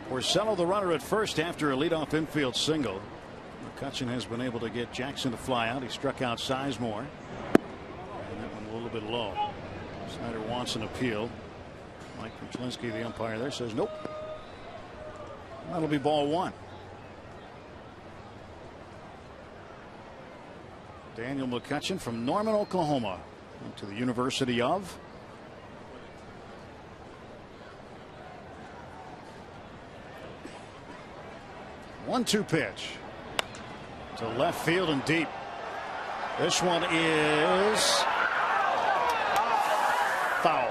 I: Porcello the runner at first after a leadoff infield single. McCutchen has been able to get Jackson to fly out. He struck out Sizemore. And that one a little bit low. Snyder wants an appeal. Mike Kutlinski, the umpire there, says nope. That'll be ball 1. Daniel McCutchen from Norman, Oklahoma, went to the University of. One-two pitch to left field and deep. This one is foul.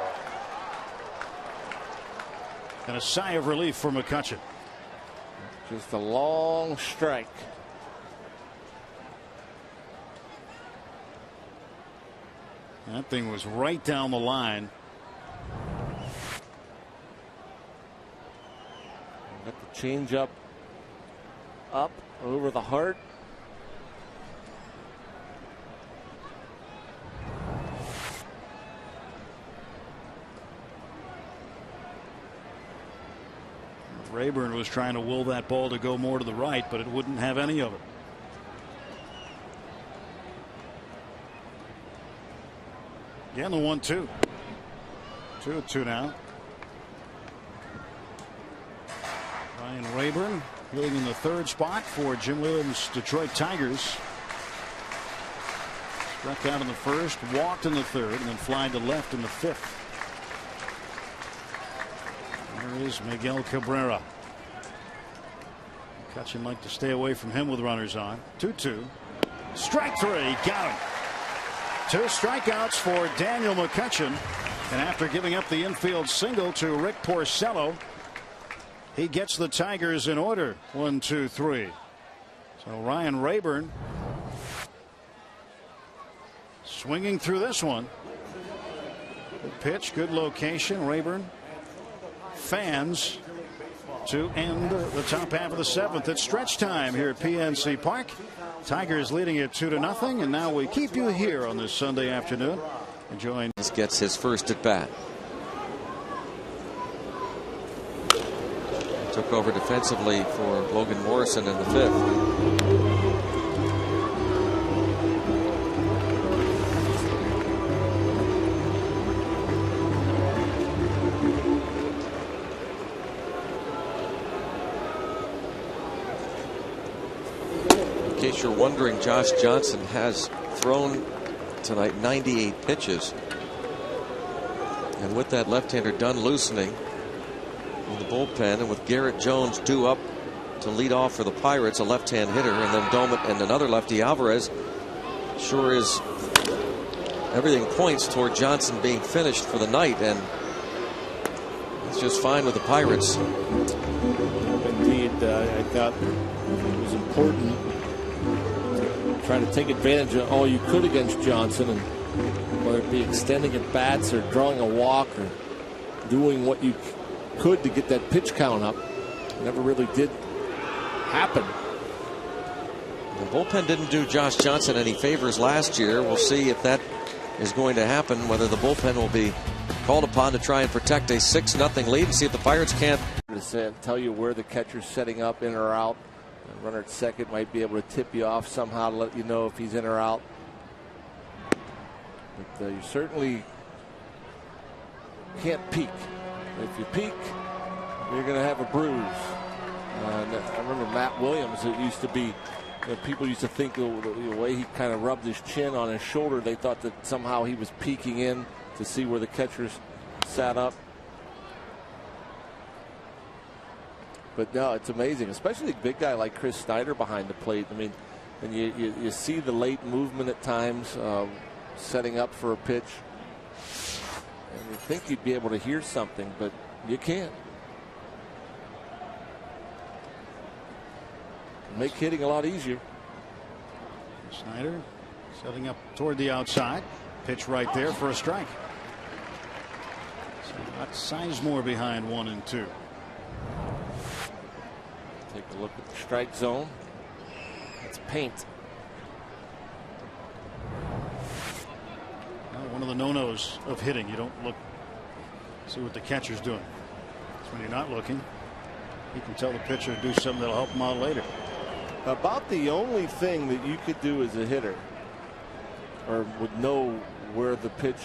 I: And a sigh of relief for McCutchen.
K: Just a long strike.
I: That thing was right down the line.
F: Got the change up over the heart.
I: Rayburn was trying to will that ball to go more to the right, but it wouldn't have any of it. Again, the 1-2. 2-2 now. Ryan Rayburn hitting in the third spot for Jim Williams' Detroit Tigers. Struck out in the first, walked in the third, and then flied to left in the fifth. There is Miguel Cabrera. McCutchen like to stay away from him with runners on. 2-2. Strike three. Got him. 2 strikeouts for Daniel McCutchen. And after giving up the infield single to Rick Porcello, he gets the Tigers in order. 1, 2, 3. So Ryan Rayburn swinging through this one. Good pitch, good location. Rayburn fans to end the top half of the 7th. It's stretch time here at PNC Park. Tigers leading it 2-0, and now we keep you here on this Sunday afternoon enjoying.
A: This gets his first at bat. Took over defensively for Logan Morrison in the 5th. In case you're wondering, Josh Johnson has thrown tonight 98 pitches. And with that left-hander done loosening in the bullpen, and with Garrett Jones due up to lead off for the Pirates, a left-hand hitter, and then Doman and another lefty, Alvarez, sure is everything points toward Johnson being finished for the night, and it's just fine with the Pirates.
U: Indeed, I thought it was important trying to take advantage of all you could against Johnson, and whether it be extending at bats or drawing a walk or doing what you could to get that pitch count up. It never really did happen.
A: The bullpen didn't do Josh Johnson any favors last year. We'll see if that is going to happen, whether the bullpen will be called upon to try and protect a 6-0 lead, and see if the Pirates can't
F: tell you where the catcher's setting up, in or out. The runner at second might be able to tip you off somehow to let you know if he's in or out. But you certainly can't peek. If you peek, you're going to have a bruise. I remember Matt Williams. It used to be, people used to think the way he kind of rubbed his chin on his shoulder, they thought that somehow he was peeking in to see where the catchers sat up. But no, it's amazing, especially a big guy like Chris Snyder behind the plate. I mean, and you see the late movement at times, setting up for a pitch. And you think you'd be able to hear something, but you can't. Make hitting a lot easier.
I: Snyder setting up toward the outside. Pitch right there for a strike. So got Sizemore behind 1 and 2.
F: Take a look at the strike zone. It's paint.
I: One of the no-nos of hitting. You don't look, see what the catcher's doing. It's when you're not looking. You can tell the pitcher to do something that'll help him out later.
F: About the only thing that you could do as a hitter, or would know where the pitch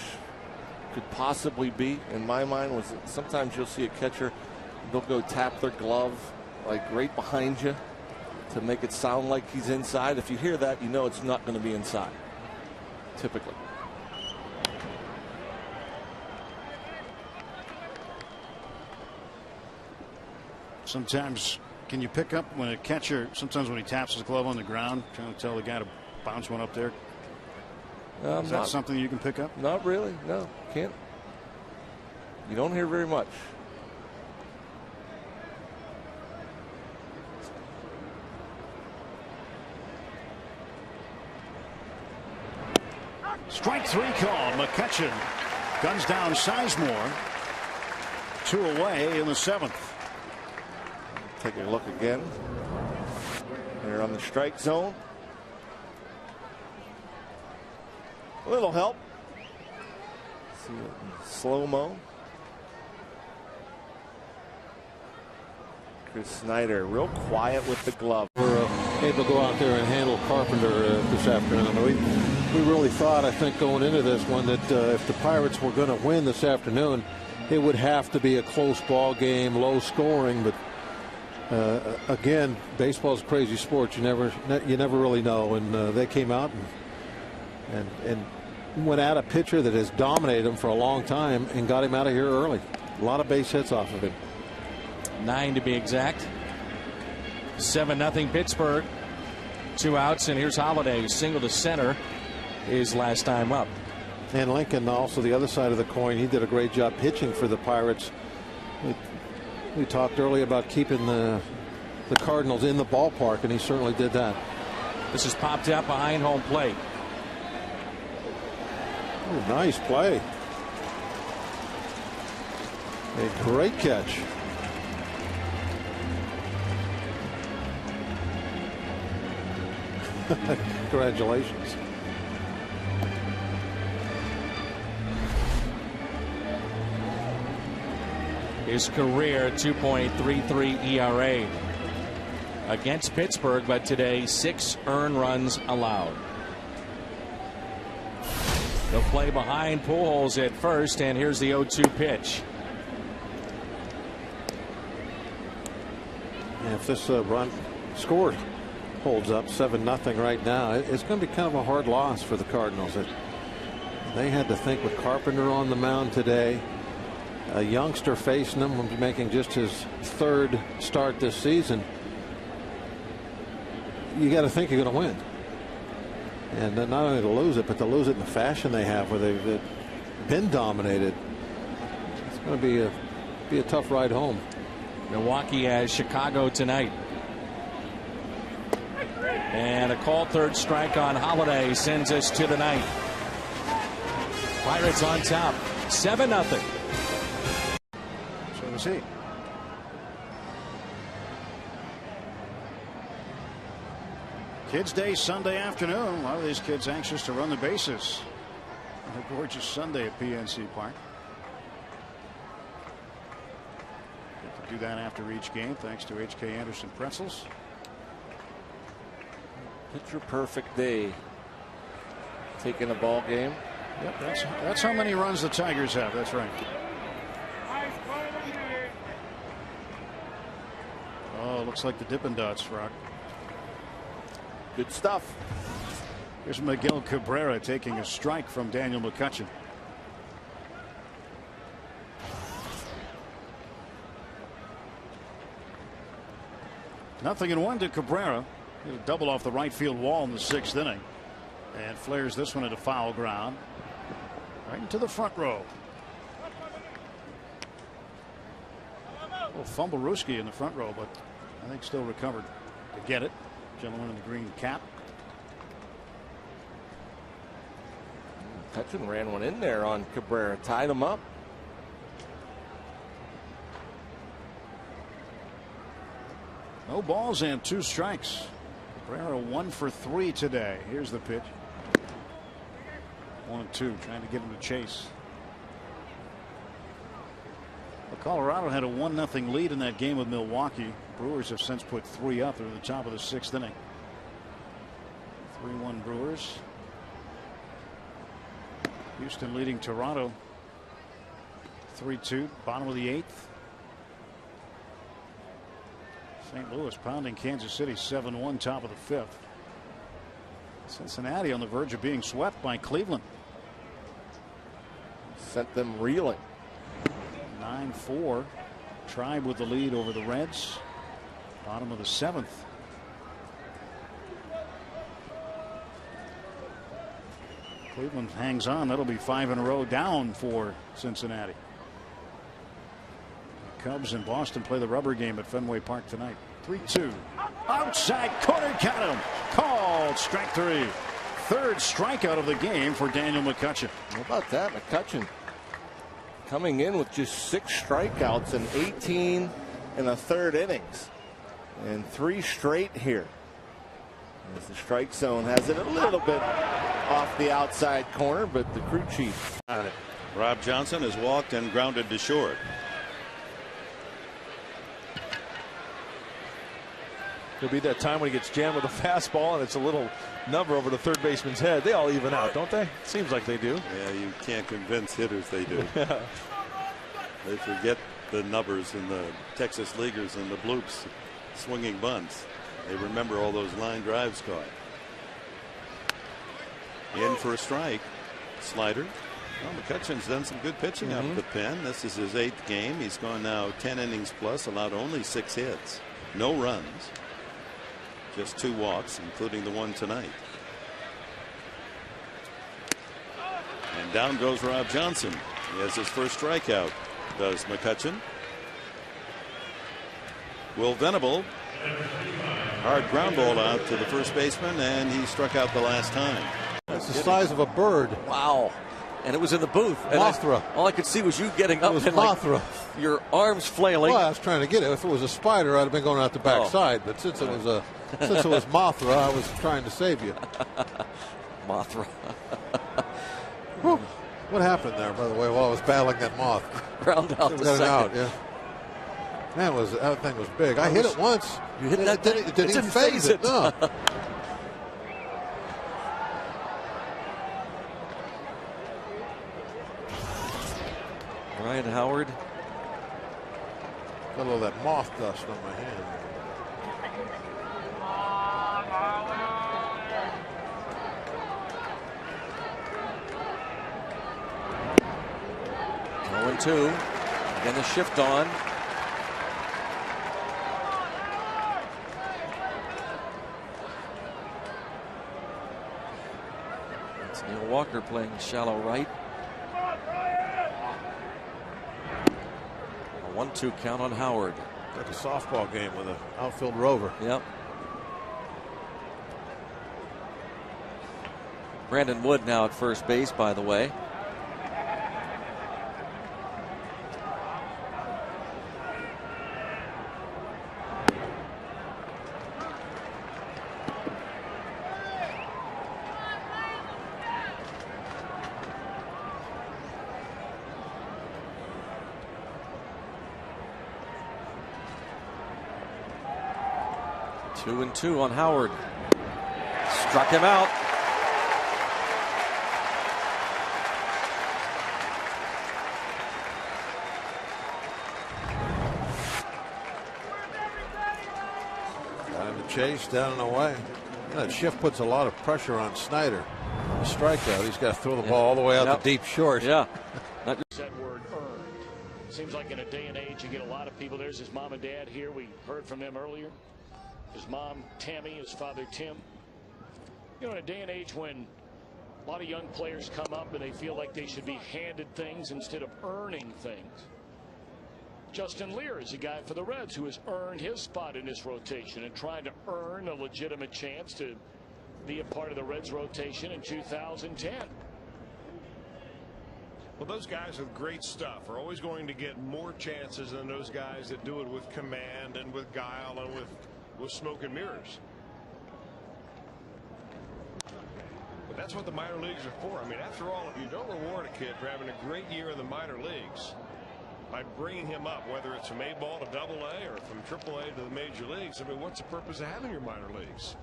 F: could possibly be, in my mind, was that sometimes you'll see a catcher, they'll go tap their glove like right behind you to make it sound like he's inside. If you hear that, you know it's not going to be inside, typically.
I: Sometimes, can you pick up when a catcher, sometimes when he taps his glove on the ground, trying to tell the guy to bounce one up there? Is that something you can pick up?
F: Not really. No, can't. You don't hear very much.
I: Strike 3 called. McCutchen guns down Sizemore. 2 away in the 7th.
F: Take a look again. They're on the strike zone. A little help. See it in slow-mo. Chris Snyder real quiet with the glove.
B: We're able to go out there and handle Carpenter this afternoon. We really thought, I think, going into this one that if the Pirates were going to win this afternoon, it would have to be a close ball game, low scoring. But again, baseball's a crazy sport. You never really know. And they came out and went at a pitcher that has dominated him for a long time and got him out of here early. A lot of base hits off of him.
W: 9 to be exact. 7-0 Pittsburgh. 2 outs, and here's Holiday. Single to center his last time up.
B: And Lincoln, also the other side of the coin, he did a great job pitching for the Pirates. We talked earlier about keeping the Cardinals in the ballpark, and he certainly did that.
W: This is popped up behind home plate.
B: Oh, nice play. A great catch. Congratulations.
W: His career 2.33 ERA against Pittsburgh, but today 6 earned runs allowed. They'll play behind Pujols at first, and here's the 0-2 pitch.
B: And if this run scored holds up 7-0 right now, it's going to be kind of a hard loss for the Cardinals. They had to think with Carpenter on the mound today, a youngster facing them, making just his 3rd start this season. You got to think you're going to win, and not only to lose it, but to lose it in the fashion they have, where they've been dominated. It's going to be a tough ride home.
W: Milwaukee has Chicago tonight. And a called 3rd strike on Holiday sends us to the 9th. Pirates on top, 7-0.
I: So does he. Kids Day Sunday afternoon. A lot of these kids anxious to run the bases. A gorgeous Sunday at PNC Park. Get to do that after each game thanks to H.K. Anderson Pretzels.
F: Picture perfect day. Taking a ball game.
I: Yep, that's how many runs the Tigers have. That's right. Oh, looks like the Dippin' Dots, Rock.
F: Good stuff.
I: Here's Miguel Cabrera taking a strike from Daniel McCutchen. Nothing in 1 to Cabrera. A double off the right field wall in the 6th inning, and flares this one into foul ground right into the front row. Well, fumble Ruski in the front row, but I think still recovered to get it. Gentleman in the green cap.
F: McCutchen ran one in there on Cabrera, tied him up.
I: No balls and 2 strikes. Cabrera 1 for 3 today. Here's the pitch. 1-2, trying to get him to chase. Well, Colorado had a 1-0 lead in that game with Milwaukee. Brewers have since put 3 up. They're at the top of the 6th inning. 3-1 Brewers. Houston leading Toronto 3-2, bottom of the 8th. St. Louis pounding Kansas City 7-1, top of the 5th. Cincinnati on the verge of being swept by Cleveland.
F: Sent them reeling.
I: 9-4. Tribe with the lead over the Reds. Bottom of the 7th. Cleveland hangs on. That'll be 5 in a row down for Cincinnati. Cubs and Boston play the rubber game at Fenway Park tonight. 3-2. Outside corner, got him. Called strike 3. third strikeout of the game for Daniel McCutchen.
F: How about that? McCutchen coming in with just 6 strikeouts in 18 and a third innings. And 3 straight here. As the strike zone has it a little bit off the outside corner, but the crew chief on it.
G: Rob Johnson has walked and grounded to short.
T: There'll be that time when he gets jammed with a fastball and it's a little number over the third baseman's head. They all even out, don't they? Seems like they do.
G: Yeah, you can't convince hitters they do. They forget the numbers in the Texas leaguers and the bloops swinging bunts. They remember all those line drives caught. In for a strike. Slider. Well, McCutchen's done some good pitching out of the pen. This is his 8th game. He's gone now 10 innings plus, allowed only 6 hits. No runs. Just 2 walks, including the one tonight. And down goes Rob Johnson. He has his first strikeout. Does McCutchen. Will Venable. Hard ground ball out to the first baseman, and he struck out the last time.
B: That's the size of a bird.
A: Wow. And it was in the booth. And
B: Mothra.
A: all I could see was you getting up.
B: It was
A: and
B: Mothra.
A: Your arms flailing.
B: Well, I was trying to get it. If it was a spider, I'd have been going out the back side. But since it was Mothra, I was trying to save you.
A: Mothra.
B: What happened there, by the way, while I was battling that moth?
A: Ground out the second.
B: Out, yeah. That thing was big. I hit it once.
A: You hit that?
B: It didn't even phase it. No.
A: Ryan Howard.
B: Got all that moth dust on my hand.
A: Oh, 2. Again, the shift on. It's Neil Walker playing shallow right. A 1-2 count on Howard.
B: Got a softball game with an outfield rover.
A: Yep. Brandon Wood now at first base, by the way. Two and 2 on Howard. Struck him out.
B: Time to chase, down and away. That shift puts a lot of pressure on Snyder. A strikeout. He's got to throw the ball all the way out to deep short.
A: Yeah.
Q: That word earned. Seems like in a day and age you get a lot of people. There's his mom and dad here. We heard from them earlier. His mom, Tammy, his father, Tim. You know, in a day and age when a lot of young players come up and they feel like they should be handed things instead of earning things. Justin Lear is a guy for the Reds who has earned his spot in this rotation and trying to earn a legitimate chance to be a part of the Reds rotation in 2010.
V: Well, those guys with great stuff are always going to get more chances than those guys that do it with command and with guile and with smoke and mirrors. But that's what the minor leagues are for. I mean, after all, if you don't reward a kid for having a great year in the minor leagues by bringing him up, whether it's from A-ball to AA or from AAA to the major leagues, I mean, what's the purpose of having your minor leagues?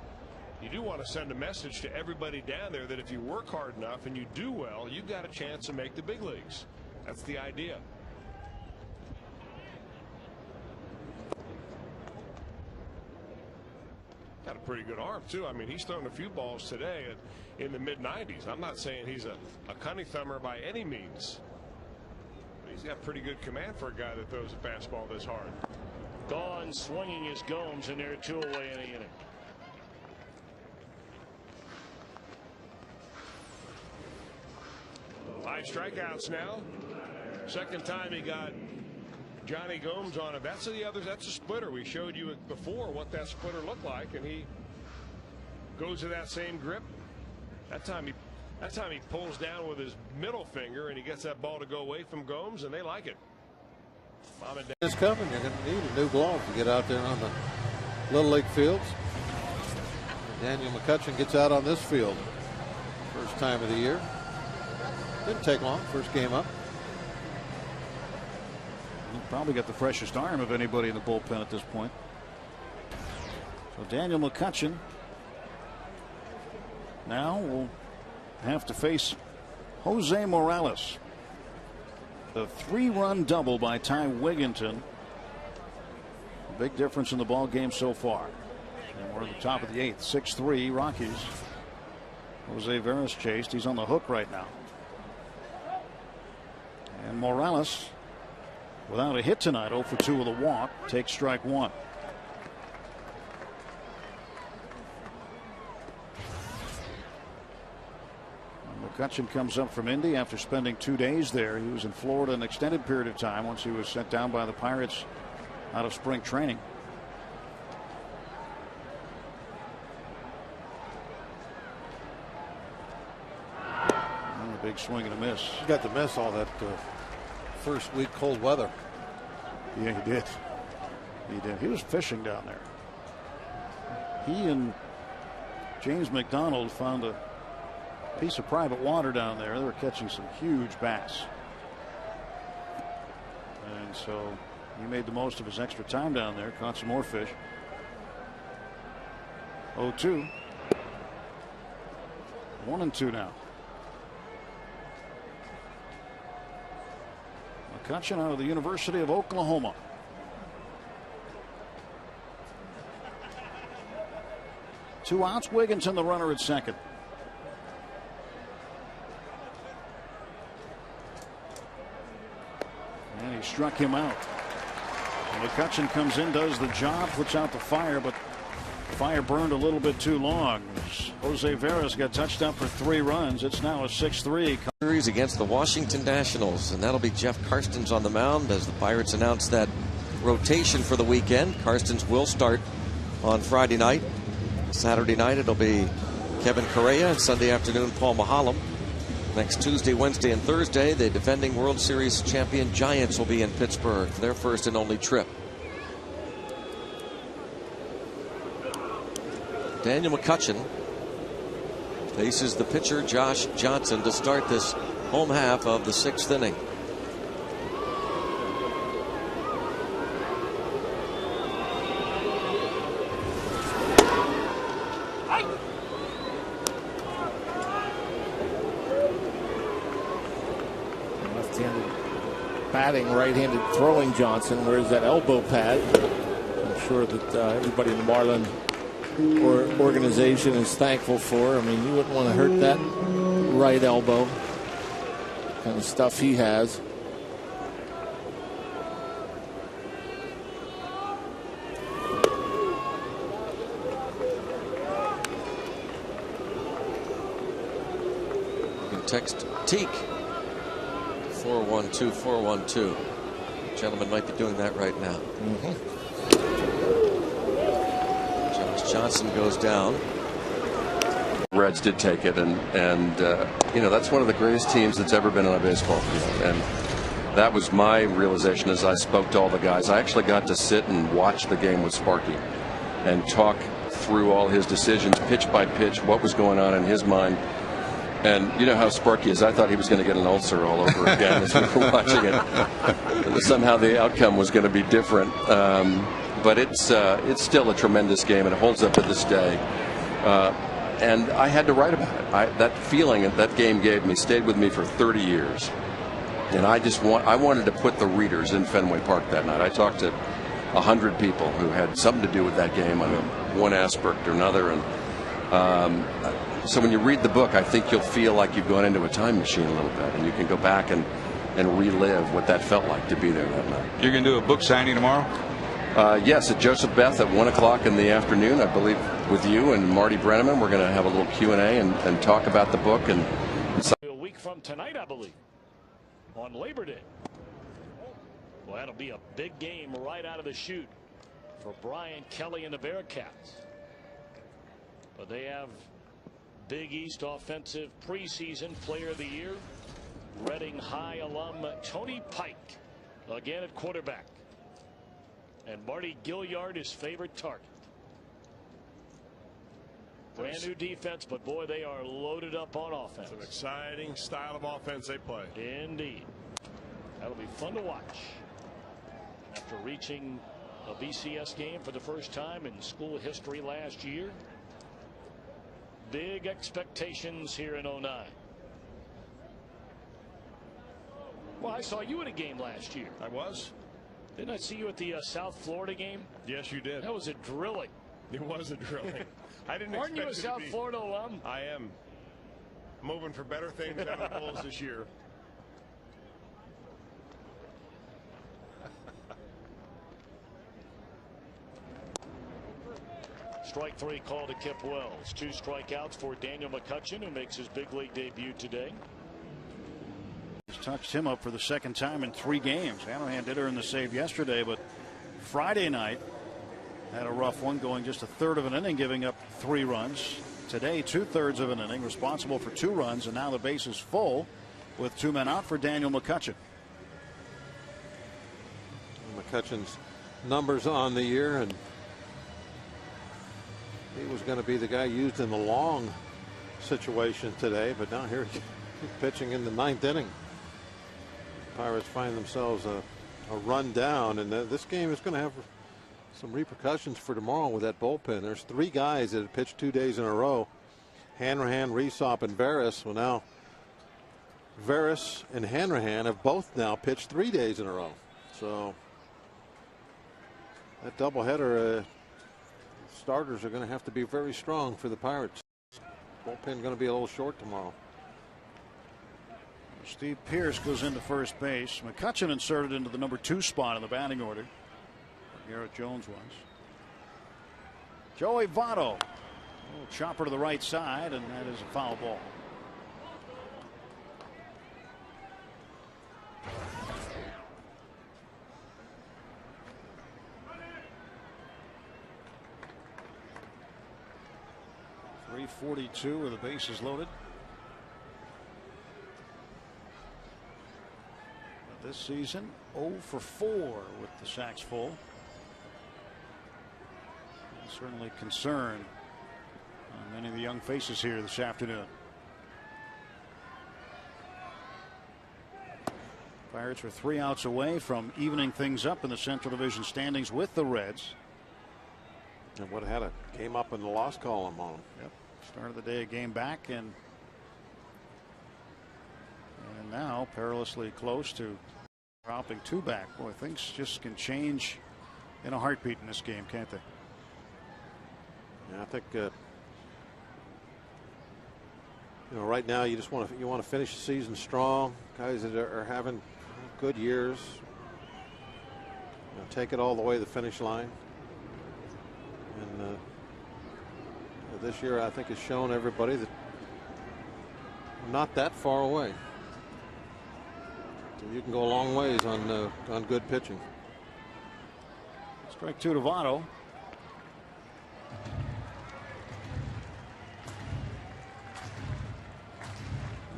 V: You do want to send a message to everybody down there that if you work hard enough and you do well, you've got a chance to make the big leagues. That's the idea. Got a pretty good arm, too. I mean, he's thrown a few balls today in the mid-90s. I'm not saying he's a cunning thumber by any means. But he's got pretty good command for a guy that throws a fastball this hard.
Q: Gone swinging his Gomes, and they're 2 away in the inning.
V: Five strikeouts now. Second time he got Johnny Gomes on it. That's a splitter. We showed you before what that splitter looked like, and he goes to that same grip.
T: That time he pulls down with his middle finger and he gets that ball to go away from Gomes, and they like it.
B: It's coming. You're going to need a new glove to get out there on the Little League fields. Daniel McCutchen gets out on this field. First time of the year. Didn't take long. First game up.
I: He probably got the freshest arm of anybody in the bullpen at this point. So Daniel McCutchen now will have to face Jose Morales. The 3-run double by Ty Wigginton. A big difference in the ball game so far. And we're at the top of the 8th. 6-3 Rockies. Jose Veras chased. He's on the hook right now. And Morales, without a hit tonight, 0 for 2 with a walk, takes strike 1. McCutchen comes up from Indy after spending 2 days there. He was in Florida an extended period of time once he was sent down by the Pirates out of spring training. And a big swing and a miss.
B: He got to miss all that first week cold weather.
I: Yeah, he did. He did. He was fishing down there. He and James McDonald found a piece of private water down there. They were catching some huge bass. And so he made the most of his extra time down there, caught some more fish. 0-2. 1-2 now. McCutchen out of the University of Oklahoma. Two outs. Wigginton the runner at second. And he struck him out. And McCutchen comes in, does the job, puts out the fire, but the fire burned a little bit too long. Jose Veras got touched up for 3 runs. It's now a 6-3
A: series against the Washington Nationals, and that'll be Jeff Karstens on the mound as the Pirates announce that rotation for the weekend. Karstens will start on Friday night. Saturday night it'll be Kevin Correa, and Sunday afternoon Paul Mahalam. Next Tuesday, Wednesday, and Thursday, the defending World Series champion Giants will be in Pittsburgh for their first and only trip. Daniel McCutchen faces the pitcher Josh Johnson to start this home half of the 6th inning.
K: Batting, right-handed throwing Johnson. Where's that elbow pad? I'm sure that everybody in the Marlin organization is thankful for. I mean, you wouldn't want to hurt that right elbow. Kind of stuff he has.
A: You can text Teak 412-412. Gentleman might be doing that right now. Josh Johnson goes down.
H: Reds did take it, and you know, that's one of the greatest teams that's ever been on a baseball field, and that was my realization as I spoke to all the guys. I actually got to sit and watch the game with Sparky and talk through all his decisions, pitch by pitch, what was going on in his mind. And you know how Sparky is. I thought he was going to get an ulcer all over again as we were watching it. Somehow the outcome was going to be different. But it's still a tremendous game, and it holds up to this day. And I had to write about it. That feeling that game gave me stayed with me for 30 years. And I wanted to put the readers in Fenway Park that night. I talked to 100 people who had something to do with that game on one aspect or another. And so when you read the book, I think you'll feel like you've gone into a time machine a little bit, and you can go back and relive what that felt like to be there that night.
J: You're going to do a book signing tomorrow?
H: Yes, at Joseph Beth at 1 o'clock in the afternoon, I believe, with you and Marty Brenneman. We're going to have a little Q&A and talk about the book. And
Q: a week from tonight, I believe, on Labor Day. Well, that'll be a big game right out of the chute for Brian Kelly and the Bearcats. But they have Big East Offensive Preseason Player of the Year, Reading High alum Tony Pike again at quarterback. And Marty Gilliard his favorite target. Brand new defense, but boy, they are loaded up on offense.
J: It's an exciting style of offense they play.
Q: Indeed. That'll be fun to watch. After reaching a BCS game for the first time in school history last year. Big expectations here in 09. Well, I saw you at a game last year.
J: I was.
Q: Didn't I see you at the South Florida game?
J: Yes, you did.
Q: That was a drilling.
J: It was a drilling. I didn't
Q: Aren't you a
J: expect it to
Q: South
J: be.
Q: Florida alum?
J: I am. Moving for better things out of the Bulls this year.
Q: Strike three called to Kip Wells. 2 strikeouts for Daniel McCutchen, who makes his big league debut today.
I: He's touched him up for the second time in 3 games. Hanrahan did earn the save yesterday, but Friday night had a rough one, going just a third of an inning, giving up 3 runs. Today, 2/3 of an inning, responsible for 2 runs, and now the base is full with 2 men out for Daniel McCutchen.
B: McCutchen's numbers on the year, and he was going to be the guy used in the long situation today, but now here he's pitching in the 9th inning. Pirates find themselves a run down, and this game is going to have some repercussions for tomorrow with that bullpen. There's 3 guys that have pitched 2 days in a row. Hanrahan, Resop, and Veras. Well, now Veras and Hanrahan have both now pitched 3 days in a row. So that doubleheader, starters are going to have to be very strong for the Pirates. Bullpen going to be a little short tomorrow.
I: Steve Pierce goes into first base. McCutchen inserted into the number 2 spot in the batting order. Garrett Jones was. Joey Votto. A little chopper to the right side, and that is a foul ball. .342 with the bases loaded. But this season, 0 for 4 with the sacks full. Certainly concern on many of the young faces here this afternoon. Pirates are 3 outs away from evening things up in the Central Division standings with the Reds.
B: And would have had a game up in the loss column on them.
I: Yep. Start of the day, a game back, and now perilously close to dropping 2 back. Boy, things just can change in a heartbeat in this game, can't they?
B: Yeah, I think right now you just want to finish the season strong. Guys that are having good years, take it all the way to the finish line. And this year, I think, has shown everybody that we're not that far away. So you can go a long ways on good pitching.
I: Strike 2 to Votto.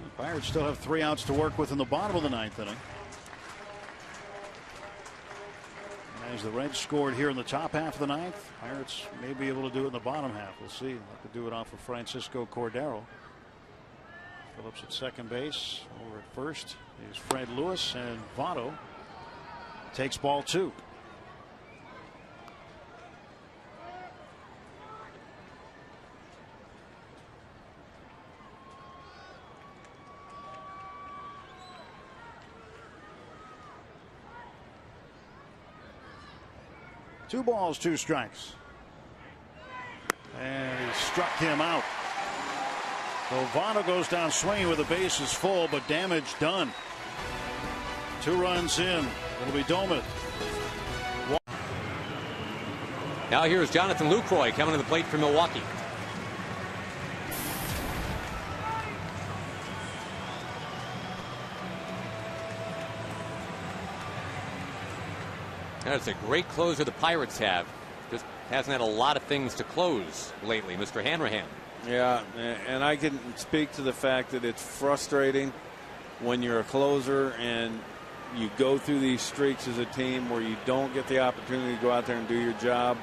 I: The Pirates still have 3 outs to work with in the bottom of the 9th inning. As the Reds scored here in the top half of the 9th, Pirates may be able to do it in the bottom half. We'll see. They'll have to do it off of Francisco Cordero. Phillips at second base. Over at first is Fred Lewis, and Votto takes ball 2. Two balls, 2 strikes. And he struck him out. So Votto goes down swinging with the bases full, but damage done. 2 runs in. It'll be Doman.
M: Now here's Jonathan Lucroy coming to the plate for Milwaukee. That's a great closer the Pirates have. Just hasn't had a lot of things to close lately, Mr. Hanrahan.
K: Yeah, and I can speak to the fact that it's frustrating when you're a closer and you go through these streaks as a team where you don't get the opportunity to go out there and do your job.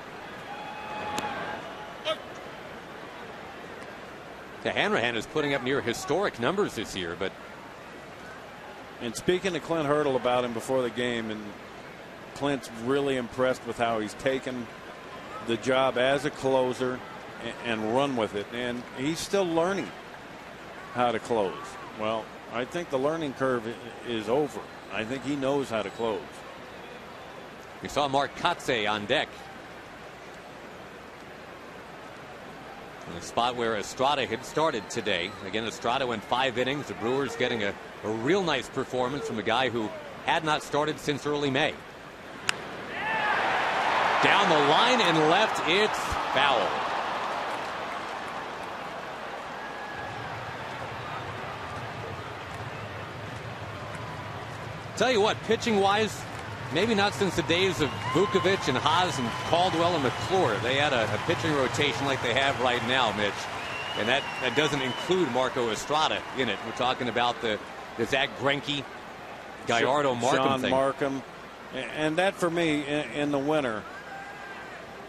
M: The Hanrahan is putting up near historic numbers this year, but.
K: And speaking to Clint Hurdle about him before the game, and Clint's really impressed with how he's taken the job as a closer and run with it. And he's still learning how to close. Well, I think the learning curve is over. I think he knows how to close.
M: We saw McCutchen on deck. In the spot where Estrada had started today. Again, Estrada went 5 innings. The Brewers getting a real nice performance from a guy who had not started since early May. Down the line and left, it's foul. Tell you what, pitching-wise, maybe not since the days of Vukovich and Haas and Caldwell and McClure. They had a pitching rotation like they have right now, Mitch. And that doesn't include Marco Estrada in it. We're talking about the Zach Greinke, Gallardo, Markham
K: Sean
M: thing.
K: Markham. And that, for me, in the winter,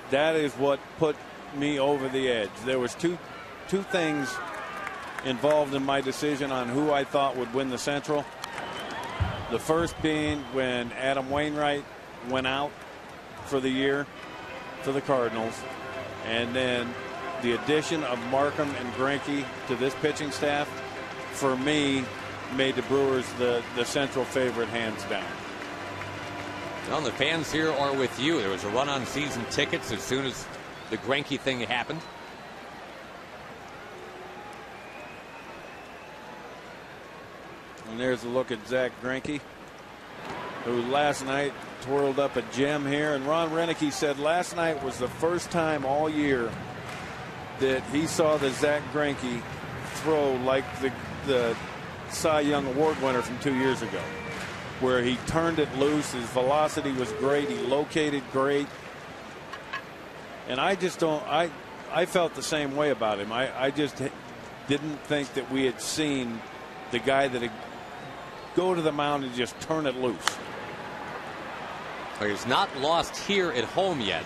K: that is what put me over the edge. There was two things involved in my decision on who I thought would win the Central. The first being when Adam Wainwright went out for the year for the Cardinals. And then the addition of Markham and Greinke to this pitching staff, for me, made the Brewers the Central favorite hands down.
M: Well, the fans here are with you. There was a run on season tickets as soon as the Greinke thing happened.
K: And there's a look at Zach Greinke, who last night twirled up a gem here. And Ron Renicky said last night was the first time all year that he saw the Zach Greinke throw like the Cy Young Award winner from 2 years ago, where he turned it loose. His velocity was great. He located great. And I just don't, I felt the same way about him. I just didn't think that we had seen the guy that would go to the mound and just turn it loose.
M: He's not lost here at home yet.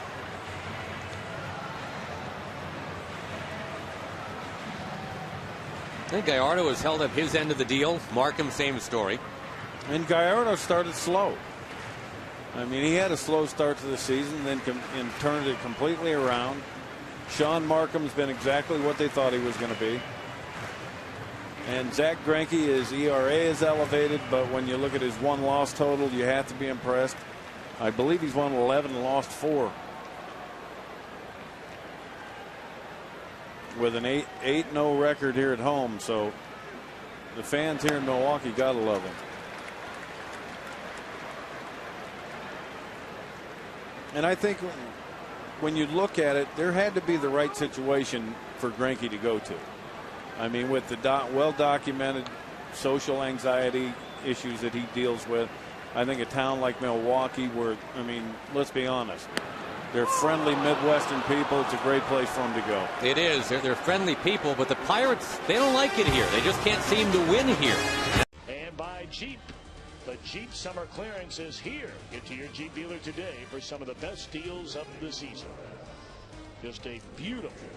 M: I think Gallardo has held up his end of the deal. Markham, same story.
K: And Gallardo started slow. I mean, he had a slow start to the season, then and turned it completely around. Sean Markham's been exactly what they thought he was going to be. And Zach Greinke, his ERA is elevated, but when you look at his 1-loss total, you have to be impressed. I believe he's won 11 and lost 4. With an 8-0 record here at home, so the fans here in Milwaukee gotta love him. And I think when you look at it, there had to be the right situation for Greinke to go to. I mean, with the well-documented social anxiety issues that he deals with, I think a town like Milwaukee, where, I mean, let's be honest, they're friendly Midwestern people. It's a great place for them to go.
M: It is. They're friendly people, but the Pirates, they don't like it here. They just can't seem to win here.
Q: And by Jeep. The Jeep Summer Clearance is here. Get to your Jeep dealer today for some of the best deals of the season. Just a beautiful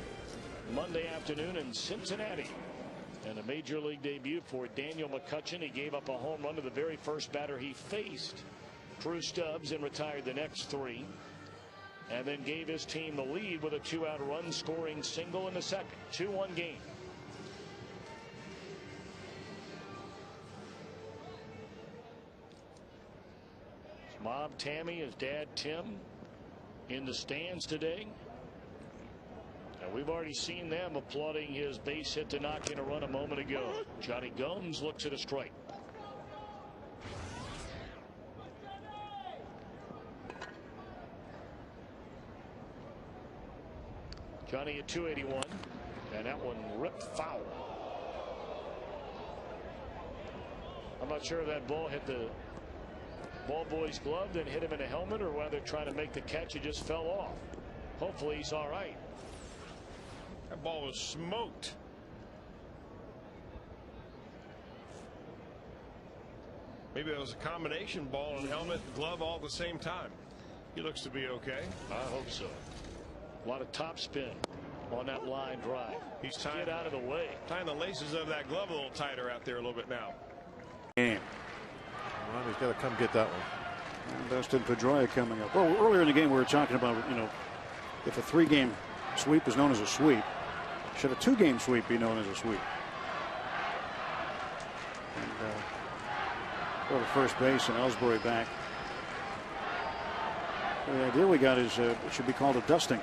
Q: Monday afternoon in Cincinnati. And a major league debut for Daniel McCutchen. He gave up a home run to the very first batter he faced, Drew Stubbs, and retired the next 3. And then gave his team the lead with a 2-out run scoring single in the second. 2-1 game. Mom Tammy, his dad Tim, in the stands today. And we've already seen them applauding his base hit to knock in a run a moment ago. Johnny Gomes looks at a strike. Johnny at 281, and that one ripped foul. I'm not sure if that ball hit the ball boy's glove, then hit him in the helmet, or whether trying to make the catch, it just fell off. Hopefully he's all right.
J: That ball was smoked. Maybe it was a combination ball and helmet and glove all at the same time. He looks to be okay.
Q: I hope so. A lot of top spin on that line drive.
J: He's tying,
Q: get out of the way.
J: Tying the laces of that glove a little tighter out there a little bit now.
I: Game.
B: Well, he's got to come get that one.
I: And Dustin Pedroia coming up. Well, earlier in the game we were talking about, if a 3-game sweep is known as a sweep, should a 2-game sweep be known as a sweep? And go to first base and Ellsbury back. The idea we got is it should be called a dusting.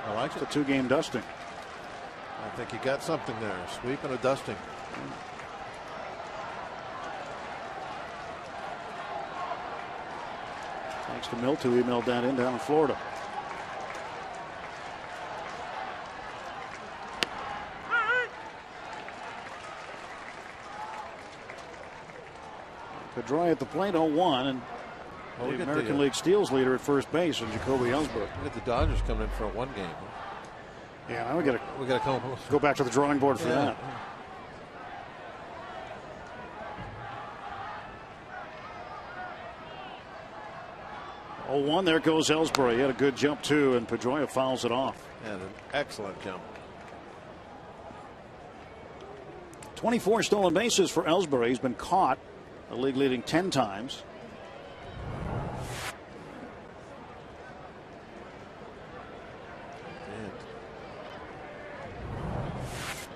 B: I like
I: it. A 2-game dusting.
B: I think you got something there. Sweep and a dusting.
I: Thanks to Milt, who emailed that in down in Florida. Pedroia at the plate, 0-1, and the American League steals leader at first base, and Jacoby Ellsbury.
B: We got the Dodgers coming in for a 1 game.
I: Yeah, now we got
B: to
I: go back to the drawing board for that. 0-1, there goes Ellsbury. He had a good jump too, and Pedroia fouls it off.
B: And an excellent jump.
I: 24 stolen bases for Ellsbury. He's been caught a league leading 10 times.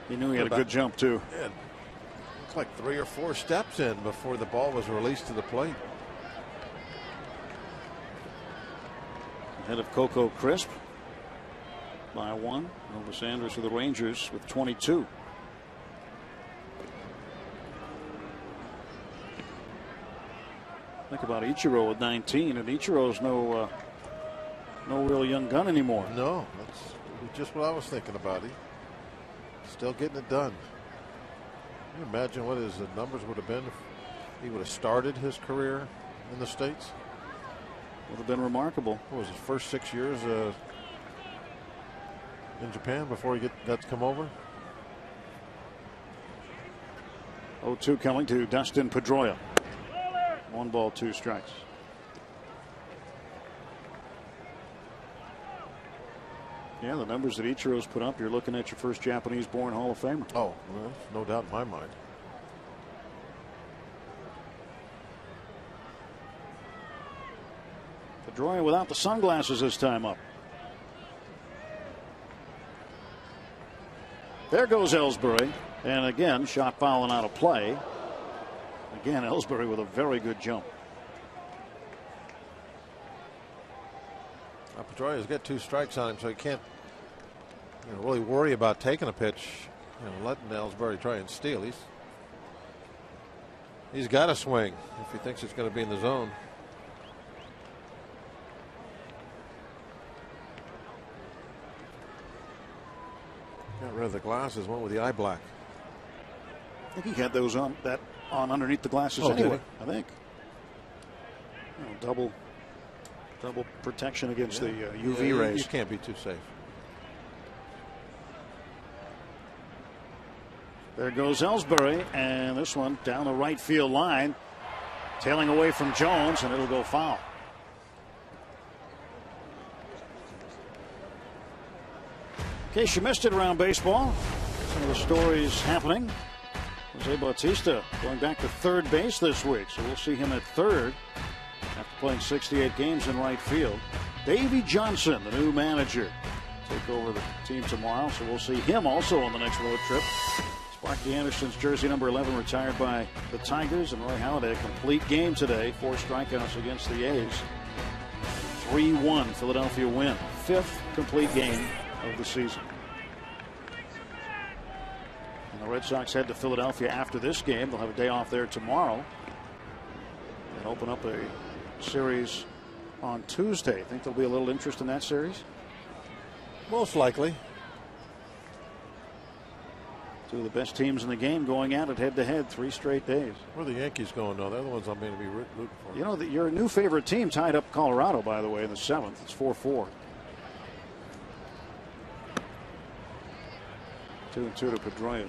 I: He knew he had a good jump too.
B: Yeah, it's like 3 or 4 steps in before the ball was released to the plate.
I: Ahead of Coco Crisp by 1. Elvis Andrus of the Rangers with 22. Think about Ichiro with 19, and Ichiro's no real young gun anymore.
B: No, that's just what I was thinking about. He still getting it done. Can you imagine what his numbers would have been if he would have started his career in the States?
I: Would have been remarkable.
B: What was his first 6 years in Japan before he got to come over?
I: 0-2 coming to Dustin Pedroia. 1 ball, 2 strikes. Yeah, the numbers that Ichiro's put up, you're looking at your first Japanese-born Hall of Famer.
B: Oh, well, no doubt in my mind.
I: Pedroia without the sunglasses this time up. There goes Ellsbury, and again, shot fouling out of play. Again, Ellsbury with a very good jump.
B: Pedroia's got 2 strikes on him, so he can't really worry about taking a pitch, letting Ellsbury try and steal. He's got to swing if he thinks it's going to be in the zone. Got rid of the glasses, went with the eye black.
I: I think he had those on underneath the glasses anyway. I think. Double protection against the UV rays.
B: You can't be too safe.
I: There goes Ellsbury, and this one down the right field line, tailing away from Jones, and it'll go foul. In case you missed it around baseball, some of the stories happening. Jose Bautista going back to third base this week, so we'll see him at third after playing 68 games in right field. Davey Johnson, the new manager, take over the team tomorrow, so we'll see him also on the next road trip. Sparky Anderson's jersey number 11 retired by the Tigers, and Roy Halladay, a complete game today. 4 strikeouts against the A's. 3-1 Philadelphia win. 5th complete game of the season. And the Red Sox head to Philadelphia after this game. They'll have a day off there tomorrow and open up a series on Tuesday. Think there'll be a little interest in that series?
B: Most likely.
I: 2 of the best teams in the game going at it head-to-head 3 straight days.
B: Where are the Yankees going now? They're the ones I'm going to be rooting for.
I: Your new favorite team tied up Colorado, by the way, in the 7th. It's 4-4. 2-2 to Pedroia.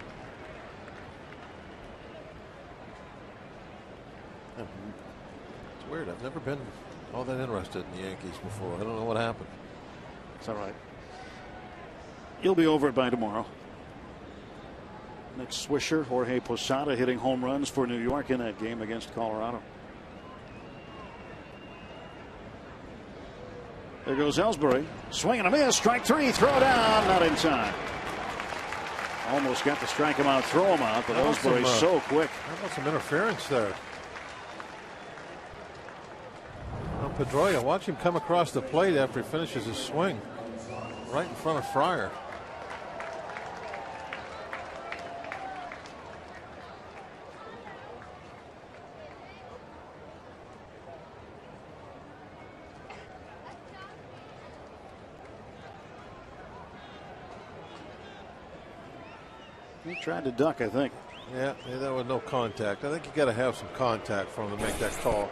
B: It's weird. I've never been all that interested in the Yankees before. I don't know what happened.
I: It's all right. You'll be over it by tomorrow. Next Swisher, Jorge Posada, hitting home runs for New York in that game against Colorado. There goes Ellsbury. Swing and a miss. Strike three. Throw down. Not in time. Almost got to strike him out, throw him out, but Ellsbury's so quick.
B: How about some interference there? Well, Pedroia, watch him come across the plate after he finishes his swing. Right in front of Fryer.
I: He tried to duck, I think.
B: Yeah, that was no contact. I think you got to have some contact for him to make that call.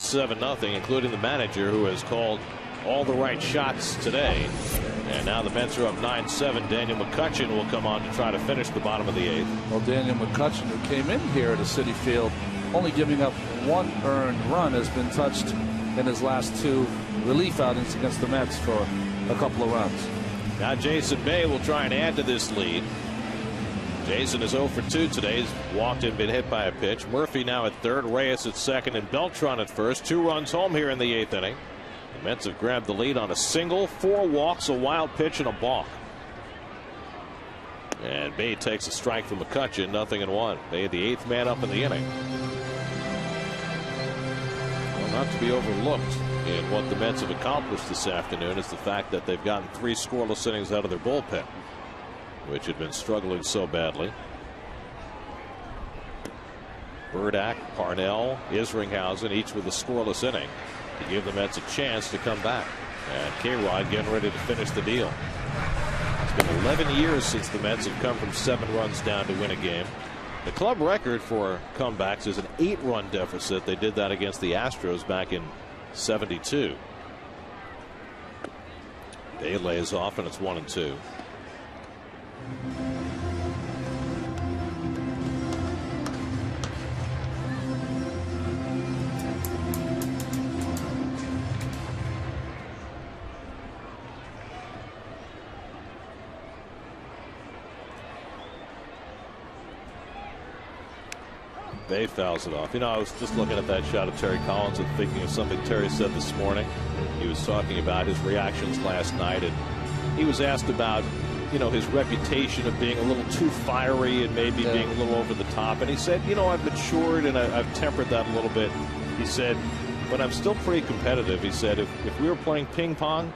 C: 7-0, including the manager, who has called all the right shots today. And now the Mets are up 9-7. Daniel McCutchen will come on to try to finish the bottom of the 8th.
O: Well, Daniel McCutchen, who came in here at a Citi Field, only giving up one earned run, has been touched in his last 2 relief outings against the Mets for a couple of runs.
C: Now Jason Bay will try and add to this lead. Jason is 0 for 2 today. He's walked and been hit by a pitch. Murphy now at third, Reyes at second, and Beltran at first. 2 runs home here in the 8th inning. The Mets have grabbed the lead on a single, 4 walks, a wild pitch, and a balk. And Bay takes a strike from McCutchen, 0-1. Bay, the 8th man up in the inning. Well, not to be overlooked in what the Mets have accomplished this afternoon is the fact that they've gotten 3 scoreless innings out of their bullpen, which had been struggling so badly. Burdack, Parnell, Isringhausen, each with a scoreless inning to give the Mets a chance to come back. And K-Rod getting ready to finish the deal. It's been 11 years since the Mets have come from 7 runs down to win a game. The club record for comebacks is an 8-run deficit. They did that against the Astros back in '72. Bay lays off, and it's 1-2. Bay fouls it off. You know, I was just looking at that shot of Terry Collins and thinking of something Terry said this morning. He was talking about his reactions last night, and he was asked about, you know, his reputation of being a little too fiery and maybe being a little over the top. And he said, you know, I've matured and I've tempered that a little bit. He said, but I'm still pretty competitive. He said, if we were playing ping pong,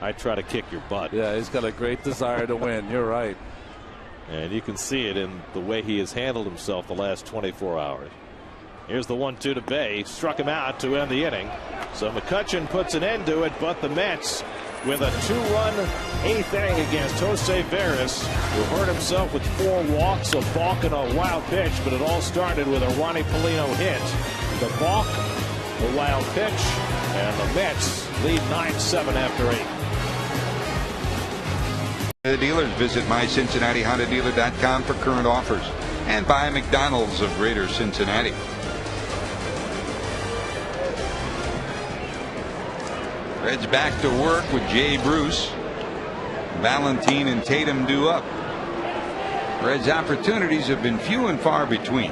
C: I'd try to kick your butt.
O: Yeah, he's got a great desire to win. You're right.
C: And you can see it in the way he has handled himself the last 24 hours. Here's the 1-2 to Bay. Struck him out to end the inning. So McCutchen puts an end to it, but the Mets with a 2-run 8th inning against Jose Veras, who hurt himself with 4 walks, a balk, and a wild pitch. But it all started with a Ronnie Polino hit. The balk, the wild pitch, and the Mets lead 9-7 after 8.
P: The dealers, visit mycincinnatihondadealer.com for current offers, and buy McDonald's of Greater Cincinnati. Reds back to work with Jay Bruce. Valentine and Tatum due up. Reds' opportunities have been few and far between.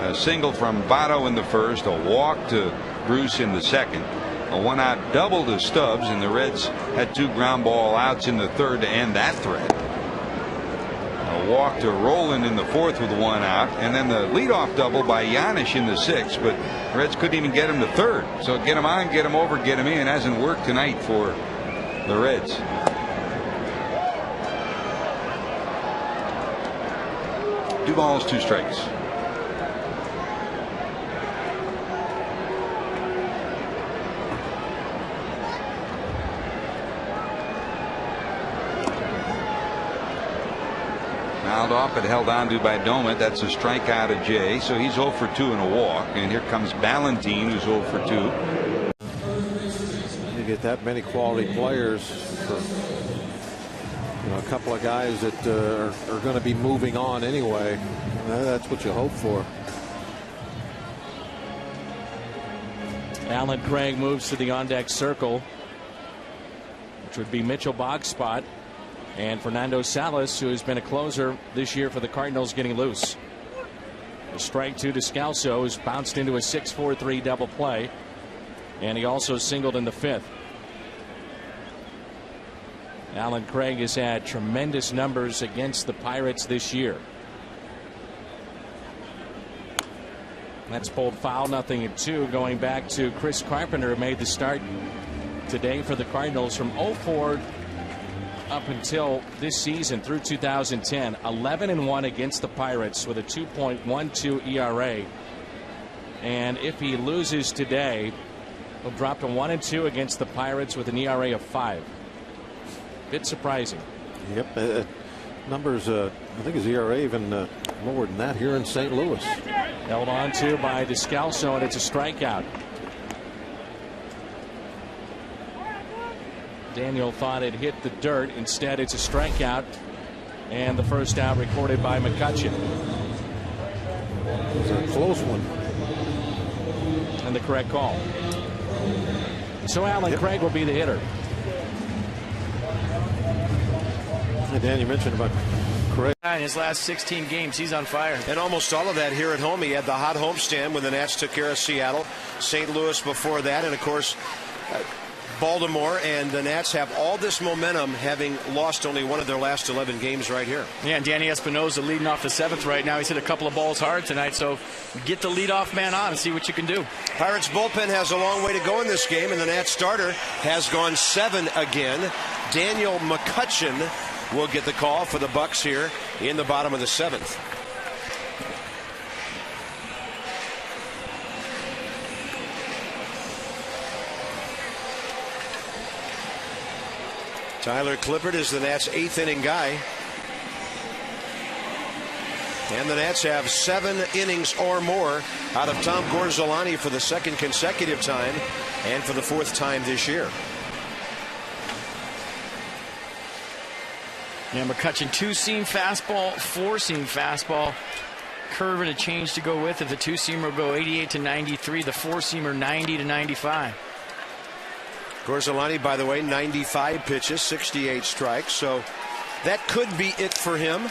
P: A single from Votto in the first, a walk to Bruce in the second, a 1-out double to Stubbs, and the Reds had 2 ground ball outs in the third to end that threat. A walk to Rowland in the fourth with 1 out, and then the leadoff double by Giannis in the sixth, but the Reds couldn't even get him to third. So get him on, get him over, get him in. Hasn't worked tonight for the Reds. 2 balls, 2 strikes. Fouled off, but held on to by Domet. That's a strikeout of Jay. So he's 0 for 2 and a walk. And here comes Valentine, who's 0 for 2.
B: You get that many quality players for a couple of guys that are going to be moving on anyway. That's what you hope for.
D: Alan Craig moves to the on-deck circle, which would be Mitchell Boggs' spot, and Fernando Salas, who has been a closer this year for the Cardinals, getting loose. A strike to Descalso, who's bounced into a 6-4-3 double play, and he also singled in the 5th. Alan Craig has had tremendous numbers against the Pirates this year. That's pulled foul, 0-2, going back to Chris Carpenter, who made the start today for the Cardinals from 0-4 up until this season through 2010. 11-1 against the Pirates with a 2.12 ERA. And if he loses today, he'll drop to 1-2 against the Pirates with an ERA of 5. Bit surprising.
B: Yep. Numbers, I think his ERA even lower than that here in St. Louis.
D: Held on to by Descalso, and it's a strikeout. Daniel thought it hit the dirt. Instead, it's a strikeout. And the first out recorded by McCutchen.
B: It was a close one.
D: And the correct call. So Alan Craig will be the hitter.
B: Hey, Dan, you mentioned about Craig.
R: In his last 16 games, he's on fire. And almost all of that here at home. He had the hot homestand when the Nats took care of Seattle, St. Louis before that, and of course Baltimore. And the Nats have all this momentum, having lost only one of their last 11 games right here.
S: Yeah, and Danny Espinosa leading off the 7th right now. He's hit a couple of balls hard tonight, so get the leadoff man on and see what you can do.
R: Pirates bullpen has a long way to go in this game, and the Nats starter has gone 7 again. Daniel McCutchen will get the call for the Bucks here in the bottom of the 7th. Tyler Clippard is the Nats' 8th inning guy. And the Nats have 7 innings or more out of Tom Gorzolani for the 2nd consecutive time and for the 4th time this year.
S: Yeah, McCutchen, 2-seam fastball, 4-seam fastball. Curve and a change to go with. If the 2-seamer will go 88 to 93, the 4-seamer 90 to 95.
R: Gorzolani, by the way, 95 pitches, 68 strikes. So that could be it for him.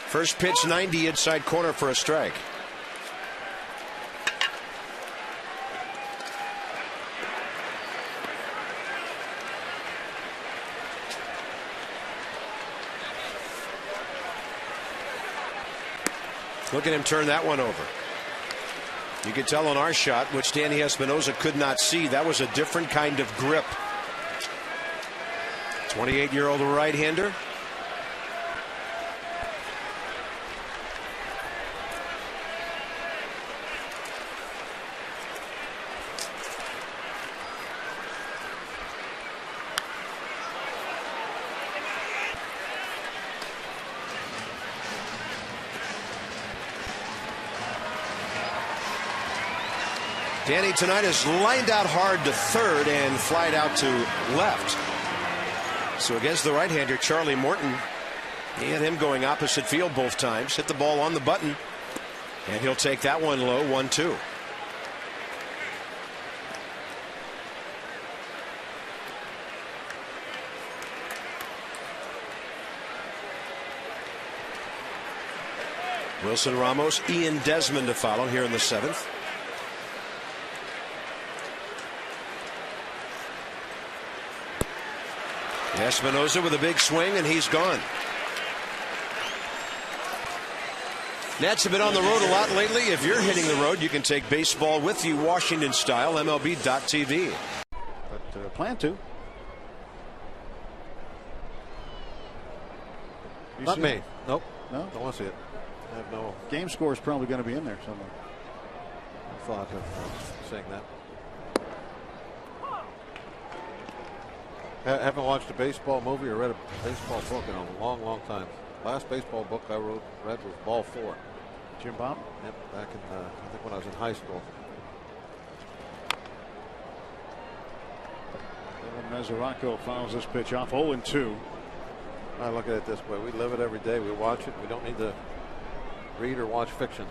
R: First pitch 90 inside corner for a strike. Look at him turn that one over. You could tell on our shot, which Danny Espinosa could not see, that was a different kind of grip. 28-year-old right-hander. Danny tonight has lined out hard to third and flied out to left. So against the right-hander, Charlie Morton, he had him going opposite field both times. Hit the ball on the button, and he'll take that one low, 1-2. Wilson Ramos, Ian Desmond to follow here in the 7th. Espinosa with a big swing, and he's gone. Nats have been on the road a lot lately. If you're hitting the road, you can take baseball with you, Washington style, MLB.tv.
I: But plan to.
B: Not me.
I: It?
B: Nope.
I: No?
B: Don't want to see it. I have no.
I: Game score is probably going to be in there somewhere.
B: Thought of saying that. Haven't watched a baseball movie or read a baseball book in a long, long time. Last baseball book I read was Ball 4.
I: Jim Bob?
B: Yep, back in, I think when I was in high school.
I: Mesoraco fouls this pitch off. 0-2.
B: I look at it this way. We live it every day. We watch it. We don't need to read or watch fiction.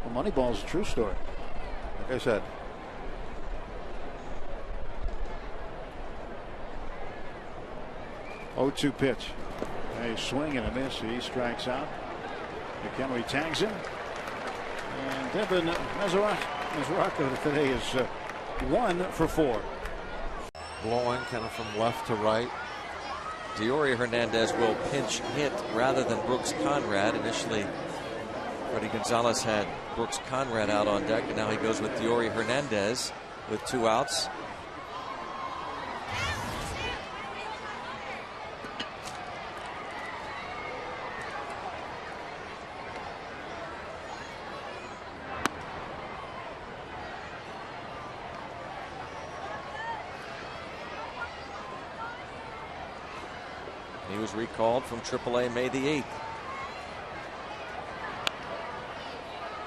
I: Well, Moneyball's a true story.
B: Like I said.
I: Oh-2 pitch. A swing and a miss. He strikes out. McHenry tags him. And Devin Mesoraco today is 1 for 4.
B: Blowing kind of from left to right.
A: Diori Hernandez will pinch hit rather than Brooks Conrad. Initially, Freddie Gonzalez had Brooks Conrad out on deck, and now he goes with Diori Hernandez with 2 outs. He was recalled from AAA May the 8th.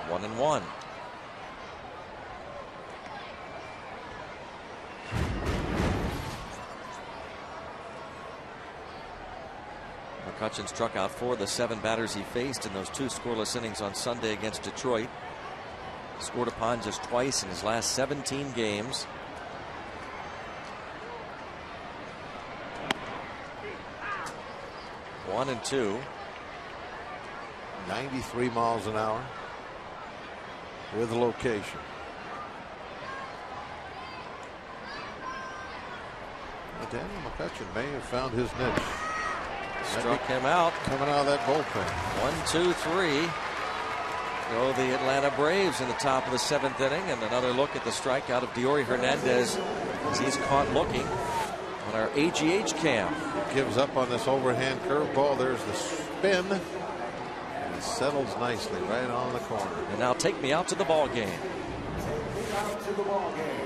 A: 1-1. McCutchen struck out 4 of the 7 batters he faced in those 2 scoreless innings on Sunday against Detroit. Scored upon just twice in his last 17 games. One and 2.
B: 93 miles an hour with location. Daniel McCutchen may have found his niche.
A: Struck him out.
B: Coming out of that bullpen.
A: 1, 2, 3. Go the Atlanta Braves in the top of the 7th inning, and another look at the strikeout of Diori Hernandez as he's caught looking on our AGH cam.
B: Gives up on this overhand curveball. There's the spin. And it settles nicely right on the corner.
A: And now take me out to the ball game.
E: Out to the ball game.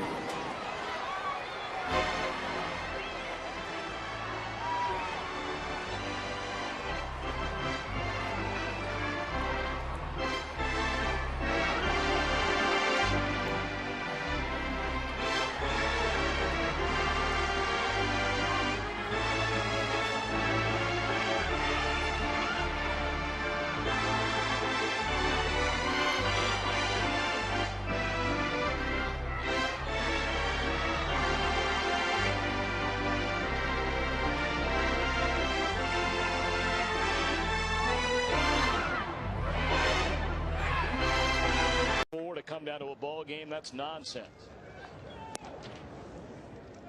Q: Come down to a ball game, that's nonsense.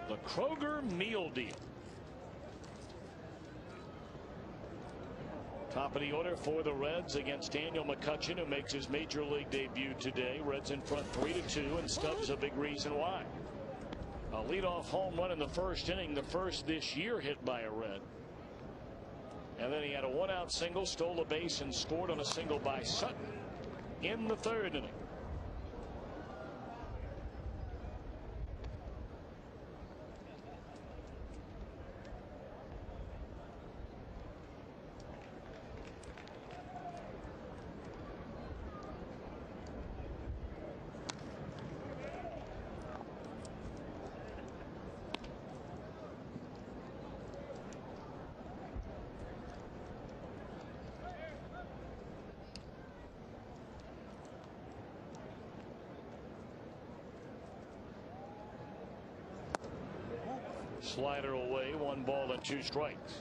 Q: The Kroger meal deal. Top of the order for the Reds against Daniel McCutchen, who makes his major league debut today. Reds in front 3-2, and Stubbs a big reason why. A leadoff home run in the first inning, the first this year hit by a Red. And then he had a 1-out single, stole a base, and scored on a single by Sutton in the 3rd inning. Slider away, 1 ball and 2 strikes.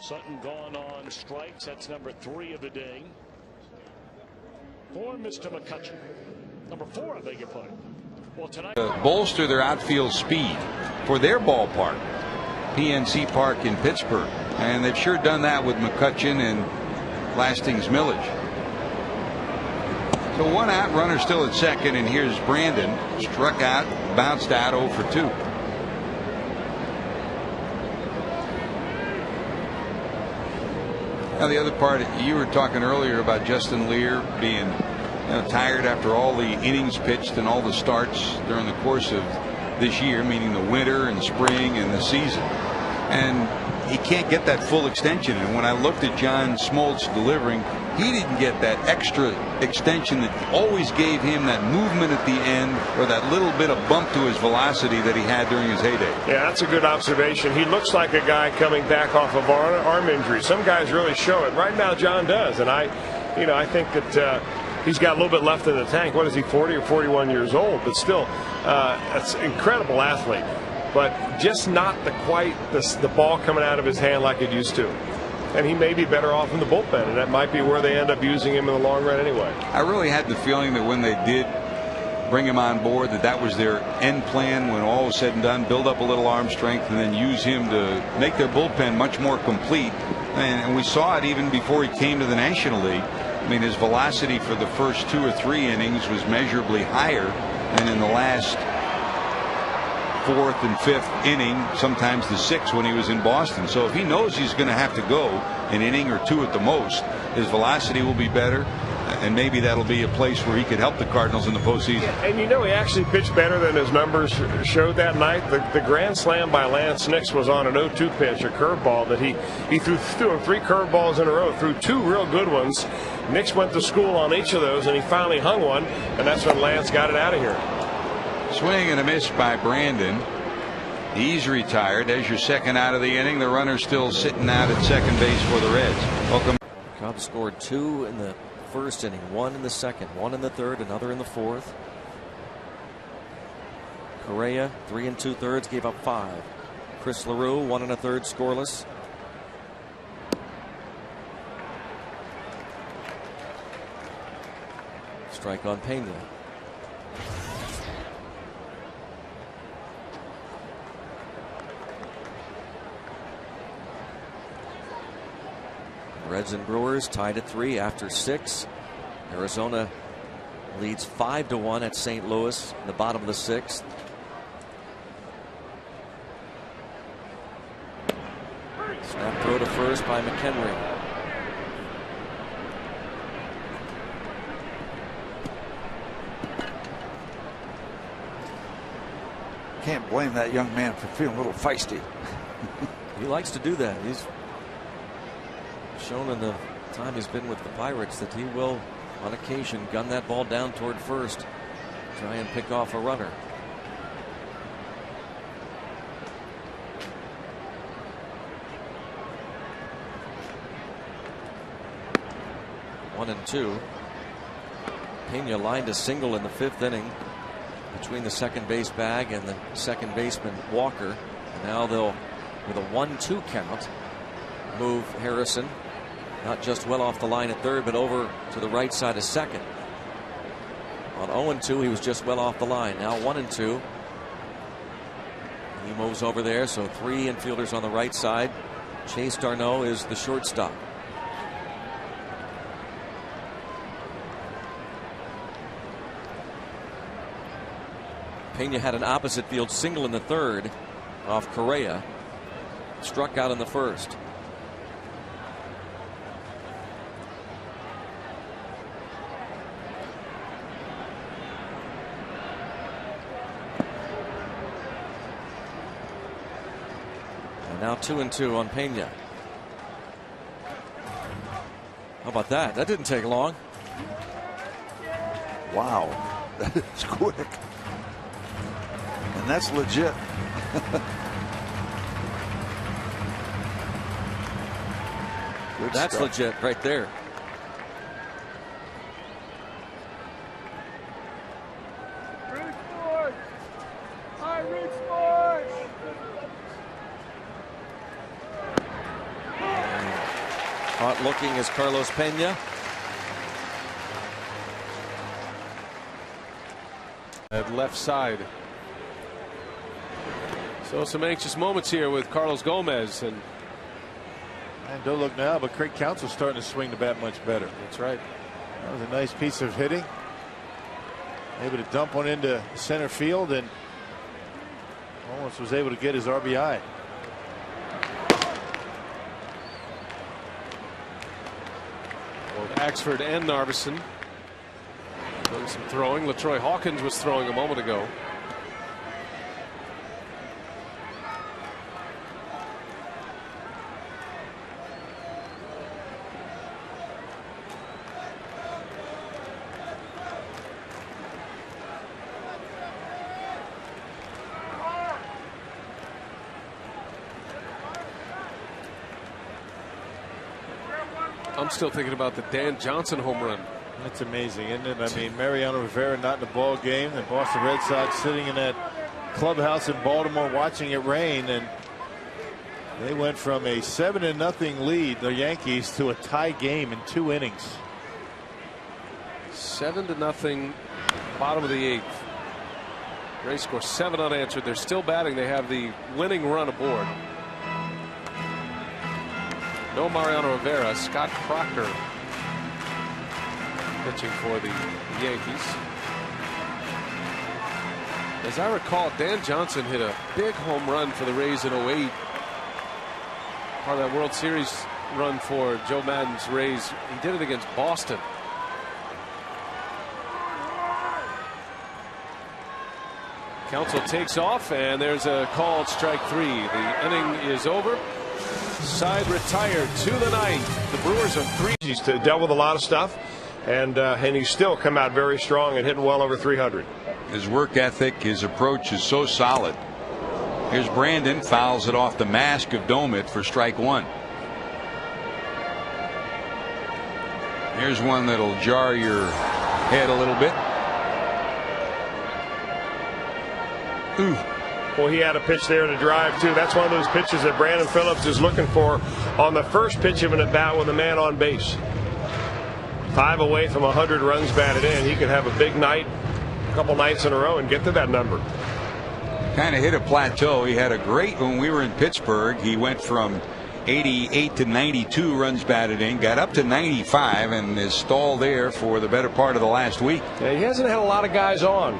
Q: Sutton gone on strikes. That's number 3 of the day for Mr. McCutchen. Number 4, I beg your pardon. Well, tonight,
P: bolster their outfield speed for their ballpark, PNC Park in Pittsburgh. And they've sure done that with McCutchen and Lasting's millage. So 1 out, runner still at second, and here's Brandon. Struck out, bounced out 0 for 2. Now the other part, you were talking earlier about Justin Lear being tired after all the innings pitched and all the starts during the course of this year, meaning the winter and spring and the season. And he can't get that full extension. And when I looked at John Smoltz delivering, he didn't get that extra extension that always gave him that movement at the end, or that little bit of bump to his velocity that he had during his heyday.
J: Yeah, that's a good observation. He looks like a guy coming back off of arm injury. Some guys really show it. Right now, John does, and I think that he's got a little bit left in the tank. What is he, 40 or 41 years old? But still, that's an incredible athlete. But just not quite the ball coming out of his hand like it used to. And he may be better off in the bullpen, and that might be where they end up using him in the long run anyway.
P: I really had the feeling that when they did bring him on board, that was their end plan when all was said and done, build up a little arm strength and then use him to make their bullpen much more complete. And we saw it even before he came to the National League. I mean, his velocity for the first 2 or 3 innings was measurably higher than in the last 4th and 5th inning, sometimes the 6th when he was in Boston. So if he knows he's going to have to go an inning or 2 at the most, his velocity will be better, and maybe that'll be a place where he could help the Cardinals in the postseason.
J: And he actually pitched better than his numbers showed that night. The grand slam by Lance Nix was on an 0-2 pitch, a curveball that he threw 3 curveballs in a row, threw 2 real good ones. Nix went to school on each of those, and he finally hung one, and that's when Lance got it out of here.
P: Swing and a miss by Brandon. He's retired. There's your second out of the inning. The runner's still sitting out at second base for the Reds. Welcome.
A: Cubs scored 2 in the first inning, 1 in the second, 1 in the third, another in the fourth. Correa, 3 2/3, gave up 5. Chris LaRue, 1 1/3, scoreless. Strike on Pena. Reds and Brewers tied at 3 after 6. Arizona leads 5-1 at St. Louis in the bottom of the 6th. Snap throw to first by McHenry.
L: Can't blame that young man for feeling a little feisty.
A: He likes to do that. He's shown in the time he's been with the Pirates that he will on occasion gun that ball down toward first, try and pick off a runner. One and 2. Pena lined a single in the 5th inning between the second base bag and the second baseman Walker. And now they'll, with a 1-2 count, move Harrison not just well off the line at third, but over to the right side of second. On 0-2, he was just well off the line. Now 1-2. He moves over there, so 3 infielders on the right side. Chase Darno is the shortstop. Pena had an opposite field single in the 3rd off Correa. Struck out in the 1st. Now 2-2 on Pena. How about that? That didn't take long.
L: Wow, that is quick. And that's legit.
A: That's
L: stuff.
A: legit right there. Hot looking is Carlos Pena.
T: At left side. So some anxious moments here with Carlos Gomez. And
K: don't look now, but Craig Counsell's starting to swing the bat much better.
T: That's right.
K: That was a nice piece of hitting. Able to dump one into center field and almost was able to get his RBI.
T: Both Axford and Narveson doing some throwing. LaTroy Hawkins was throwing a moment ago.
N: I'm still thinking about the Dan Johnson home run.
T: That's amazing, isn't it? I mean, Mariano Rivera not in the ball game. The Boston Red Sox sitting in that clubhouse in Baltimore watching it rain, and they went from a 7-0 lead, the Yankees, to a tie game in 2 innings.
N: 7-0, bottom of the 8th. Rays score 7 unanswered. They're still batting. They have the winning run aboard. No Mariano Rivera. Scott Crocker pitching for the Yankees. As I recall, Dan Johnson hit a big home run for the Rays in 08. Part of that World Series run for Joe Madden's Rays. He did it against Boston. Counsell takes off, and there's a called strike 3. The inning is over. Side retired to the 9th. The Brewers are 3.
J: He's dealt with a lot of stuff, and he's still come out very strong and hitting well over 300.
P: His work ethic, his approach is so solid. Here's Brandon, fouls it off the mask of Domit for strike 1. Here's one that'll jar your head a little bit.
J: Ooh. Well, he had a pitch there to drive, too. That's one of those pitches that Brandon Phillips is looking for on the first pitch of an at-bat with a man on base. 5 away from 100 runs batted in. He could have a big night, a couple nights in a row, and get to that number.
P: Kind of hit a plateau. He had a great, when we were in Pittsburgh, he went from 88 to 92 runs batted in, got up to 95, and is stalled there for the better part of the last week.
J: Yeah, he hasn't had a lot of guys on.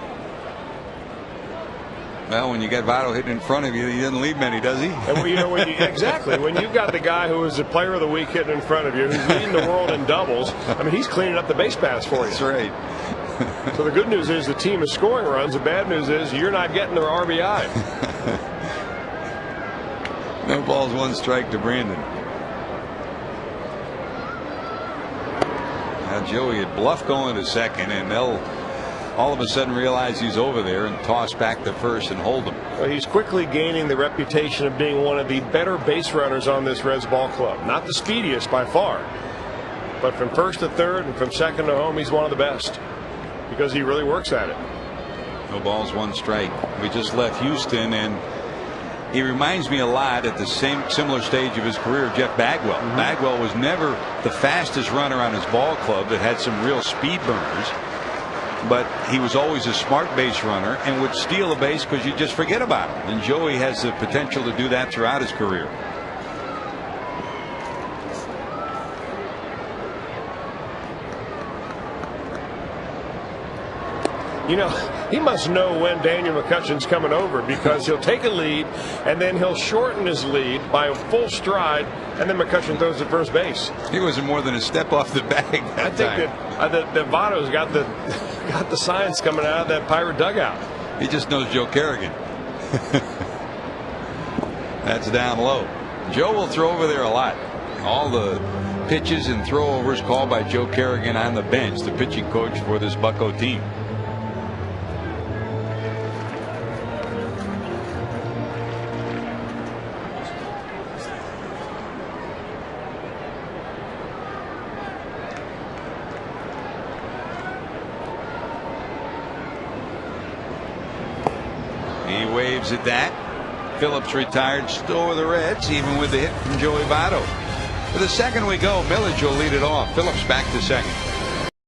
P: Well, when you got Votto hitting in front of you, he doesn't leave many, does he?
J: And you know, exactly. When you've got the guy who is the player of the week hitting in front of you, who's leading the world in doubles, I mean, he's cleaning up the base paths for you.
P: That's right.
J: So the good news is the team is scoring runs. The bad news is you're not getting the RBI.
P: No balls, 1 strike to Brandon. Now Joey had bluffed going to second, and they'll all of a sudden realize he's over there and toss back to first and hold him.
J: Well, he's quickly gaining the reputation of being one of the better base runners on this Reds ball club. Not the speediest by far, but from first to third and from second to home, he's one of the best because he really works at it.
P: No balls, 1 strike. We just left Houston, and he reminds me a lot at the similar stage of his career of Jeff Bagwell. Bagwell was never the fastest runner on his ball club that had some real speed burners, but he was always a smart base runner and would steal a base because you just forget about him. And Joey has the potential to do that throughout his career.
J: You know, he must know when Daniel McCutchen's coming over, because he'll take a lead and then he'll shorten his lead by a full stride, and then McCutchen throws at first base.
P: He wasn't more than a step off the bag that time.
J: I think that Votto's got the signs coming out of that Pirate dugout.
P: He just knows Joe Kerrigan. That's down low. Joe will throw over there a lot. All the pitches and throwovers called by Joe Kerrigan on the bench, the pitching coach for this Bucco team. He waves at that. Phillips retired, still with the Reds, even with the hit from Joey Votto. For the second we go, Millage will lead it off. Phillips back to second.